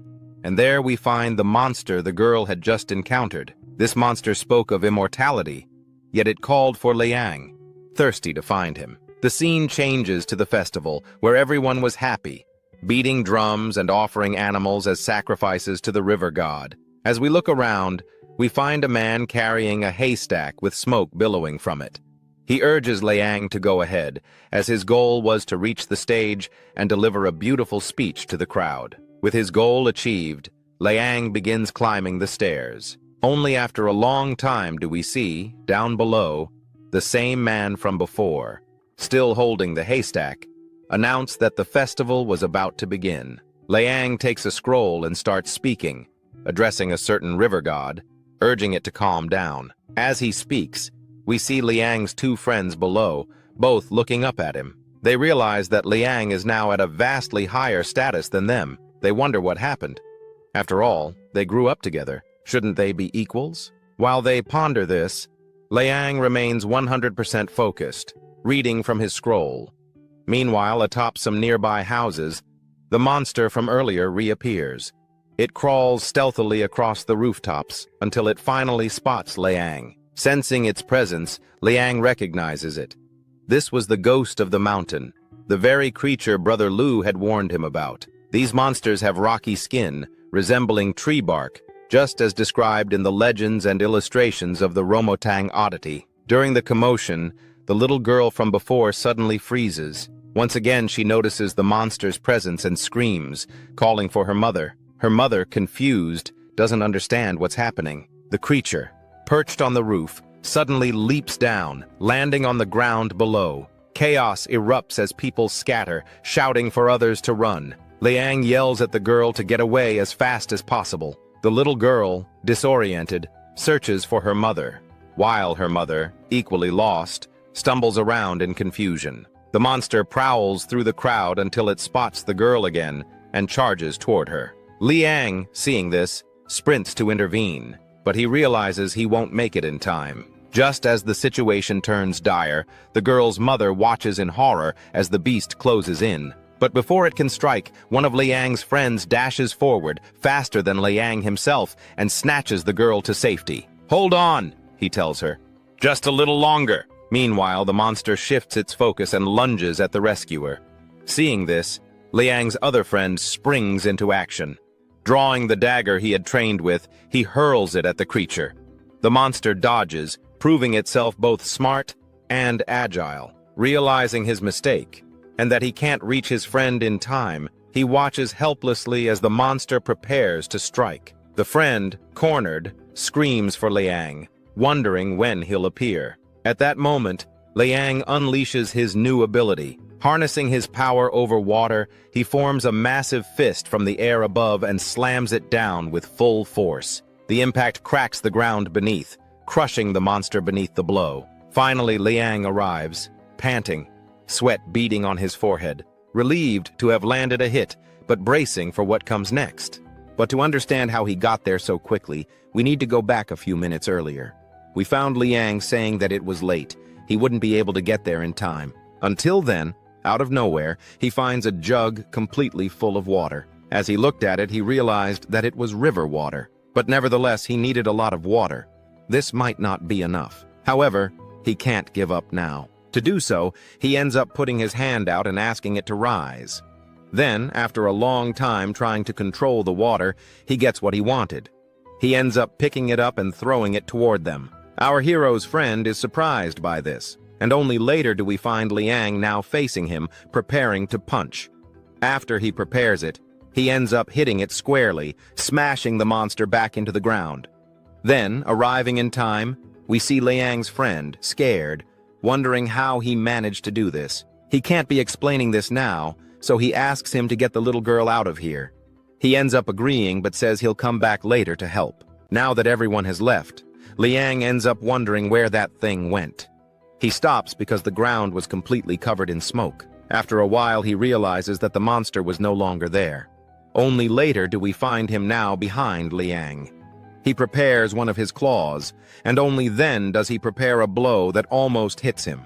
and there we find the monster the girl had just encountered. This monster spoke of immortality, yet it called for Leang, thirsty to find him. The scene changes to the festival, where everyone was happy, beating drums and offering animals as sacrifices to the river god. As we look around, we find a man carrying a haystack with smoke billowing from it. He urges Leang to go ahead, as his goal was to reach the stage and deliver a beautiful speech to the crowd. With his goal achieved, Leang begins climbing the stairs. Only after a long time do we see, down below, the same man from before, still holding the haystack, announce that the festival was about to begin. Leang takes a scroll and starts speaking, addressing a certain river god, urging it to calm down. As he speaks, we see Liang's two friends below, both looking up at him. They realize that Leang is now at a vastly higher status than them. They wonder what happened. After all, they grew up together. Shouldn't they be equals? While they ponder this, Leang remains 100% focused, reading from his scroll. Meanwhile, atop some nearby houses, the monster from earlier reappears. It crawls stealthily across the rooftops until it finally spots Leang. Sensing its presence, Leang recognizes it. This was the ghost of the mountain, the very creature Brother Lu had warned him about. These monsters have rocky skin, resembling tree bark, just as described in the legends and illustrations of the Romotang oddity. During the commotion, the little girl from before suddenly freezes. Once again, she notices the monster's presence and screams, calling for her mother. Her mother, confused, doesn't understand what's happening. The creature, perched on the roof, suddenly leaps down, landing on the ground below. Chaos erupts as people scatter, shouting for others to run. Leang yells at the girl to get away as fast as possible. The little girl, disoriented, searches for her mother, while her mother, equally lost, stumbles around in confusion. The monster prowls through the crowd until it spots the girl again and charges toward her. Leang, seeing this, sprints to intervene, but he realizes he won't make it in time. Just as the situation turns dire, the girl's mother watches in horror as the beast closes in. But before it can strike, one of Liang's friends dashes forward, faster than Leang himself, and snatches the girl to safety. "Hold on," he tells her. "Just a little longer." Meanwhile, the monster shifts its focus and lunges at the rescuer. Seeing this, Liang's other friend springs into action. Drawing the dagger he had trained with, he hurls it at the creature. The monster dodges, proving itself both smart and agile. Realizing his mistake, and that he can't reach his friend in time, he watches helplessly as the monster prepares to strike. The friend, cornered, screams for Leang, wondering when he'll appear. At that moment, Leang unleashes his new ability. Harnessing his power over water, he forms a massive fist from the air above and slams it down with full force. The impact cracks the ground beneath, crushing the monster beneath the blow. Finally, Leang arrives, panting, sweat beading on his forehead, relieved to have landed a hit, but bracing for what comes next. But to understand how he got there so quickly, we need to go back a few minutes earlier. We found Leang saying that it was late. He wouldn't be able to get there in time. Until then, out of nowhere, he finds a jug completely full of water. As he looked at it, he realized that it was river water. But nevertheless, he needed a lot of water. This might not be enough. However, he can't give up now. To do so, he ends up putting his hand out and asking it to rise. Then, after a long time trying to control the water, he gets what he wanted. He ends up picking it up and throwing it toward them. Our hero's friend is surprised by this, and only later do we find Leang now facing him, preparing to punch. After he prepares it, he ends up hitting it squarely, smashing the monster back into the ground. Then, arriving in time, we see Liang's friend, scared, wondering how he managed to do this. He can't be explaining this now, so he asks him to get the little girl out of here. He ends up agreeing but says he'll come back later to help. Now that everyone has left, Leang ends up wondering where that thing went. He stops because the ground was completely covered in smoke. After a while, he realizes that the monster was no longer there. Only later do we find him now behind Leang. He prepares one of his claws, and only then does he prepare a blow that almost hits him.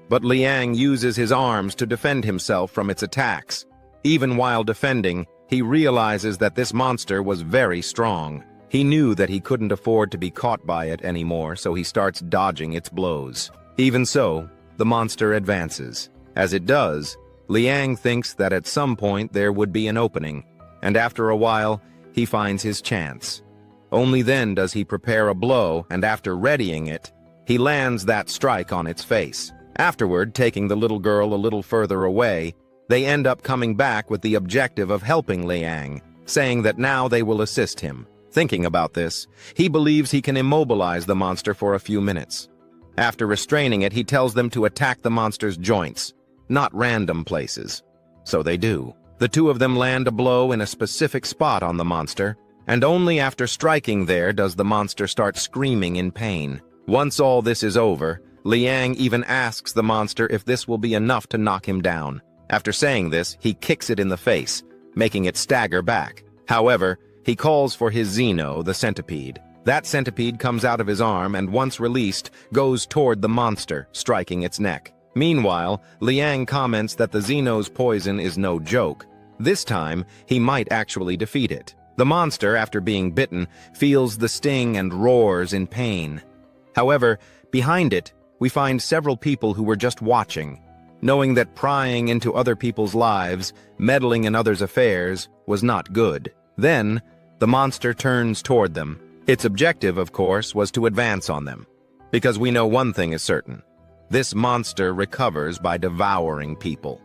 But Leang uses his arms to defend himself from its attacks. Even while defending, he realizes that this monster was very strong. He knew that he couldn't afford to be caught by it anymore, so he starts dodging its blows. Even so, the monster advances. As it does, Leang thinks that at some point there would be an opening, and after a while, he finds his chance. Only then does he prepare a blow, and after readying it, he lands that strike on its face. Afterward, taking the little girl a little further away, they end up coming back with the objective of helping Leang, saying that now they will assist him. Thinking about this, he believes he can immobilize the monster for a few minutes. After restraining it, he tells them to attack the monster's joints, not random places. So they do. The two of them land a blow in a specific spot on the monster, and only after striking there does the monster start screaming in pain. Once all this is over, Leang even asks the monster if this will be enough to knock him down. After saying this, he kicks it in the face, making it stagger back. However, he calls for his Xeno, the centipede. That centipede comes out of his arm and once released, goes toward the monster, striking its neck. Meanwhile, Leang comments that the Xeno's poison is no joke. This time, he might actually defeat it. The monster, after being bitten, feels the sting and roars in pain. However, behind it, we find several people who were just watching, knowing that prying into other people's lives, meddling in others' affairs, was not good. Then, the monster turns toward them. Its objective, of course, was to advance on them. Because we know one thing is certain. This monster recovers by devouring people.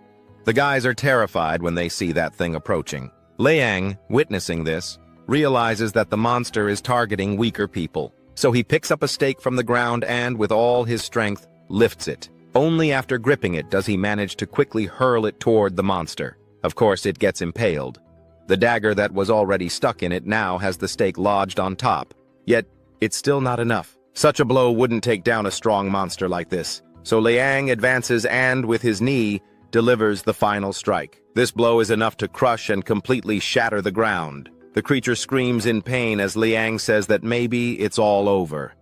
The guys are terrified when they see that thing approaching. Leang, witnessing this, realizes that the monster is targeting weaker people. So he picks up a stake from the ground and, with all his strength, lifts it. Only after gripping it does he manage to quickly hurl it toward the monster. Of course, it gets impaled. The dagger that was already stuck in it now has the stake lodged on top. Yet, it's still not enough. Such a blow wouldn't take down a strong monster like this. So Leang advances and, with his knee, delivers the final strike. This blow is enough to crush and completely shatter the ground. The creature screams in pain as Leang says that maybe it's all over.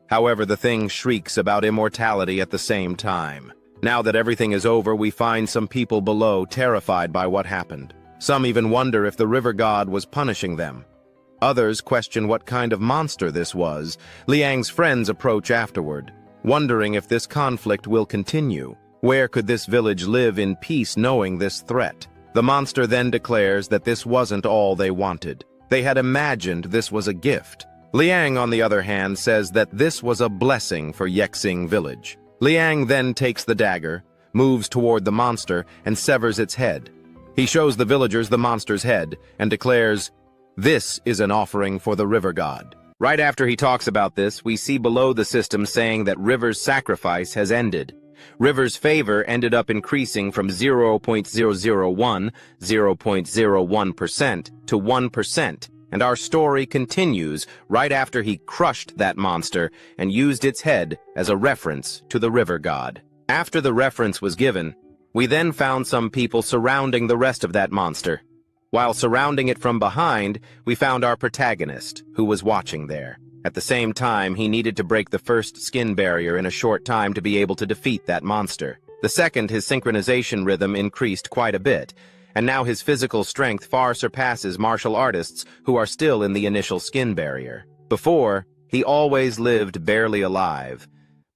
However, the thing shrieks about immortality at the same time. Now that everything is over, we find some people below terrified by what happened. Some even wonder if the river god was punishing them. Others question what kind of monster this was. Liang's friends approach afterward, wondering if this conflict will continue. Where could this village live in peace knowing this threat? The monster then declares that this wasn't all they wanted. They had imagined this was a gift. Leang, on the other hand, says that this was a blessing for Yexing village. Leang then takes the dagger, moves toward the monster, and severs its head. He shows the villagers the monster's head and declares, "This is an offering for the river god." Right after he talks about this, we see below the system saying that River's sacrifice has ended. River's favor ended up increasing from 0.001% to 1%, and our story continues right after he crushed that monster and used its head as a reference to the river god. After the reference was given, we then found some people surrounding the rest of that monster. While surrounding it from behind, we found our protagonist, who was watching there. At the same time, he needed to break the first skin barrier in a short time to be able to defeat that monster. The second, his synchronization rhythm increased quite a bit, and now his physical strength far surpasses martial artists who are still in the initial skin barrier. Before, he always lived barely alive,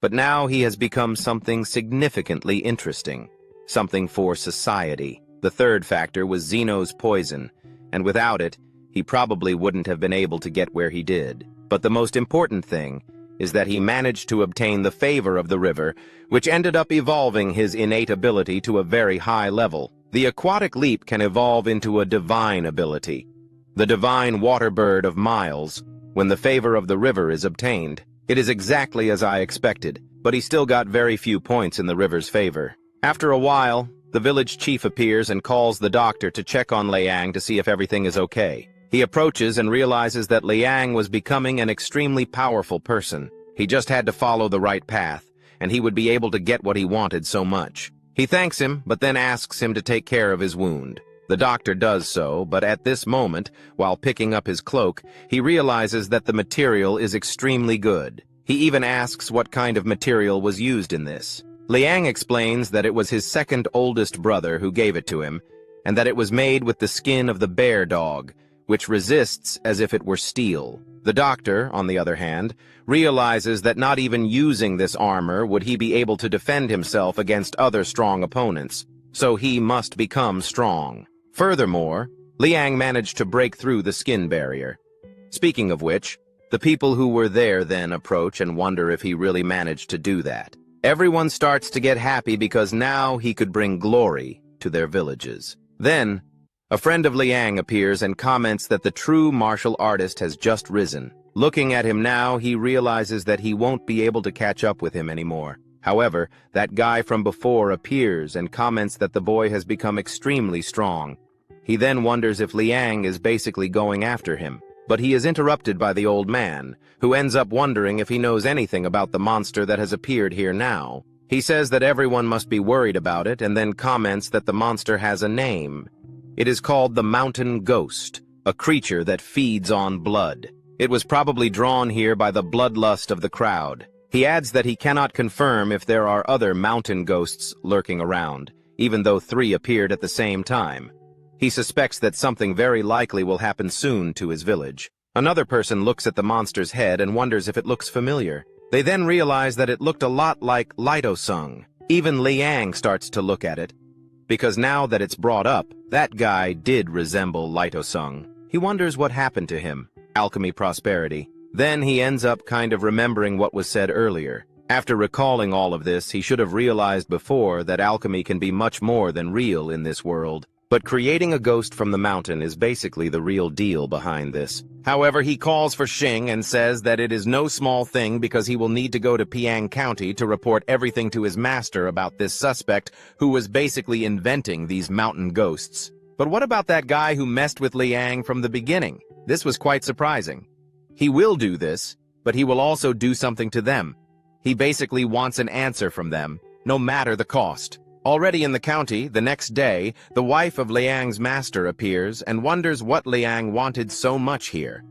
but now he has become something significantly interesting, something for society. The third factor was Zeno's poison, and without it, he probably wouldn't have been able to get where he did. But the most important thing is that he managed to obtain the favor of the river, which ended up evolving his innate ability to a very high level. The aquatic leap can evolve into a divine ability, the divine water bird of Miles, when the favor of the river is obtained. It is exactly as I expected, but he still got very few points in the river's favor. After a while, the village chief appears and calls the doctor to check on Leang to see if everything is okay. He approaches and realizes that Leang was becoming an extremely powerful person. He just had to follow the right path, and he would be able to get what he wanted so much. He thanks him, but then asks him to take care of his wound. The doctor does so, but at this moment, while picking up his cloak, he realizes that the material is extremely good. He even asks what kind of material was used in this. Leang explains that it was his second oldest brother who gave it to him, and that it was made with the skin of the bear dog, which resists as if it were steel. The doctor, on the other hand, realizes that not even using this armor would he be able to defend himself against other strong opponents, so he must become strong. Furthermore, Leang managed to break through the skin barrier. Speaking of which, the people who were there then approach and wonder if he really managed to do that. Everyone starts to get happy because now he could bring glory to their villages. Then, a friend of Leang appears and comments that the true martial artist has just risen. Looking at him now, he realizes that he won't be able to catch up with him anymore. However, that guy from before appears and comments that the boy has become extremely strong. He then wonders if Leang is basically going after him. But he is interrupted by the old man, who ends up wondering if he knows anything about the monster that has appeared here now. He says that everyone must be worried about it and then comments that the monster has a name. It is called the Mountain Ghost, a creature that feeds on blood. It was probably drawn here by the bloodlust of the crowd. He adds that he cannot confirm if there are other mountain ghosts lurking around, even though 3 appeared at the same time. He suspects that something very likely will happen soon to his village. Another person looks at the monster's head and wonders if it looks familiar. They then realize that it looked a lot like Litosung. Even Liang starts to look at it, because now that it's brought up, that guy did resemble Litosung. He wonders what happened to him. Alchemy prosperity. Then he ends up kind of remembering what was said earlier. After recalling all of this, he should have realized before that alchemy can be much more than real in this world. But creating a ghost from the mountain is basically the real deal behind this. However, he calls for Xing and says that it is no small thing because he will need to go to Piang County to report everything to his master about this suspect who was basically inventing these mountain ghosts. But what about that guy who messed with Liang from the beginning? This was quite surprising. He will do this, but he will also do something to them. He basically wants an answer from them, no matter the cost. Already in the county, the next day, the wife of Liang's master appears and wonders what Liang wanted so much here.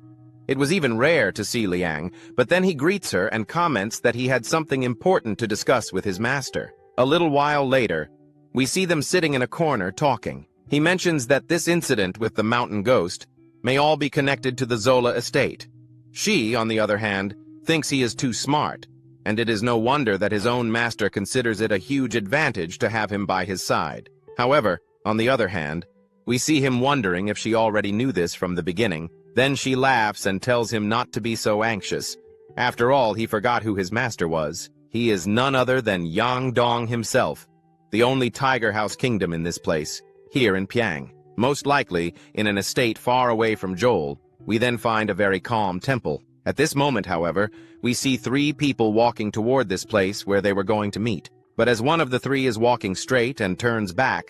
It was even rare to see Liang, but then he greets her and comments that he had something important to discuss with his master. A little while later, we see them sitting in a corner talking. He mentions that this incident with the mountain ghost may all be connected to the Zola estate. She, on the other hand, thinks he is too smart, and it is no wonder that his own master considers it a huge advantage to have him by his side. However, on the other hand, we see him wondering if she already knew this from the beginning. Then she laughs and tells him not to be so anxious. After all, he forgot who his master was. He is none other than Yang Dong himself, the only Tiger House kingdom in this place, here in Piang. Most likely, in an estate far away from Joel, we then find a very calm temple. At this moment, however, we see 3 people walking toward this place where they were going to meet. But as one of the 3 is walking straight and turns back,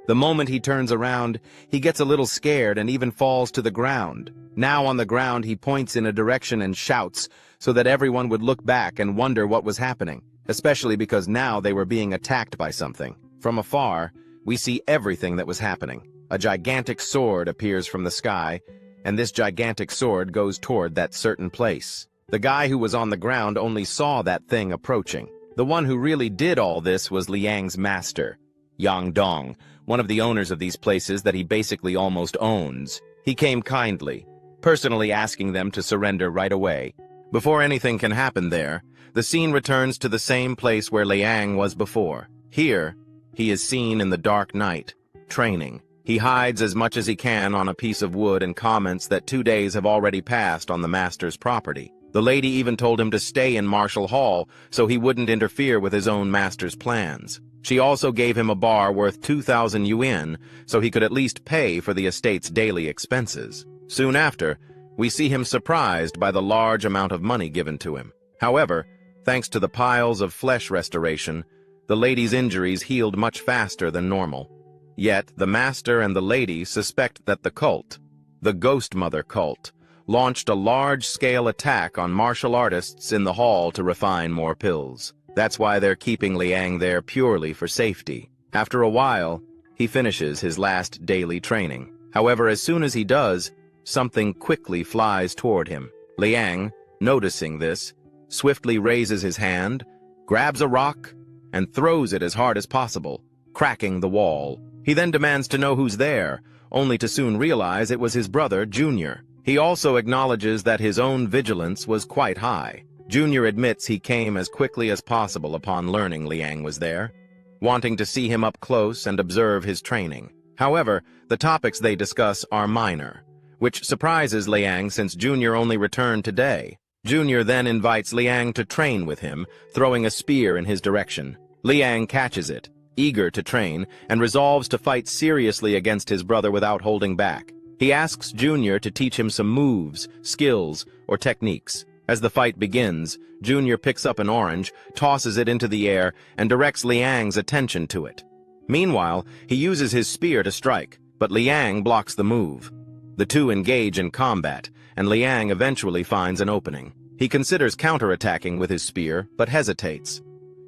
the moment he turns around, he gets a little scared and even falls to the ground. Now on the ground, he points in a direction and shouts so that everyone would look back and wonder what was happening, especially because now they were being attacked by something. From afar, we see everything that was happening. A gigantic sword appears from the sky, and this gigantic sword goes toward that certain place. The guy who was on the ground only saw that thing approaching. The one who really did all this was Liang's master, Yang Dong, one of the owners of these places that he basically almost owns. He came kindly, personally asking them to surrender right away. Before anything can happen there, the scene returns to the same place where Liang was before. Here, he is seen in the dark night, training. He hides as much as he can on a piece of wood and comments that 2 days have already passed on the master's property. The lady even told him to stay in Martial Hall so he wouldn't interfere with his own master's plans. She also gave him a bar worth 2,000 yuan so he could at least pay for the estate's daily expenses. Soon after, we see him surprised by the large amount of money given to him. However, thanks to the piles of flesh restoration, the lady's injuries healed much faster than normal. Yet, the master and the lady suspect that the cult, the Ghost Mother cult, launched a large-scale attack on martial artists in the hall to refine more pills. That's why they're keeping Liang there purely for safety. After a while, he finishes his last daily training. However, as soon as he does, something quickly flies toward him. Liang, noticing this, swiftly raises his hand, grabs a rock, and throws it as hard as possible, cracking the wall. He then demands to know who's there, only to soon realize it was his brother, Junior. He also acknowledges that his own vigilance was quite high. Junior admits he came as quickly as possible upon learning Liang was there, wanting to see him up close and observe his training. However, the topics they discuss are minor, which surprises Liang since Junior only returned today. Junior then invites Liang to train with him, throwing a spear in his direction. Liang catches it, eager to train, and resolves to fight seriously against his brother without holding back. He asks Junior to teach him some moves, skills, or techniques. As the fight begins, Junior picks up an orange, tosses it into the air, and directs Liang's attention to it. Meanwhile, he uses his spear to strike, but Liang blocks the move. The two engage in combat, and Liang eventually finds an opening. He considers counterattacking with his spear, but hesitates.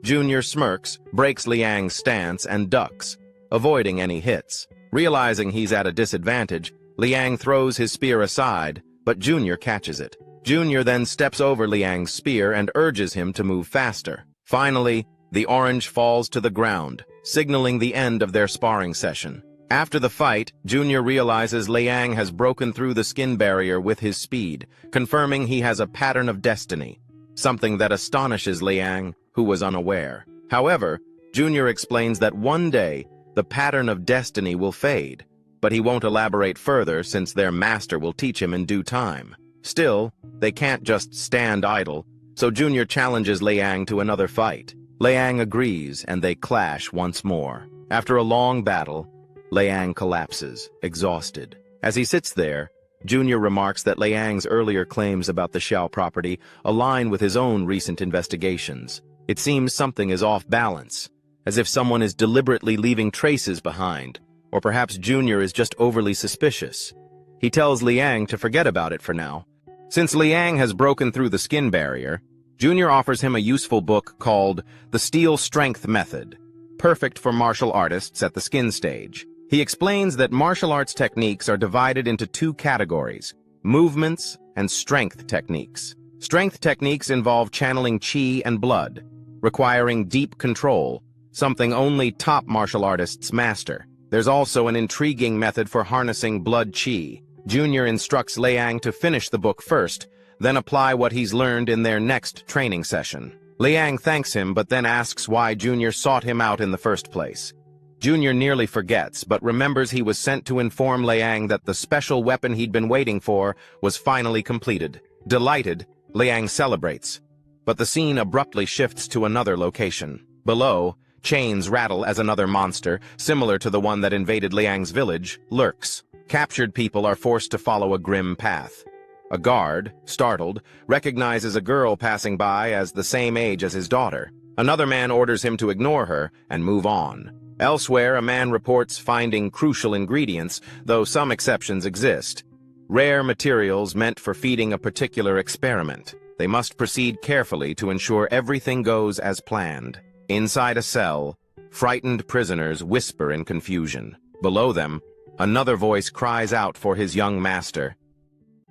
Junior smirks, breaks Liang's stance, and ducks, avoiding any hits. Realizing he's at a disadvantage, Liang throws his spear aside, but Junior catches it. Junior then steps over Liang's spear and urges him to move faster. Finally, the orange falls to the ground, signaling the end of their sparring session. After the fight, Junior realizes Liang has broken through the skin barrier with his speed, confirming he has a pattern of destiny, something that astonishes Liang, who was unaware. However, Junior explains that one day, the pattern of destiny will fade, but he won't elaborate further since their master will teach him in due time. Still, they can't just stand idle, so Junior challenges Liang to another fight. Liang agrees, and they clash once more. After a long battle, Liang collapses, exhausted. As he sits there, Junior remarks that Liang's earlier claims about the Xiao property align with his own recent investigations. It seems something is off balance, as if someone is deliberately leaving traces behind, or perhaps Junior is just overly suspicious. He tells Liang to forget about it for now. Since Liang has broken through the skin barrier, Junior offers him a useful book called The Steel Strength Method, perfect for martial artists at the skin stage. He explains that martial arts techniques are divided into two categories, movements and strength techniques. Strength techniques involve channeling qi and blood, requiring deep control, something only top martial artists master. There's also an intriguing method for harnessing blood qi. Junior instructs Liang to finish the book first, then apply what he's learned in their next training session. Liang thanks him but then asks why Junior sought him out in the first place. Junior nearly forgets, but remembers he was sent to inform Liang that the special weapon he'd been waiting for was finally completed. Delighted, Liang celebrates, but the scene abruptly shifts to another location. Below, chains rattle as another monster, similar to the one that invaded Liang's village, lurks. Captured people are forced to follow a grim path. A guard, startled, recognizes a girl passing by as the same age as his daughter. Another man orders him to ignore her and move on. Elsewhere, a man reports finding crucial ingredients, though some exceptions exist. Rare materials meant for feeding a particular experiment. They must proceed carefully to ensure everything goes as planned. Inside a cell, frightened prisoners whisper in confusion. Below them, Another voice cries out for his young master.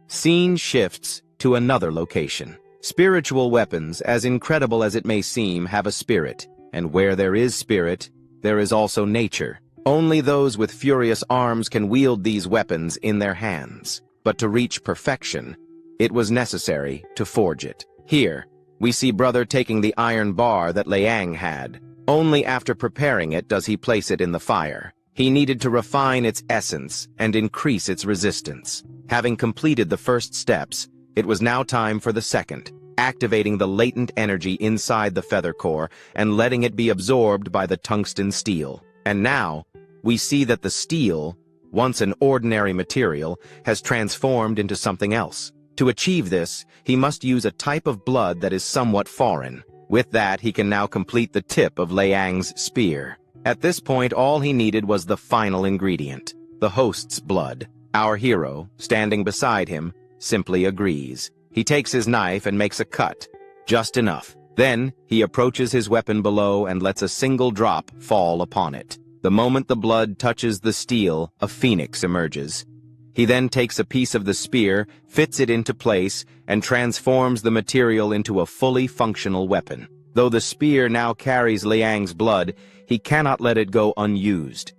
Scene shifts to another location. Spiritual weapons, as incredible as it may seem, have a spirit, and where there is spirit, there is also nature. Only those with furious arms can wield these weapons in their hands. But to reach perfection, it was necessary to forge it. Here, we see brother taking the iron bar that Leang had. Only after preparing it does he place it in the fire. He needed to refine its essence and increase its resistance. Having completed the first steps, it was now time for the second, activating the latent energy inside the feather core and letting it be absorbed by the tungsten steel. And now, we see that the steel, once an ordinary material, has transformed into something else. To achieve this, he must use a type of blood that is somewhat foreign. With that, he can now complete the tip of Leang's spear. At this point, all he needed was the final ingredient, the host's blood. Our hero, standing beside him, simply agrees. He takes his knife and makes a cut, just enough. Then, he approaches his weapon below and lets a single drop fall upon it. The moment the blood touches the steel, a phoenix emerges. He then takes a piece of the spear, fits it into place, and transforms the material into a fully functional weapon. Though the spear now carries Leang's blood, he cannot let it go unused.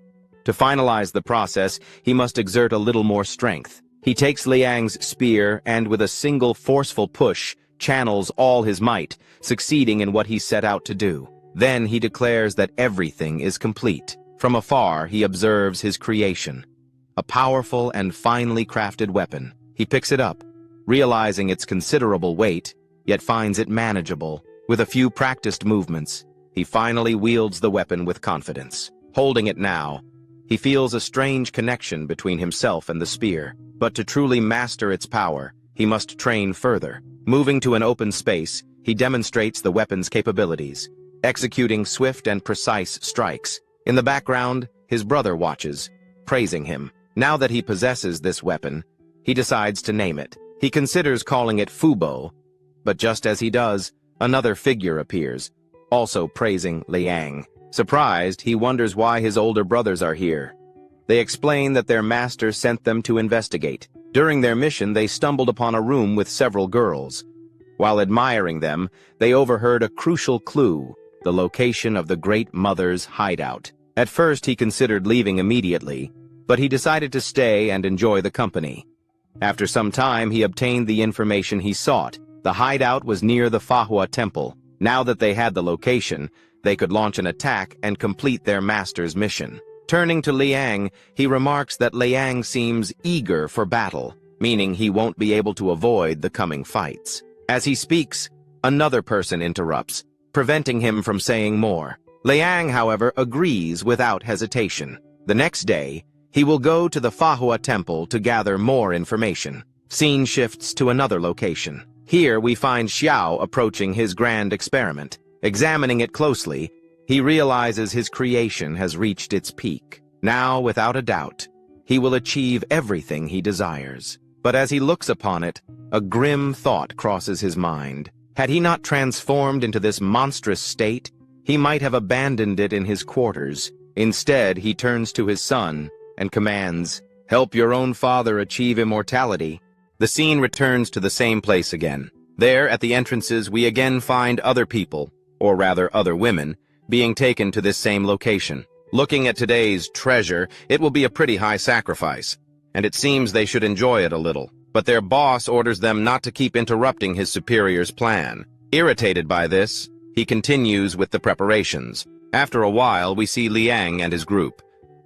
To finalize the process, he must exert a little more strength. He takes Leang's spear and, with a single forceful push, channels all his might, succeeding in what he set out to do. Then he declares that everything is complete. From afar, he observes his creation. A powerful and finely crafted weapon. He picks it up, realizing its considerable weight, yet finds it manageable. With a few practiced movements, he finally wields the weapon with confidence. Holding it now, he feels a strange connection between himself and the spear. But to truly master its power, he must train further. Moving to an open space, he demonstrates the weapon's capabilities, executing swift and precise strikes. In the background, his brother watches, praising him. Now that he possesses this weapon, he decides to name it. He considers calling it Fubo, but just as he does, another figure appears, also praising Leang. Surprised, he wonders why his older brothers are here. They explain that their master sent them to investigate. During their mission, they stumbled upon a room with several girls. While admiring them, they overheard a crucial clue, the location of the Great Mother's hideout. At first, he considered leaving immediately, but he decided to stay and enjoy the company. After some time, he obtained the information he sought. The hideout was near the Manhwa Temple. Now that they had the location, they could launch an attack and complete their master's mission. Turning to Leang, he remarks that Leang seems eager for battle, meaning he won't be able to avoid the coming fights. As he speaks, another person interrupts, preventing him from saying more. Leang, however, agrees without hesitation. The next day, he will go to the Manhwa Temple to gather more information. Scene shifts to another location. Here we find Xiao approaching his grand experiment. Examining it closely, he realizes his creation has reached its peak. Now, without a doubt, he will achieve everything he desires. But as he looks upon it, a grim thought crosses his mind. Had he not transformed into this monstrous state, he might have abandoned it in his quarters. Instead, he turns to his son and commands, "Help your own father achieve immortality." The scene returns to the same place again. There, at the entrances, we again find other people, or rather other women, being taken to this same location. Looking at today's treasure, it will be a pretty high sacrifice, and it seems they should enjoy it a little. But their boss orders them not to keep interrupting his superior's plan. Irritated by this, he continues with the preparations. After a while, we see Leang and his group.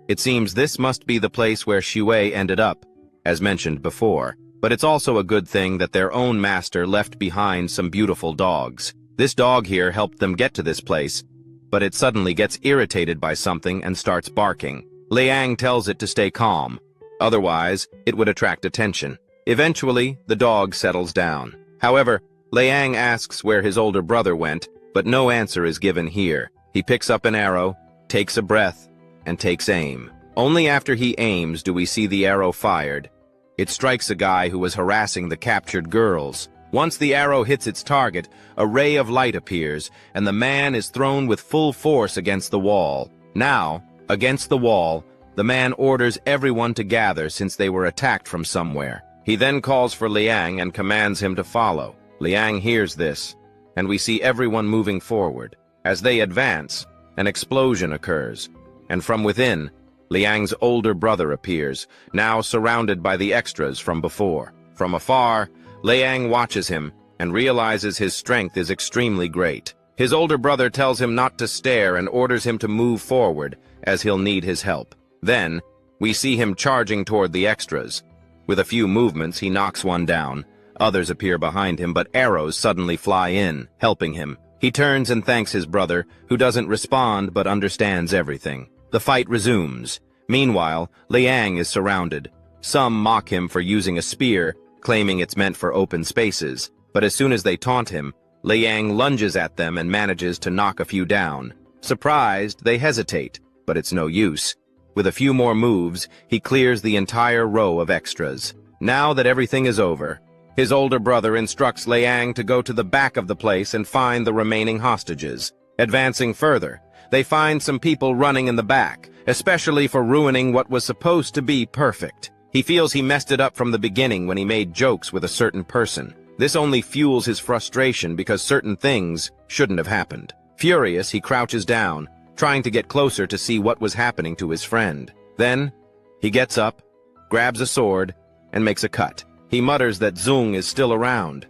It seems this must be the place where Shui ended up, as mentioned before. But it's also a good thing that their own master left behind some beautiful dogs. This dog here helped them get to this place, but it suddenly gets irritated by something and starts barking. Leang tells it to stay calm. Otherwise, it would attract attention. Eventually, the dog settles down. However, Leang asks where his older brother went, but no answer is given here. He picks up an arrow, takes a breath, and takes aim. Only after he aims do we see the arrow fired. It strikes a guy who was harassing the captured girls. Once the arrow hits its target, a ray of light appears, and the man is thrown with full force against the wall. Now, against the wall, The man orders everyone to gather since they were attacked from somewhere. He then calls for Leang and commands him to follow. Leang hears this, and we see everyone moving forward. As they advance, an explosion occurs, and from within, Liang's older brother appears, now surrounded by the extras from before. From afar, Liang watches him and realizes his strength is extremely great. His older brother tells him not to stare and orders him to move forward, as he'll need his help. Then, we see him charging toward the extras. With a few movements, he knocks one down. Others appear behind him, but arrows suddenly fly in, helping him. He turns and thanks his brother, who doesn't respond but understands everything. The fight resumes. Meanwhile, Liang is surrounded. Some mock him for using a spear, claiming it's meant for open spaces, but as soon as they taunt him, Liang lunges at them and manages to knock a few down. Surprised, they hesitate, but it's no use. With a few more moves, he clears the entire row of extras. Now that everything is over, his older brother instructs Liang to go to the back of the place and find the remaining hostages. Advancing further, they find some people running in the back, especially for ruining what was supposed to be perfect. He feels he messed it up from the beginning when he made jokes with a certain person. This only fuels his frustration because certain things shouldn't have happened. Furious, he crouches down, trying to get closer to see what was happening to his friend. Then, he gets up, grabs a sword, and makes a cut. He mutters that Zung is still around.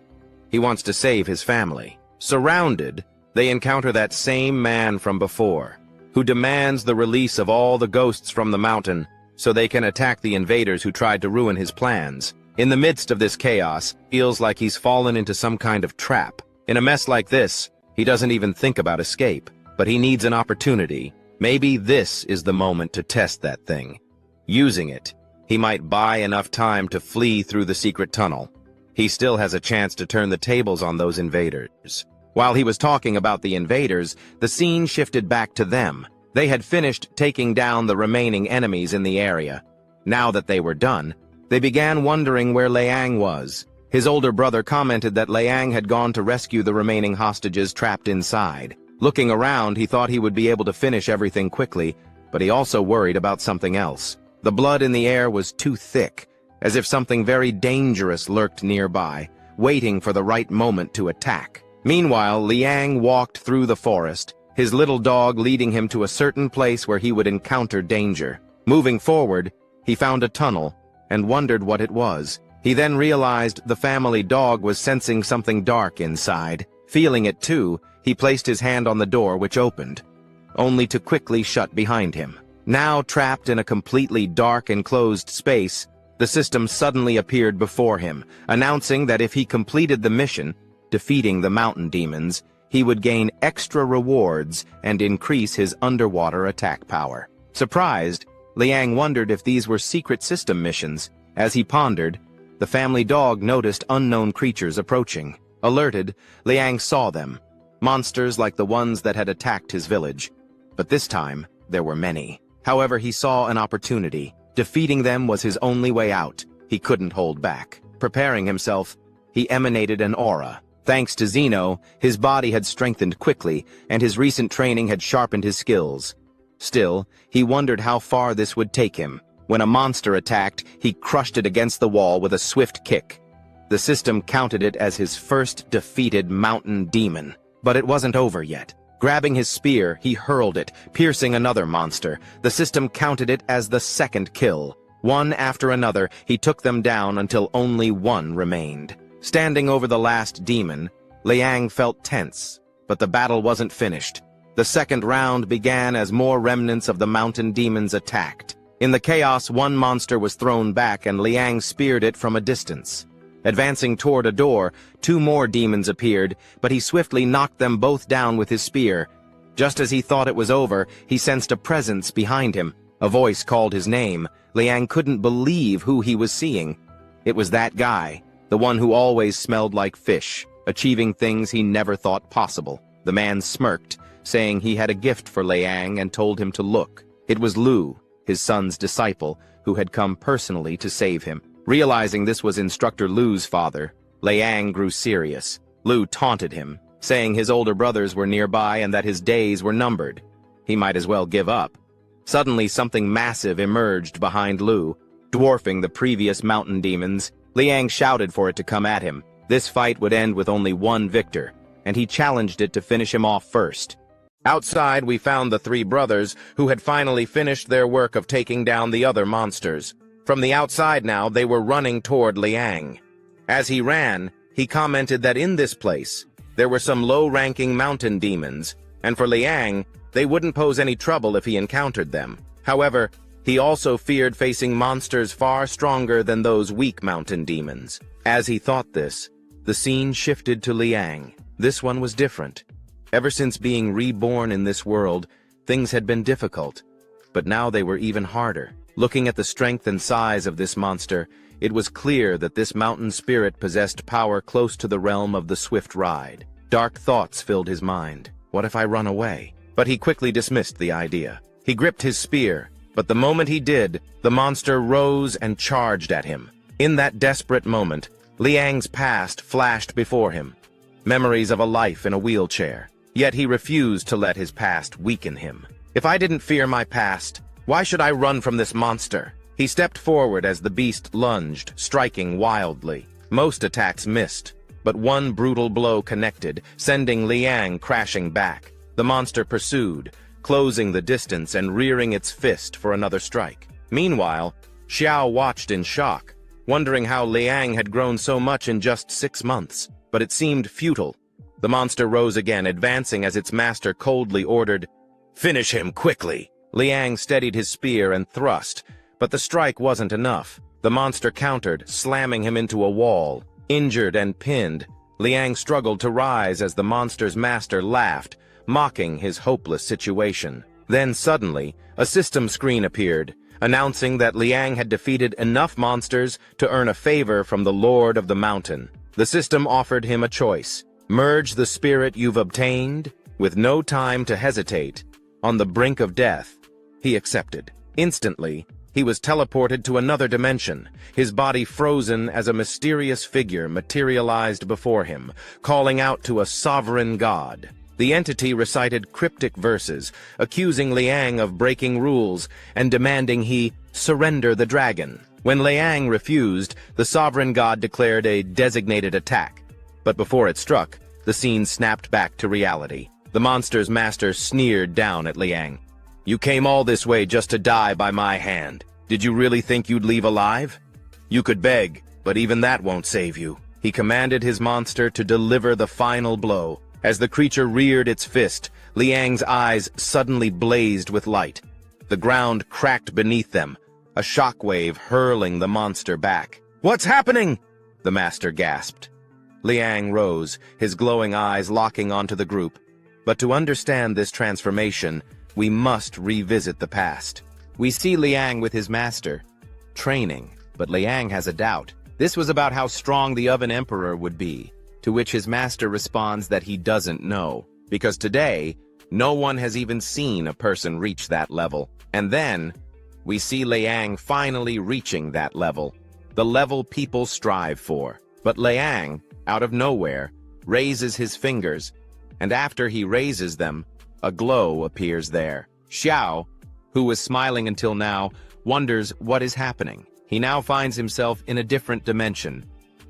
He wants to save his family. Surrounded, they encounter that same man from before, who demands the release of all the ghosts from the mountain so they can attack the invaders who tried to ruin his plans. In the midst of this chaos, feels like he's fallen into some kind of trap. In a mess like this, he doesn't even think about escape, but he needs an opportunity. Maybe this is the moment to test that thing. Using it, he might buy enough time to flee through the secret tunnel. He still has a chance to turn the tables on those invaders. While he was talking about the invaders, the scene shifted back to them. They had finished taking down the remaining enemies in the area. Now that they were done, they began wondering where Liang was. His older brother commented that Liang had gone to rescue the remaining hostages trapped inside. Looking around, he thought he would be able to finish everything quickly, but he also worried about something else. The blood in the air was too thick, as if something very dangerous lurked nearby, waiting for the right moment to attack. Meanwhile, Liang walked through the forest, his little dog leading him to a certain place where he would encounter danger. Moving forward, he found a tunnel and wondered what it was. He then realized the family dog was sensing something dark inside. Feeling it too, he placed his hand on the door, which opened, only to quickly shut behind him. Now trapped in a completely dark enclosed space, the system suddenly appeared before him, announcing that if he completed the mission, defeating the mountain demons, he would gain extra rewards and increase his underwater attack power. Surprised, Liang wondered if these were secret system missions. As he pondered, the family dog noticed unknown creatures approaching. Alerted, Liang saw them, monsters like the ones that had attacked his village. But this time, there were many. However, he saw an opportunity. Defeating them was his only way out. He couldn't hold back. Preparing himself, he emanated an aura. Thanks to Zeno, his body had strengthened quickly, and his recent training had sharpened his skills. Still, he wondered how far this would take him. When a monster attacked, he crushed it against the wall with a swift kick. The system counted it as his first defeated mountain demon. But it wasn't over yet. Grabbing his spear, he hurled it, piercing another monster. The system counted it as the second kill. One after another, he took them down until only one remained. Standing over the last demon, Liang felt tense, but the battle wasn't finished. The second round began as more remnants of the mountain demons attacked. In the chaos, one monster was thrown back and Liang speared it from a distance. Advancing toward a door, two more demons appeared, but he swiftly knocked them both down with his spear. Just as he thought it was over, he sensed a presence behind him. A voice called his name. Liang couldn't believe who he was seeing. It was that guy, the one who always smelled like fish, achieving things he never thought possible. The man smirked, saying he had a gift for Liang and told him to look. It was Lu, his son's disciple, who had come personally to save him. Realizing this was Instructor Lu's father, Liang grew serious. Lu taunted him, saying his older brothers were nearby and that his days were numbered. He might as well give up. Suddenly, something massive emerged behind Lu, dwarfing the previous mountain demons. Liang shouted for it to come at him. This fight would end with only one victor, and he challenged it to finish him off first. Outside, we found the three brothers, who had finally finished their work of taking down the other monsters. From the outside now, they were running toward Liang. As he ran, he commented that in this place, there were some low-ranking mountain demons, and for Liang, they wouldn't pose any trouble if he encountered them. However, he also feared facing monsters far stronger than those weak mountain demons. As he thought this, the scene shifted to Liang. This one was different. Ever since being reborn in this world, things had been difficult, but now they were even harder. Looking at the strength and size of this monster, it was clear that this mountain spirit possessed power close to the realm of the swift ride. Dark thoughts filled his mind. What if I run away? But he quickly dismissed the idea. He gripped his spear, but the moment he did, the monster rose and charged at him. In that desperate moment, Liang's past flashed before him. Memories of a life in a wheelchair. Yet he refused to let his past weaken him. If I didn't fear my past, why should I run from this monster? He stepped forward as the beast lunged, striking wildly. Most attacks missed, but one brutal blow connected, sending Liang crashing back. The monster pursued, closing the distance and rearing its fist for another strike. Meanwhile, Xiao watched in shock, wondering how Liang had grown so much in just 6 months, but it seemed futile. The monster rose again, advancing as its master coldly ordered, "Finish him quickly!" Liang steadied his spear and thrust, but the strike wasn't enough. The monster countered, slamming him into a wall. Injured and pinned, Liang struggled to rise as the monster's master laughed, mocking his hopeless situation. Then suddenly, a system screen appeared, announcing that Liang had defeated enough monsters to earn a favor from the Lord of the Mountain. The system offered him a choice. Merge the spirit you've obtained, with no time to hesitate. On the brink of death, he accepted. Instantly, he was teleported to another dimension, his body frozen as a mysterious figure materialized before him, calling out to a sovereign god. The entity recited cryptic verses, accusing Liang of breaking rules and demanding he surrender the dragon. When Liang refused, the sovereign god declared a designated attack. But before it struck, the scene snapped back to reality. The monster's master sneered down at Liang. "You came all this way just to die by my hand. Did you really think you'd leave alive? You could beg, but even that won't save you." He commanded his monster to deliver the final blow. As the creature reared its fist, Liang's eyes suddenly blazed with light. The ground cracked beneath them, a shockwave hurling the monster back. "What's happening?" the master gasped. Liang rose, his glowing eyes locking onto the group. But to understand this transformation, we must revisit the past. We see Liang with his master, training, but Liang has a doubt. This was about how strong the Oven Emperor would be, to which his master responds that he doesn't know, because today, no one has even seen a person reach that level. And then, we see Liang finally reaching that level, the level people strive for. But Liang, out of nowhere, raises his fingers, and after he raises them, a glow appears there. Xiao, who was smiling until now, wonders what is happening. He now finds himself in a different dimension,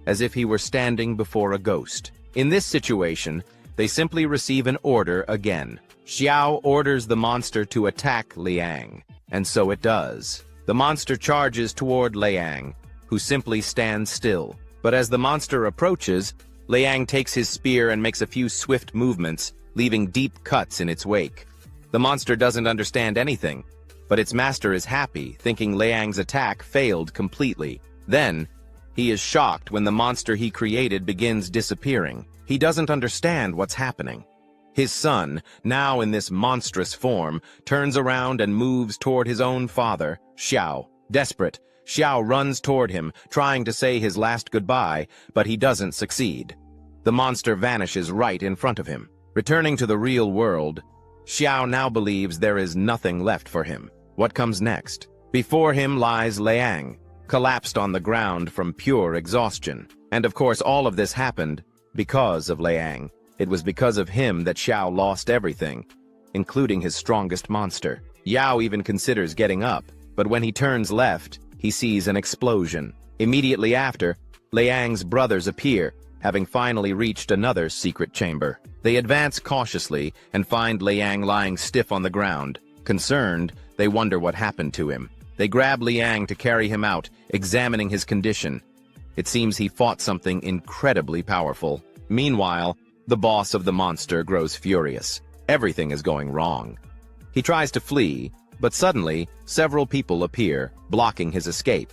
as if he were standing before a ghost. In this situation, they simply receive an order again. Xiao orders the monster to attack Liang, and so it does. The monster charges toward Liang, who simply stands still. But as the monster approaches, Liang takes his spear and makes a few swift movements, leaving deep cuts in its wake. The monster doesn't understand anything, but its master is happy, thinking Liang's attack failed completely. Then, he is shocked when the monster he created begins disappearing. He doesn't understand what's happening. His son, now in this monstrous form, turns around and moves toward his own father, Xiao. Desperate, Xiao runs toward him, trying to say his last goodbye, but he doesn't succeed. The monster vanishes right in front of him. Returning to the real world, Xiao now believes there is nothing left for him. What comes next? Before him lies Liang, collapsed on the ground from pure exhaustion. And of course all of this happened because of Liang. It was because of him that Xiao lost everything, including his strongest monster. Yao even considers getting up, but when he turns left, he sees an explosion. Immediately after, Liang's brothers appear, having finally reached another secret chamber. They advance cautiously and find Liang lying stiff on the ground. Concerned, they wonder what happened to him. They grab Liang to carry him out, examining his condition. It seems he fought something incredibly powerful. Meanwhile, the boss of the monster grows furious. Everything is going wrong. He tries to flee, but suddenly, several people appear, blocking his escape.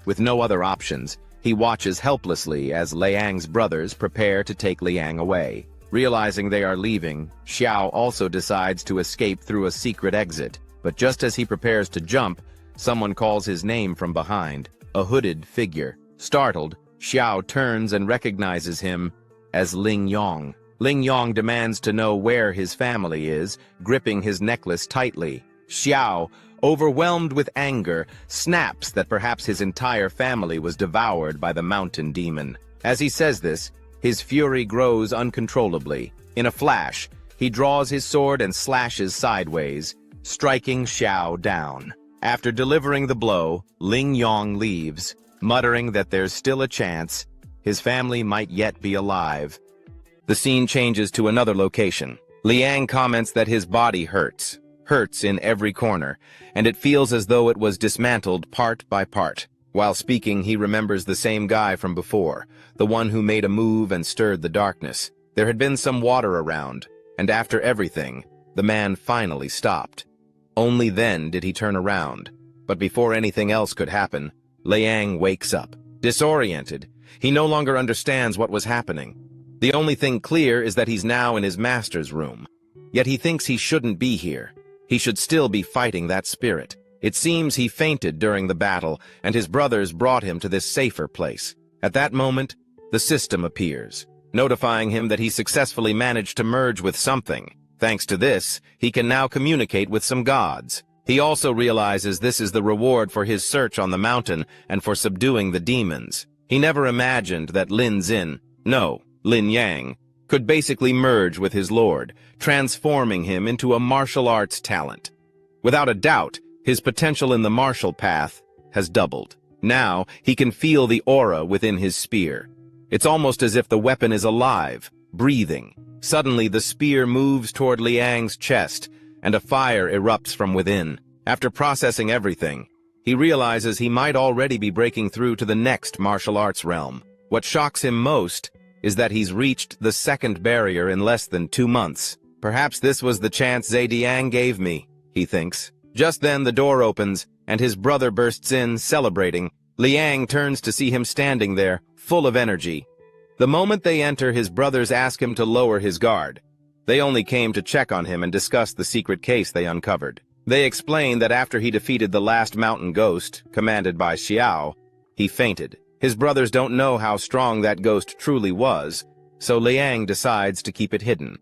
With no other options, he watches helplessly as Liang's brothers prepare to take Liang away. Realizing they are leaving, Xiao also decides to escape through a secret exit. But just as he prepares to jump, someone calls his name from behind, a hooded figure. Startled, Xiao turns and recognizes him as Ling Yong. Ling Yong demands to know where his family is, gripping his necklace tightly. Xiao, overwhelmed with anger, snaps that perhaps his entire family was devoured by the mountain demon. As he says this, his fury grows uncontrollably. In a flash, he draws his sword and slashes sideways, striking Xiao down. After delivering the blow, Ling Yong leaves, muttering that there's still a chance his family might yet be alive. The scene changes to another location. Liang comments that his body hurts in every corner, and it feels as though it was dismantled part by part. While speaking, he remembers the same guy from before, the one who made a move and stirred the darkness. There had been some water around, and after everything, the man finally stopped. Only then did he turn around. But before anything else could happen, Liang wakes up. Disoriented, he no longer understands what was happening. The only thing clear is that he's now in his master's room. Yet he thinks he shouldn't be here. He should still be fighting that spirit. It seems he fainted during the battle, and his brothers brought him to this safer place. At that moment, the system appears, notifying him that he successfully managed to merge with something. Thanks to this, he can now communicate with some gods. He also realizes this is the reward for his search on the mountain and for subduing the demons. He never imagined that Lin Yang, could basically merge with his lord, transforming him into a martial arts talent. Without a doubt, his potential in the martial path has doubled. Now, he can feel the aura within his spear. It's almost as if the weapon is alive, breathing. Suddenly, the spear moves toward Liang's chest, and a fire erupts from within. After processing everything, he realizes he might already be breaking through to the next martial arts realm. What shocks him most is that he's reached the second barrier in less than 2 months. Perhaps this was the chance Zediang gave me, he thinks. Just then the door opens, and his brother bursts in, celebrating. Liang turns to see him standing there, full of energy. The moment they enter, his brothers ask him to lower his guard. They only came to check on him and discuss the secret case they uncovered. They explain that after he defeated the last mountain ghost, commanded by Xiao, he fainted. His brothers don't know how strong that ghost truly was, so Liang decides to keep it hidden.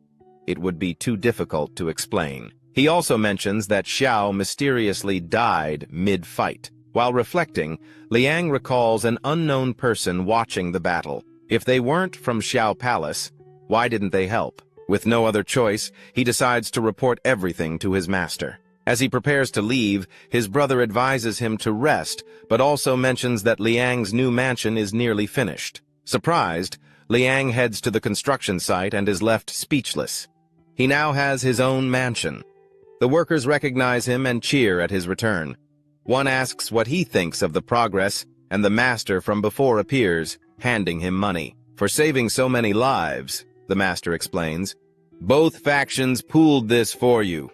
It would be too difficult to explain. He also mentions that Xiao mysteriously died mid-fight. While reflecting, Liang recalls an unknown person watching the battle. If they weren't from Xiao Palace, why didn't they help? With no other choice, he decides to report everything to his master. As he prepares to leave, his brother advises him to rest, but also mentions that Liang's new mansion is nearly finished. Surprised, Liang heads to the construction site and is left speechless. He now has his own mansion. The workers recognize him and cheer at his return. One asks what he thinks of the progress, and the master from before appears, handing him money. For saving so many lives, the master explains. Both factions pooled this for you.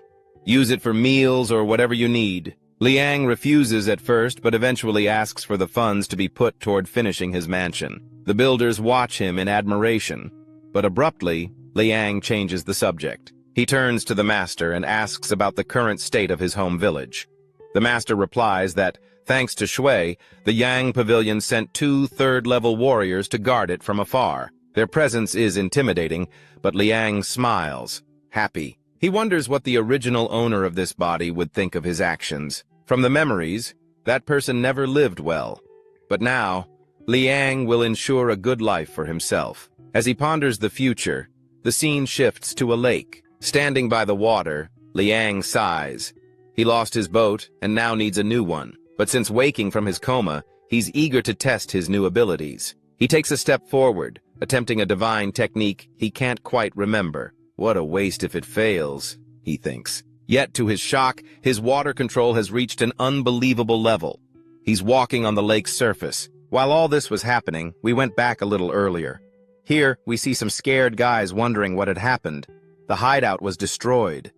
Use it for meals or whatever you need. Liang refuses at first, but eventually asks for the funds to be put toward finishing his mansion. The builders watch him in admiration, but abruptly, Liang changes the subject. He turns to the master and asks about the current state of his home village. The master replies that, thanks to Shui, the Yang Pavilion sent 2 third-level warriors to guard it from afar. Their presence is intimidating, but Liang smiles, happy. He wonders what the original owner of this body would think of his actions. From the memories, that person never lived well. But now, Liang will ensure a good life for himself. As he ponders the future, the scene shifts to a lake. Standing by the water, Liang sighs. He lost his boat and now needs a new one. But since waking from his coma, he's eager to test his new abilities. He takes a step forward, attempting a divine technique he can't quite remember. What a waste if it fails, he thinks. Yet, to his shock, his water control has reached an unbelievable level. He's walking on the lake's surface. While all this was happening, we went back a little earlier. Here, we see some scared guys wondering what had happened. The hideout was destroyed.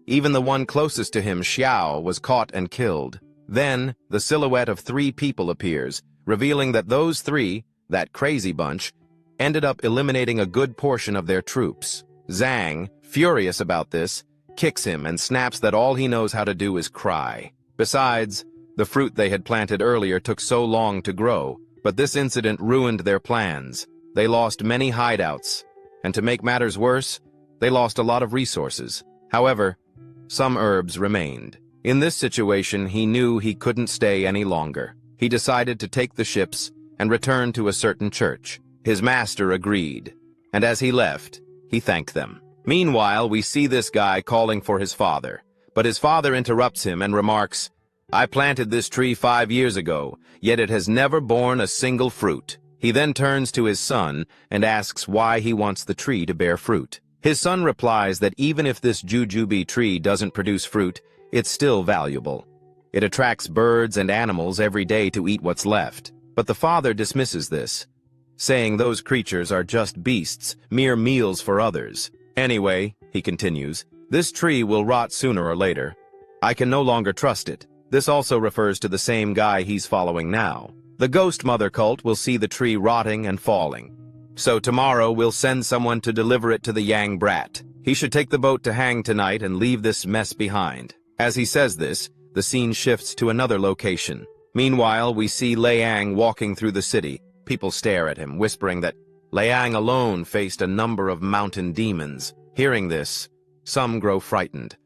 Even the one closest to him, Xiao, was caught and killed. Then, the silhouette of 3 people appears, revealing that those 3, that crazy bunch, ended up eliminating a good portion of their troops. Zhang, furious about this, kicks him and snaps that all he knows how to do is cry. Besides, the fruit they had planted earlier took so long to grow, but this incident ruined their plans. They lost many hideouts, and to make matters worse, they lost a lot of resources. However, some herbs remained. In this situation, he knew he couldn't stay any longer. He decided to take the ships and return to a certain church. His master agreed, and as he left, he thanked them. Meanwhile, we see this guy calling for his father, but his father interrupts him and remarks, "I planted this tree 5 years ago, yet it has never borne a single fruit." He then turns to his son and asks why he wants the tree to bear fruit. His son replies that even if this jujube tree doesn't produce fruit, it's still valuable. It attracts birds and animals every day to eat what's left. But the father dismisses this, saying those creatures are just beasts, mere meals for others. Anyway, he continues, this tree will rot sooner or later. I can no longer trust it. This also refers to the same guy he's following now. The ghost mother cult will see the tree rotting and falling. So tomorrow we'll send someone to deliver it to the Yang brat. He should take the boat to Hang tonight and leave this mess behind. As he says this, the scene shifts to another location. Meanwhile, we see Leang walking through the city. People stare at him, whispering that Leang alone faced a number of mountain demons. Hearing this, some grow frightened.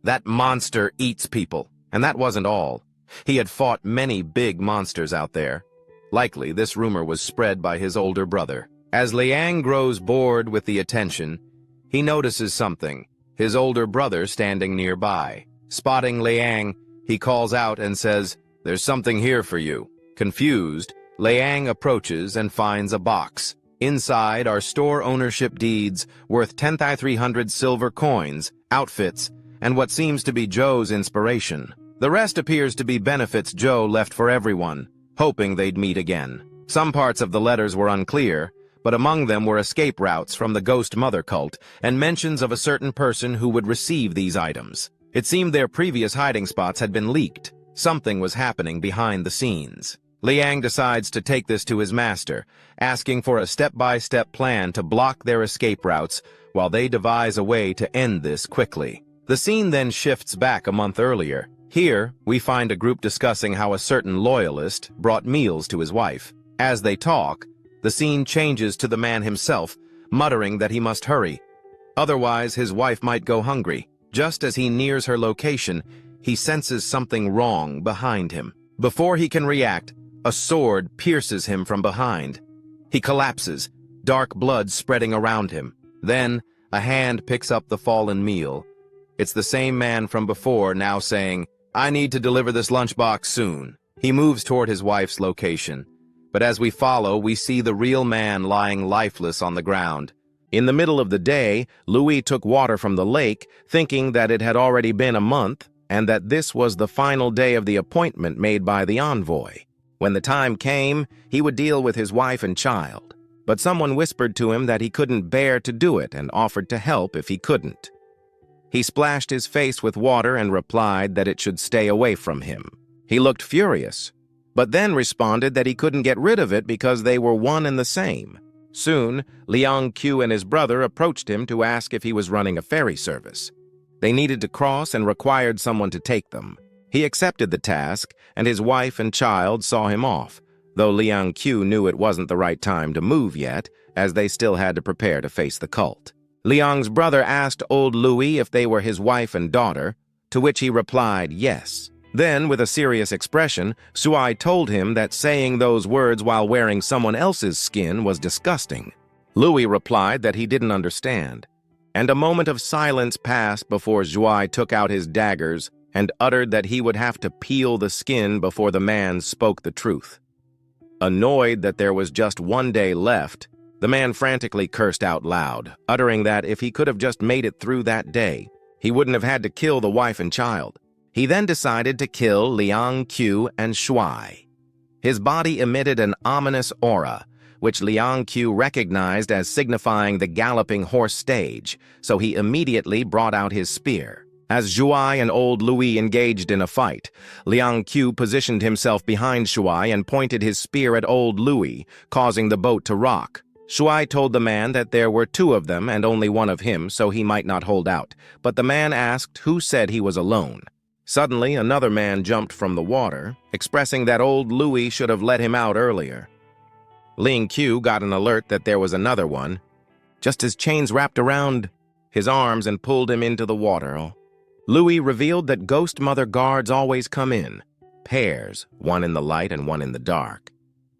That monster eats people, and that wasn't all. He had fought many big monsters out there. Likely, this rumor was spread by his older brother. As Leang grows bored with the attention, he notices something, his older brother standing nearby. Spotting Leang, he calls out and says, "There's something here for you." Confused, Leang approaches and finds a box. Inside are store ownership deeds worth 10,300 silver coins, outfits, and what seems to be Joe's inspiration. The rest appears to be benefits Joe left for everyone, hoping they'd meet again. Some parts of the letters were unclear, but among them were escape routes from the Ghost Mother cult and mentions of a certain person who would receive these items. It seemed their previous hiding spots had been leaked. Something was happening behind the scenes. Liang decides to take this to his master, asking for a step-by-step plan to block their escape routes while they devise a way to end this quickly. The scene then shifts back a month earlier. Here, we find a group discussing how a certain loyalist brought meals to his wife. As they talk, the scene changes to the man himself, muttering that he must hurry. Otherwise, his wife might go hungry. Just as he nears her location, he senses something wrong behind him. Before he can react, a sword pierces him from behind. He collapses, dark blood spreading around him. Then, a hand picks up the fallen meal. It's the same man from before, now saying, "I need to deliver this lunchbox soon." He moves toward his wife's location. But as we follow, we see the real man lying lifeless on the ground. In the middle of the day, Louis took water from the lake, thinking that it had already been a month, and that this was the final day of the appointment made by the envoy. When the time came, he would deal with his wife and child. But someone whispered to him that he couldn't bear to do it and offered to help if he couldn't. He splashed his face with water and replied that it should stay away from him. He looked furious, but then responded that he couldn't get rid of it because they were one and the same. Soon, Liang Q and his brother approached him to ask if he was running a ferry service. They needed to cross and required someone to take them. He accepted the task, and his wife and child saw him off, though Liang Q knew it wasn't the right time to move yet, as they still had to prepare to face the cult. Liang's brother asked old Louis if they were his wife and daughter, to which he replied yes. Then, with a serious expression, Sui told him that saying those words while wearing someone else's skin was disgusting. Louis replied that he didn't understand, and a moment of silence passed before Sui took out his daggers and uttered that he would have to peel the skin before the man spoke the truth. Annoyed that there was just one day left, the man frantically cursed out loud, uttering that if he could have just made it through that day, he wouldn't have had to kill the wife and child. He then decided to kill Liang Q and Shuai. His body emitted an ominous aura, which Liang Q recognized as signifying the galloping horse stage, so he immediately brought out his spear. As Shuai and old Louis engaged in a fight, Liang Q positioned himself behind Shuai and pointed his spear at old Louis, causing the boat to rock. Shuai told the man that there were two of them and only one of him, so he might not hold out, but the man asked who said he was alone. Suddenly, another man jumped from the water, expressing that old Louis should have let him out earlier. Liang Q got an alert that there was another one, just as chains wrapped around his arms and pulled him into the water. Louis revealed that ghost mother guards always come in pairs, one in the light and one in the dark,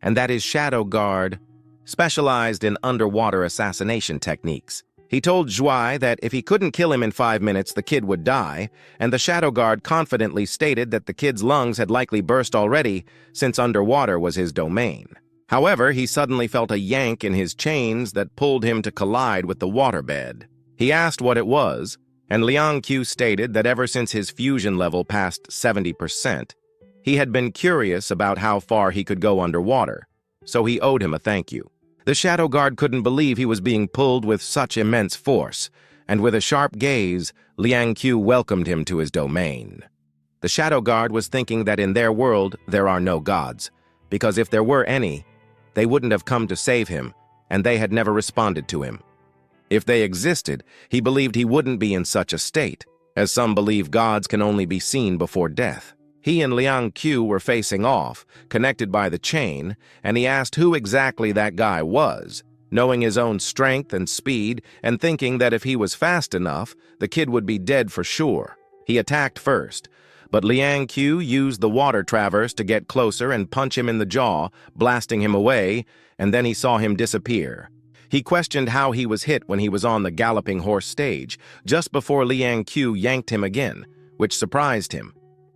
and that his shadow guard specialized in underwater assassination techniques. He told Shuai that if he couldn't kill him in 5 minutes, the kid would die, and the shadow guard confidently stated that the kid's lungs had likely burst already since underwater was his domain. However, he suddenly felt a yank in his chains that pulled him to collide with the waterbed. He asked what it was, and Liang Q stated that ever since his fusion level passed 70%, he had been curious about how far he could go underwater, so he owed him a thank you. The shadow guard couldn't believe he was being pulled with such immense force, and with a sharp gaze, Liang Q welcomed him to his domain. The shadow guard was thinking that in their world there are no gods, because if there were any, they wouldn't have come to save him, and they had never responded to him. If they existed, he believed he wouldn't be in such a state, as some believe gods can only be seen before death. He and Liang Q were facing off, connected by the chain, and he asked who exactly that guy was, knowing his own strength and speed and thinking that if he was fast enough, the kid would be dead for sure. He attacked first, but Liang Q used the water traverse to get closer and punch him in the jaw, blasting him away, and then he saw him disappear. He questioned how he was hit when he was on the galloping horse stage, just before Liang Q yanked him again, which surprised him.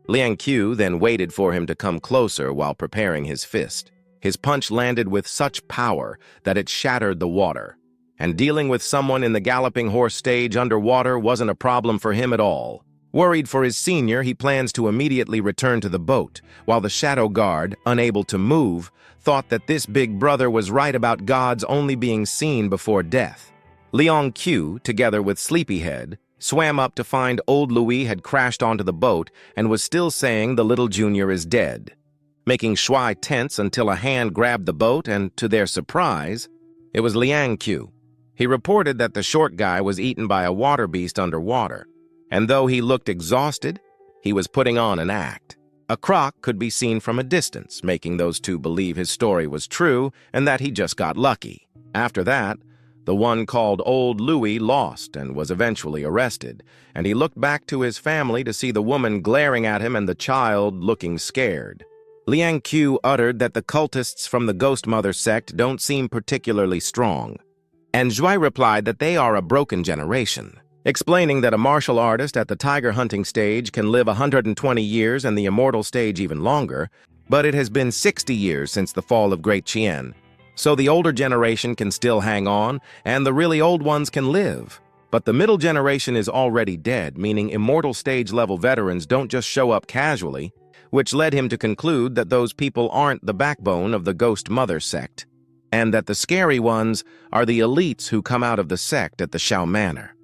Liang Q then waited for him to come closer while preparing his fist. His punch landed with such power that it shattered the water, and dealing with someone in the galloping horse stage underwater wasn't a problem for him at all. Worried for his senior, he plans to immediately return to the boat, while the shadow guard, unable to move, thought that this big brother was right about gods only being seen before death. Liang Q, together with Sleepyhead, swam up to find old Louis had crashed onto the boat and was still saying the little junior is dead, making Shuai tense until a hand grabbed the boat and, to their surprise, it was Liang Q. He reported that the short guy was eaten by a water beast underwater, and though he looked exhausted, he was putting on an act. A croc could be seen from a distance, making those two believe his story was true and that he just got lucky. After that, the one called Old Louis lost and was eventually arrested, and he looked back to his family to see the woman glaring at him and the child looking scared. Liang Q uttered that the cultists from the Ghost Mother sect don't seem particularly strong, and Shuai replied that they are a broken generation, explaining that a martial artist at the tiger hunting stage can live 120 years and the immortal stage even longer, but it has been 60 years since the fall of Great Qian, so the older generation can still hang on and the really old ones can live. But the middle generation is already dead, meaning immortal stage level veterans don't just show up casually, which led him to conclude that those people aren't the backbone of the Ghost Mother sect, and that the scary ones are the elites who come out of the sect at the Shao Manor.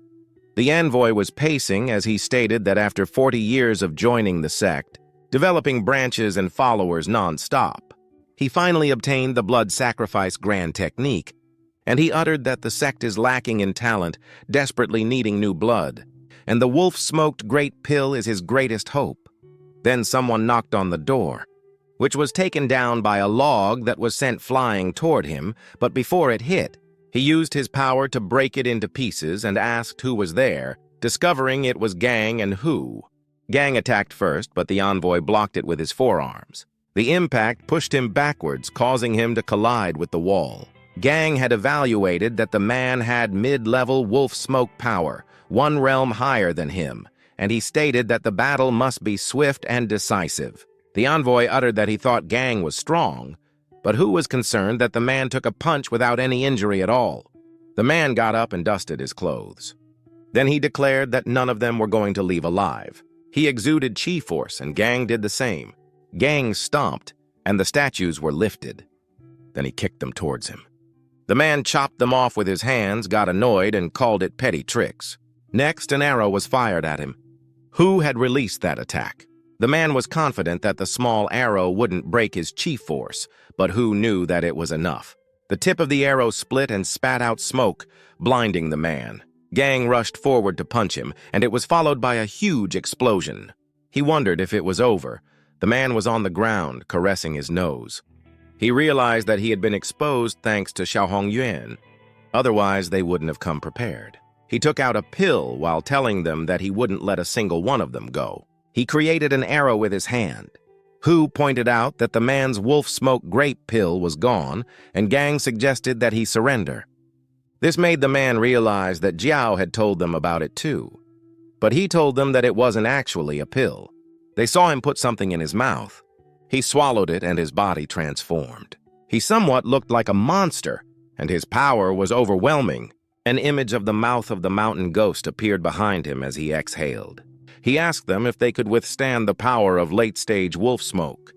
The envoy was pacing as he stated that after 40 years of joining the sect, developing branches and followers non-stop, he finally obtained the blood sacrifice grand technique, and he uttered that the sect is lacking in talent, desperately needing new blood, and the wolf-smoked great pill is his greatest hope. Then someone knocked on the door, which was taken down by a log that was sent flying toward him, but before it hit, he used his power to break it into pieces and asked who was there, discovering it was Gang and Hu. Gang attacked first, but the envoy blocked it with his forearms. The impact pushed him backwards, causing him to collide with the wall. Gang had evaluated that the man had mid-level wolf smoke power, one realm higher than him, and he stated that the battle must be swift and decisive. The envoy uttered that he thought Gang was strong, but Hu was concerned that the man took a punch without any injury at all. The man got up and dusted his clothes. Then he declared that none of them were going to leave alive. He exuded chi force, and Gang did the same. Gang stomped, and the statues were lifted. Then he kicked them towards him. The man chopped them off with his hands, got annoyed, and called it petty tricks. Next, an arrow was fired at him. Hu had released that attack. The man was confident that the small arrow wouldn't break his chi force, but Hu knew that it was enough. The tip of the arrow split and spat out smoke, blinding the man. Gang rushed forward to punch him, and it was followed by a huge explosion. He wondered if it was over. The man was on the ground, caressing his nose. He realized that he had been exposed thanks to Xiaohongyuan. Otherwise, they wouldn't have come prepared. He took out a pill while telling them that he wouldn't let a single one of them go. He created an arrow with his hand. Hu pointed out that the man's wolf smoke grape pill was gone, and Gang suggested that he surrender. This made the man realize that Jiao had told them about it too. But he told them that it wasn't actually a pill. They saw him put something in his mouth. He swallowed it and his body transformed. He somewhat looked like a monster, and his power was overwhelming. An image of the mouth of the mountain ghost appeared behind him as he exhaled. He asked them if they could withstand the power of late-stage wolf smoke.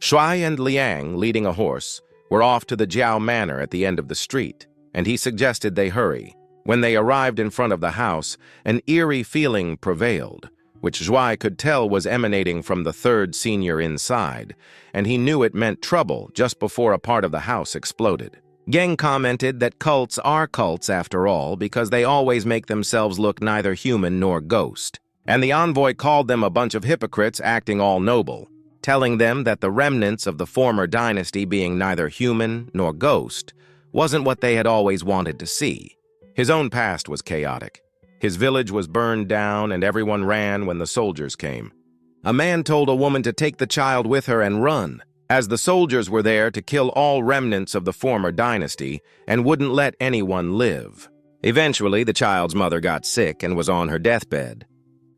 Shuai and Liang, leading a horse, were off to the Jiao Manor at the end of the street, and he suggested they hurry. When they arrived in front of the house, an eerie feeling prevailed, which Shuai could tell was emanating from the third senior inside, and he knew it meant trouble just before a part of the house exploded. Gang commented that cults are cults after all because they always make themselves look neither human nor ghost. And the envoy called them a bunch of hypocrites acting all noble, telling them that the remnants of the former dynasty being neither human nor ghost wasn't what they had always wanted to see. His own past was chaotic. His village was burned down and everyone ran when the soldiers came. A man told a woman to take the child with her and run, as the soldiers were there to kill all remnants of the former dynasty and wouldn't let anyone live. Eventually, the child's mother got sick and was on her deathbed.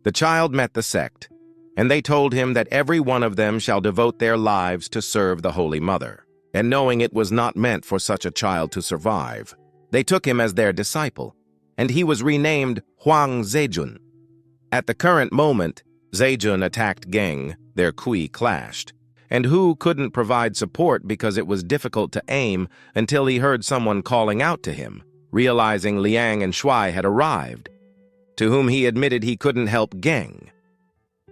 The child met the sect, and they told him that every one of them shall devote their lives to serve the Holy Mother. And knowing it was not meant for such a child to survive, they took him as their disciple, and he was renamed Huang Zejun. At the current moment, Zejun attacked Geng, their kui clashed, and Hu couldn't provide support because it was difficult to aim until he heard someone calling out to him, realizing Liang and Shuai had arrived, to whom he admitted he couldn't help Geng.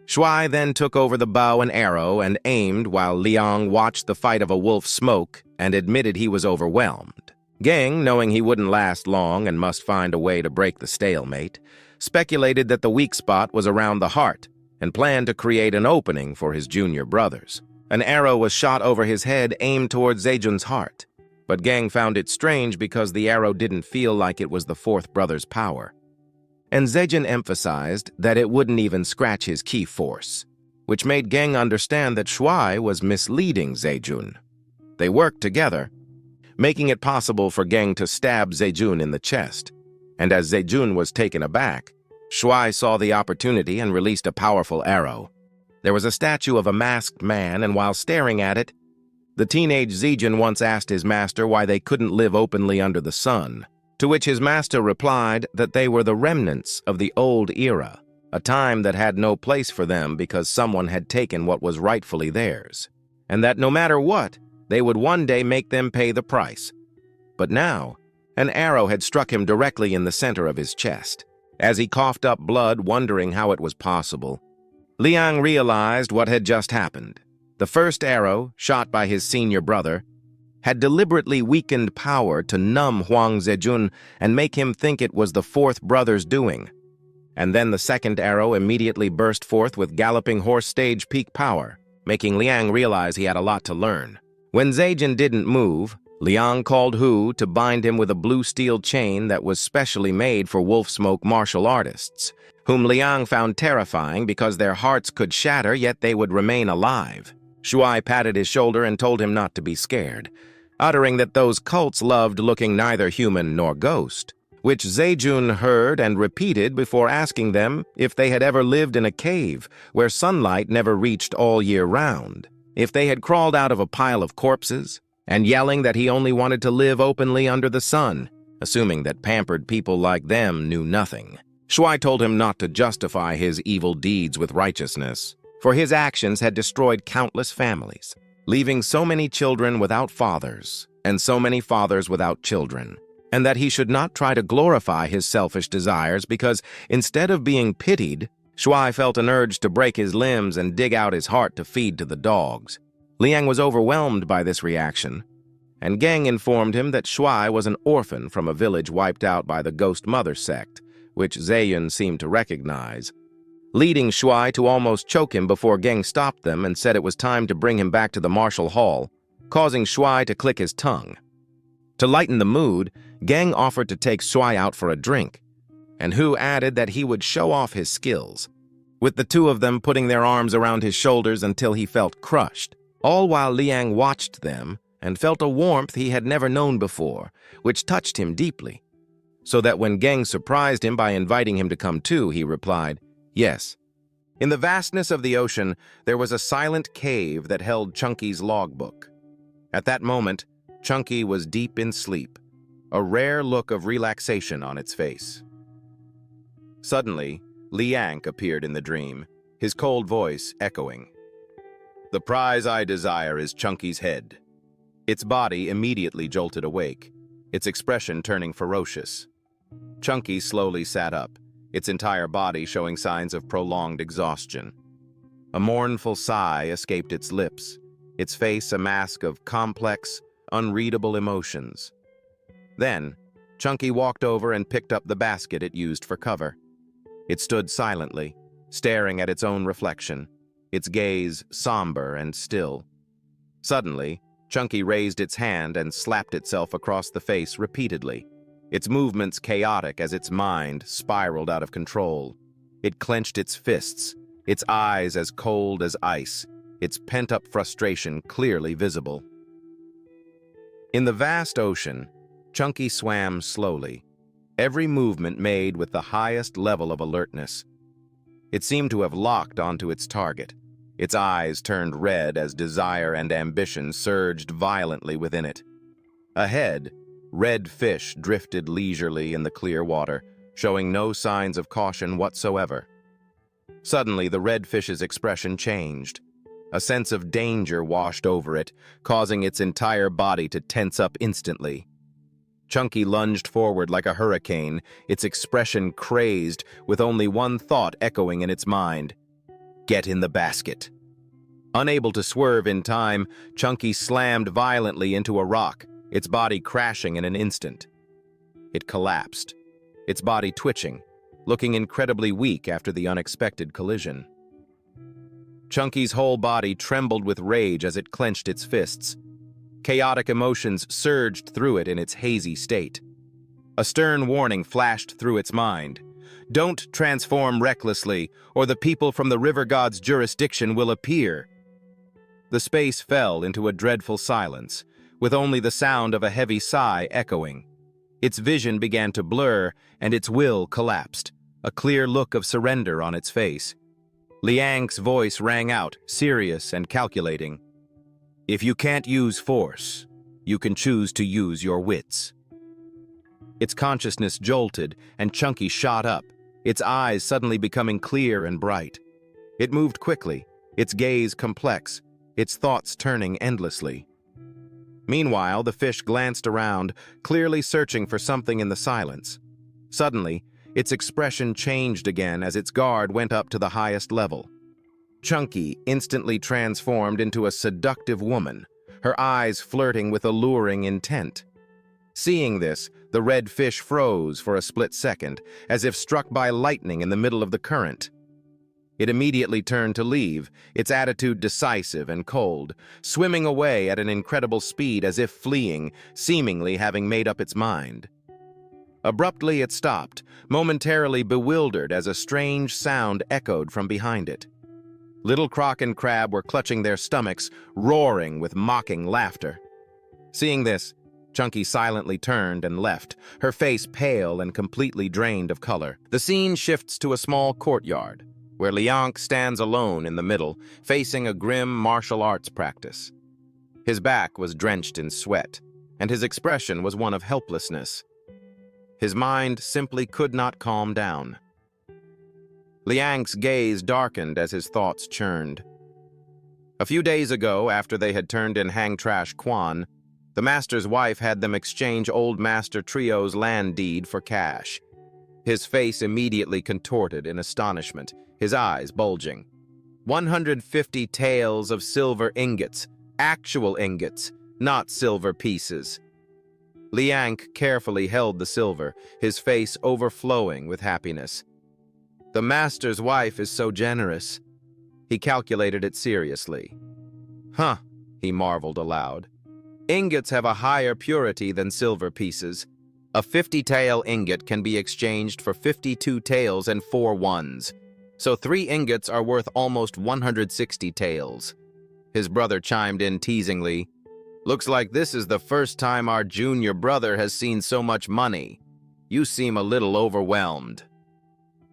Shuai then took over the bow and arrow and aimed while Liang watched the fight of a wolf smoke and admitted he was overwhelmed. Geng, knowing he wouldn't last long and must find a way to break the stalemate, speculated that the weak spot was around the heart and planned to create an opening for his junior brothers. An arrow was shot over his head aimed towards Zejun's heart, but Geng found it strange because the arrow didn't feel like it was the fourth brother's power. And Zejun emphasized that it wouldn't even scratch his ki force, which made Geng understand that Shuai was misleading Zejun. They worked together, making it possible for Geng to stab Zejun in the chest, and as Zejun was taken aback, Shuai saw the opportunity and released a powerful arrow. There was a statue of a masked man, and while staring at it, the teenage Zejun once asked his master why they couldn't live openly under the sun, to which his master replied that they were the remnants of the old era, a time that had no place for them because someone had taken what was rightfully theirs, and that no matter what, they would one day make them pay the price. But now, an arrow had struck him directly in the center of his chest. As he coughed up blood, wondering how it was possible, Liang realized what had just happened. The first arrow, shot by his senior brother, had deliberately weakened power to numb Huang Zejun and make him think it was the fourth brother's doing. And then the second arrow immediately burst forth with galloping horse stage peak power, making Liang realize he had a lot to learn. When Zejun didn't move, Liang called Hu to bind him with a blue steel chain that was specially made for wolf smoke martial artists, whom Liang found terrifying because their hearts could shatter yet they would remain alive. Shuai patted his shoulder and told him not to be scared, uttering that those cults loved looking neither human nor ghost. which Zejun heard and repeated before asking them if they had ever lived in a cave where sunlight never reached all year round, if they had crawled out of a pile of corpses, and yelling that he only wanted to live openly under the sun, assuming that pampered people like them knew nothing. Shuai told him not to justify his evil deeds with righteousness, for his actions had destroyed countless families, leaving so many children without fathers, and so many fathers without children, and that he should not try to glorify his selfish desires because, instead of being pitied, Shuai felt an urge to break his limbs and dig out his heart to feed to the dogs. Leang was overwhelmed by this reaction, and Gang informed him that Shuai was an orphan from a village wiped out by the Ghost Mother sect, which Zeyun seemed to recognize, leading Shuai to almost choke him before Gang stopped them and said it was time to bring him back to the martial hall, causing Shuai to click his tongue. To lighten the mood, Gang offered to take Shuai out for a drink, and Hu added that he would show off his skills, with the two of them putting their arms around his shoulders until he felt crushed, all while Liang watched them and felt a warmth he had never known before, which touched him deeply, so that when Gang surprised him by inviting him to come too, he replied, "Yes." In the vastness of the ocean, there was a silent cave that held Chunky's logbook. At that moment, Chunky was deep in sleep, a rare look of relaxation on its face. Suddenly, Liang appeared in the dream, his cold voice echoing. "The prize I desire is Chunky's head." Its body immediately jolted awake, its expression turning ferocious. Chunky slowly sat up, its entire body showing signs of prolonged exhaustion. A mournful sigh escaped its lips, its face a mask of complex, unreadable emotions. Then, Chunky walked over and picked up the basket it used for cover. It stood silently, staring at its own reflection, its gaze somber and still. Suddenly, Chunky raised its hand and slapped itself across the face repeatedly, its movements chaotic as its mind spiraled out of control. It clenched its fists, its eyes as cold as ice, its pent-up frustration clearly visible. In the vast ocean, Chunky swam slowly, every movement made with the highest level of alertness. It seemed to have locked onto its target. Its eyes turned red as desire and ambition surged violently within it. Ahead, red fish drifted leisurely in the clear water, showing no signs of caution whatsoever. Suddenly, the red fish's expression changed. A sense of danger washed over it, causing its entire body to tense up instantly. Chunky lunged forward like a hurricane, its expression crazed, with only one thought echoing in its mind: "Get in the basket." Unable to swerve in time, Chunky slammed violently into a rock, its body crashing in an instant. It collapsed, its body twitching, looking incredibly weak after the unexpected collision. Chunky's whole body trembled with rage as it clenched its fists. Chaotic emotions surged through it in its hazy state. A stern warning flashed through its mind. "Don't transform recklessly, or the people from the river god's jurisdiction will appear." The space fell into a dreadful silence, with only the sound of a heavy sigh echoing. Its vision began to blur, and its will collapsed, a clear look of surrender on its face. Liang's voice rang out, serious and calculating. "If you can't use force, you can choose to use your wits." Its consciousness jolted, and Chunky shot up, its eyes suddenly becoming clear and bright. It moved quickly, its gaze complex, its thoughts turning endlessly. Meanwhile, the fish glanced around, clearly searching for something in the silence. Suddenly, its expression changed again as its guard went up to the highest level. Chunky instantly transformed into a seductive woman, her eyes flirting with alluring intent. Seeing this, the red fish froze for a split second, as if struck by lightning in the middle of the current. It immediately turned to leave, its attitude decisive and cold, swimming away at an incredible speed as if fleeing, seemingly having made up its mind. Abruptly it stopped, momentarily bewildered as a strange sound echoed from behind it. Little Croc and Crab were clutching their stomachs, roaring with mocking laughter. Seeing this, Chunky silently turned and left, her face pale and completely drained of color. The scene shifts to a small courtyard, where Leang stands alone in the middle, facing a grim martial arts practice. His back was drenched in sweat, and his expression was one of helplessness. His mind simply could not calm down. Liang's gaze darkened as his thoughts churned. A few days ago, after they had turned in Hang Trash Quan, the master's wife had them exchange old Master Trio's land deed for cash. His face immediately contorted in astonishment, his eyes bulging. 150 taels of silver ingots, actual ingots, not silver pieces. Liang carefully held the silver, his face overflowing with happiness. The master's wife is so generous. He calculated it seriously. Huh, he marveled aloud. Ingots have a higher purity than silver pieces. A 50-tael ingot can be exchanged for 52 taels and 4 ones. So 3 ingots are worth almost 160 taels. His brother chimed in teasingly. Looks like this is the first time our junior brother has seen so much money. You seem a little overwhelmed.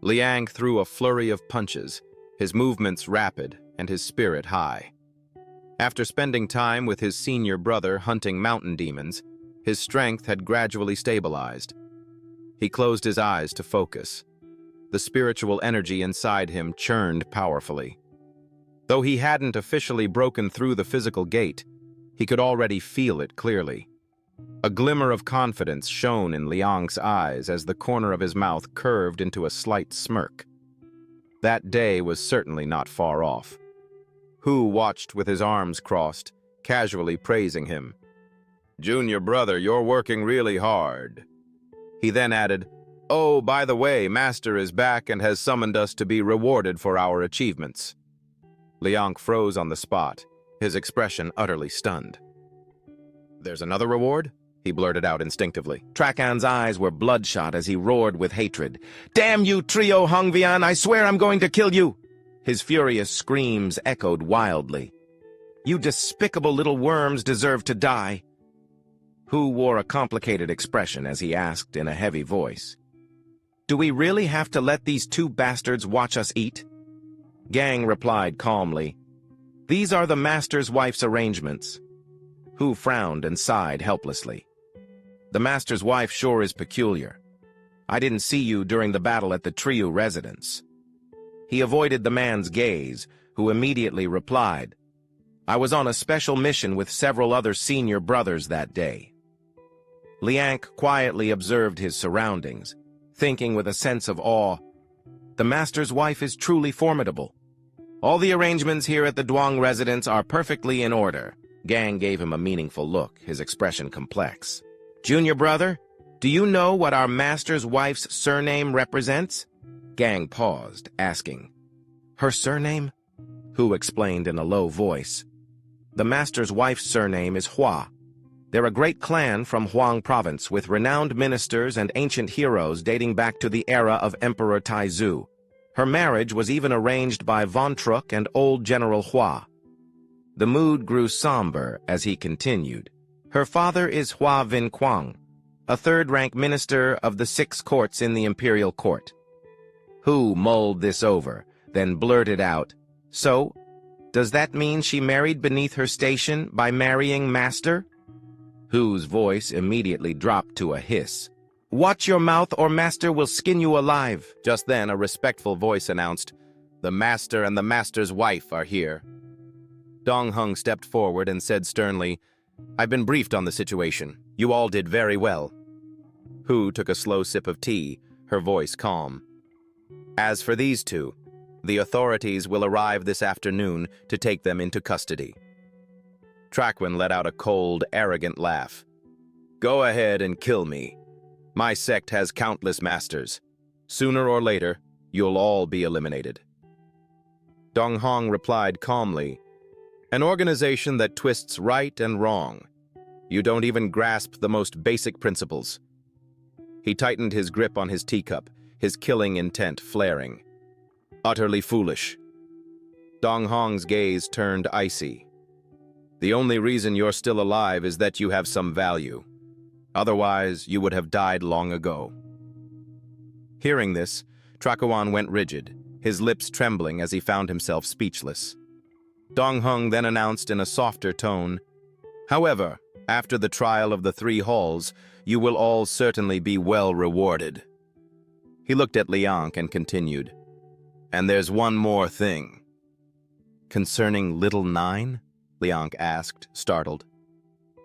Liang threw a flurry of punches, his movements rapid and his spirit high. After spending time with his senior brother hunting mountain demons, his strength had gradually stabilized. He closed his eyes to focus. The spiritual energy inside him churned powerfully. Though he hadn't officially broken through the physical gate, he could already feel it clearly. A glimmer of confidence shone in Liang's eyes as the corner of his mouth curved into a slight smirk. That day was certainly not far off. Hu watched with his arms crossed, casually praising him. Junior brother, you're working really hard. He then added, Oh, by the way, Master is back and has summoned us to be rewarded for our achievements. Liang froze on the spot, his expression utterly stunned. There's another reward? He blurted out instinctively. Trakan's eyes were bloodshot as he roared with hatred. Damn you, Trio Hongvian! I swear I'm going to kill you! His furious screams echoed wildly. You despicable little worms deserve to die. Hu wore a complicated expression as he asked in a heavy voice. Do we really have to let these 2 bastards watch us eat? Gang replied calmly. These are the master's wife's arrangements. Hu frowned and sighed helplessly. The master's wife sure is peculiar. I didn't see you during the battle at the Trio residence. He avoided the man's gaze, who immediately replied, I was on a special mission with several other senior brothers that day. Liang quietly observed his surroundings, thinking with a sense of awe, the master's wife is truly formidable. All the arrangements here at the Duong residence are perfectly in order. Gang gave him a meaningful look, his expression complex. Junior brother, do you know what our master's wife's surname represents? Gang paused, asking. Her surname? Hu explained in a low voice. The master's wife's surname is Hua. They're a great clan from Huang province with renowned ministers and ancient heroes dating back to the era of Emperor Taizu. Her marriage was even arranged by Von Truk and old General Hua. The mood grew somber as he continued. Her father is Hua Vin Quang, a third-rank minister of the 6 courts in the imperial court. Hu mulled this over, then blurted out, So, does that mean she married beneath her station by marrying Master? Hu's voice immediately dropped to a hiss. Watch your mouth or Master will skin you alive. Just then, a respectful voice announced, The Master and the Master's wife are here. Dong Hung stepped forward and said sternly, I've been briefed on the situation. You all did very well. Hu took a slow sip of tea, her voice calm. As for these 2, the authorities will arrive this afternoon to take them into custody. Trakwin let out a cold, arrogant laugh. Go ahead and kill me. My sect has countless masters. Sooner or later, you'll all be eliminated. Dong Hong replied calmly, An organization that twists right and wrong. You don't even grasp the most basic principles. He tightened his grip on his teacup, his killing intent flaring. Utterly foolish. Dong Hong's gaze turned icy. The only reason you're still alive is that you have some value. Otherwise, you would have died long ago." Hearing this, Trakuan went rigid, his lips trembling as he found himself speechless. Dong Hung then announced in a softer tone, "However, after the trial of the 3 halls, you will all certainly be well rewarded." He looked at Leang and continued, "And there's one more thing." "Concerning Little Nine?" Leang asked, startled.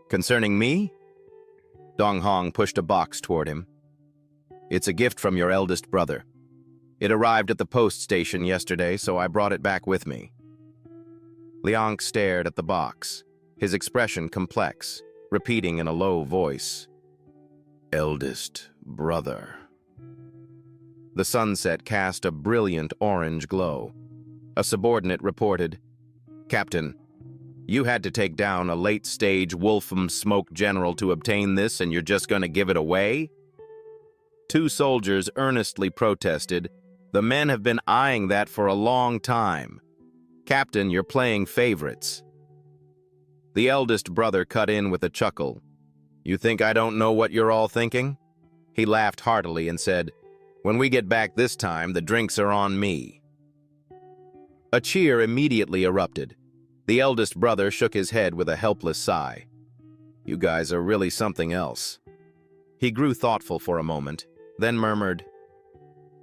"Concerning me?" Dong Hong pushed a box toward him. "It's a gift from your eldest brother. It arrived at the post station yesterday, so I brought it back with me." Liang stared at the box, his expression complex, repeating in a low voice, "Eldest brother." The sunset cast a brilliant orange glow. A subordinate reported, "Captain, you had to take down a late-stage Wolfram Smoke General to obtain this, and you're just going to give it away?" 2 soldiers earnestly protested, "The men have been eyeing that for a long time. Captain, you're playing favorites." The eldest brother cut in with a chuckle. "You think I don't know what you're all thinking?" He laughed heartily and said, "When we get back this time, the drinks are on me." A cheer immediately erupted. The eldest brother shook his head with a helpless sigh. "You guys are really something else." He grew thoughtful for a moment, then murmured,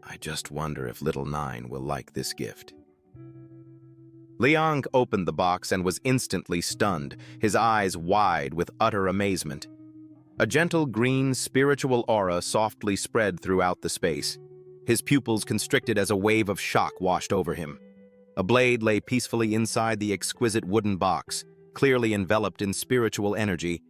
"I just wonder if Little Nine will like this gift." Liang opened the box and was instantly stunned, his eyes wide with utter amazement. A gentle green spiritual aura softly spread throughout the space. His pupils constricted as a wave of shock washed over him. A blade lay peacefully inside the exquisite wooden box, clearly enveloped in spiritual energy,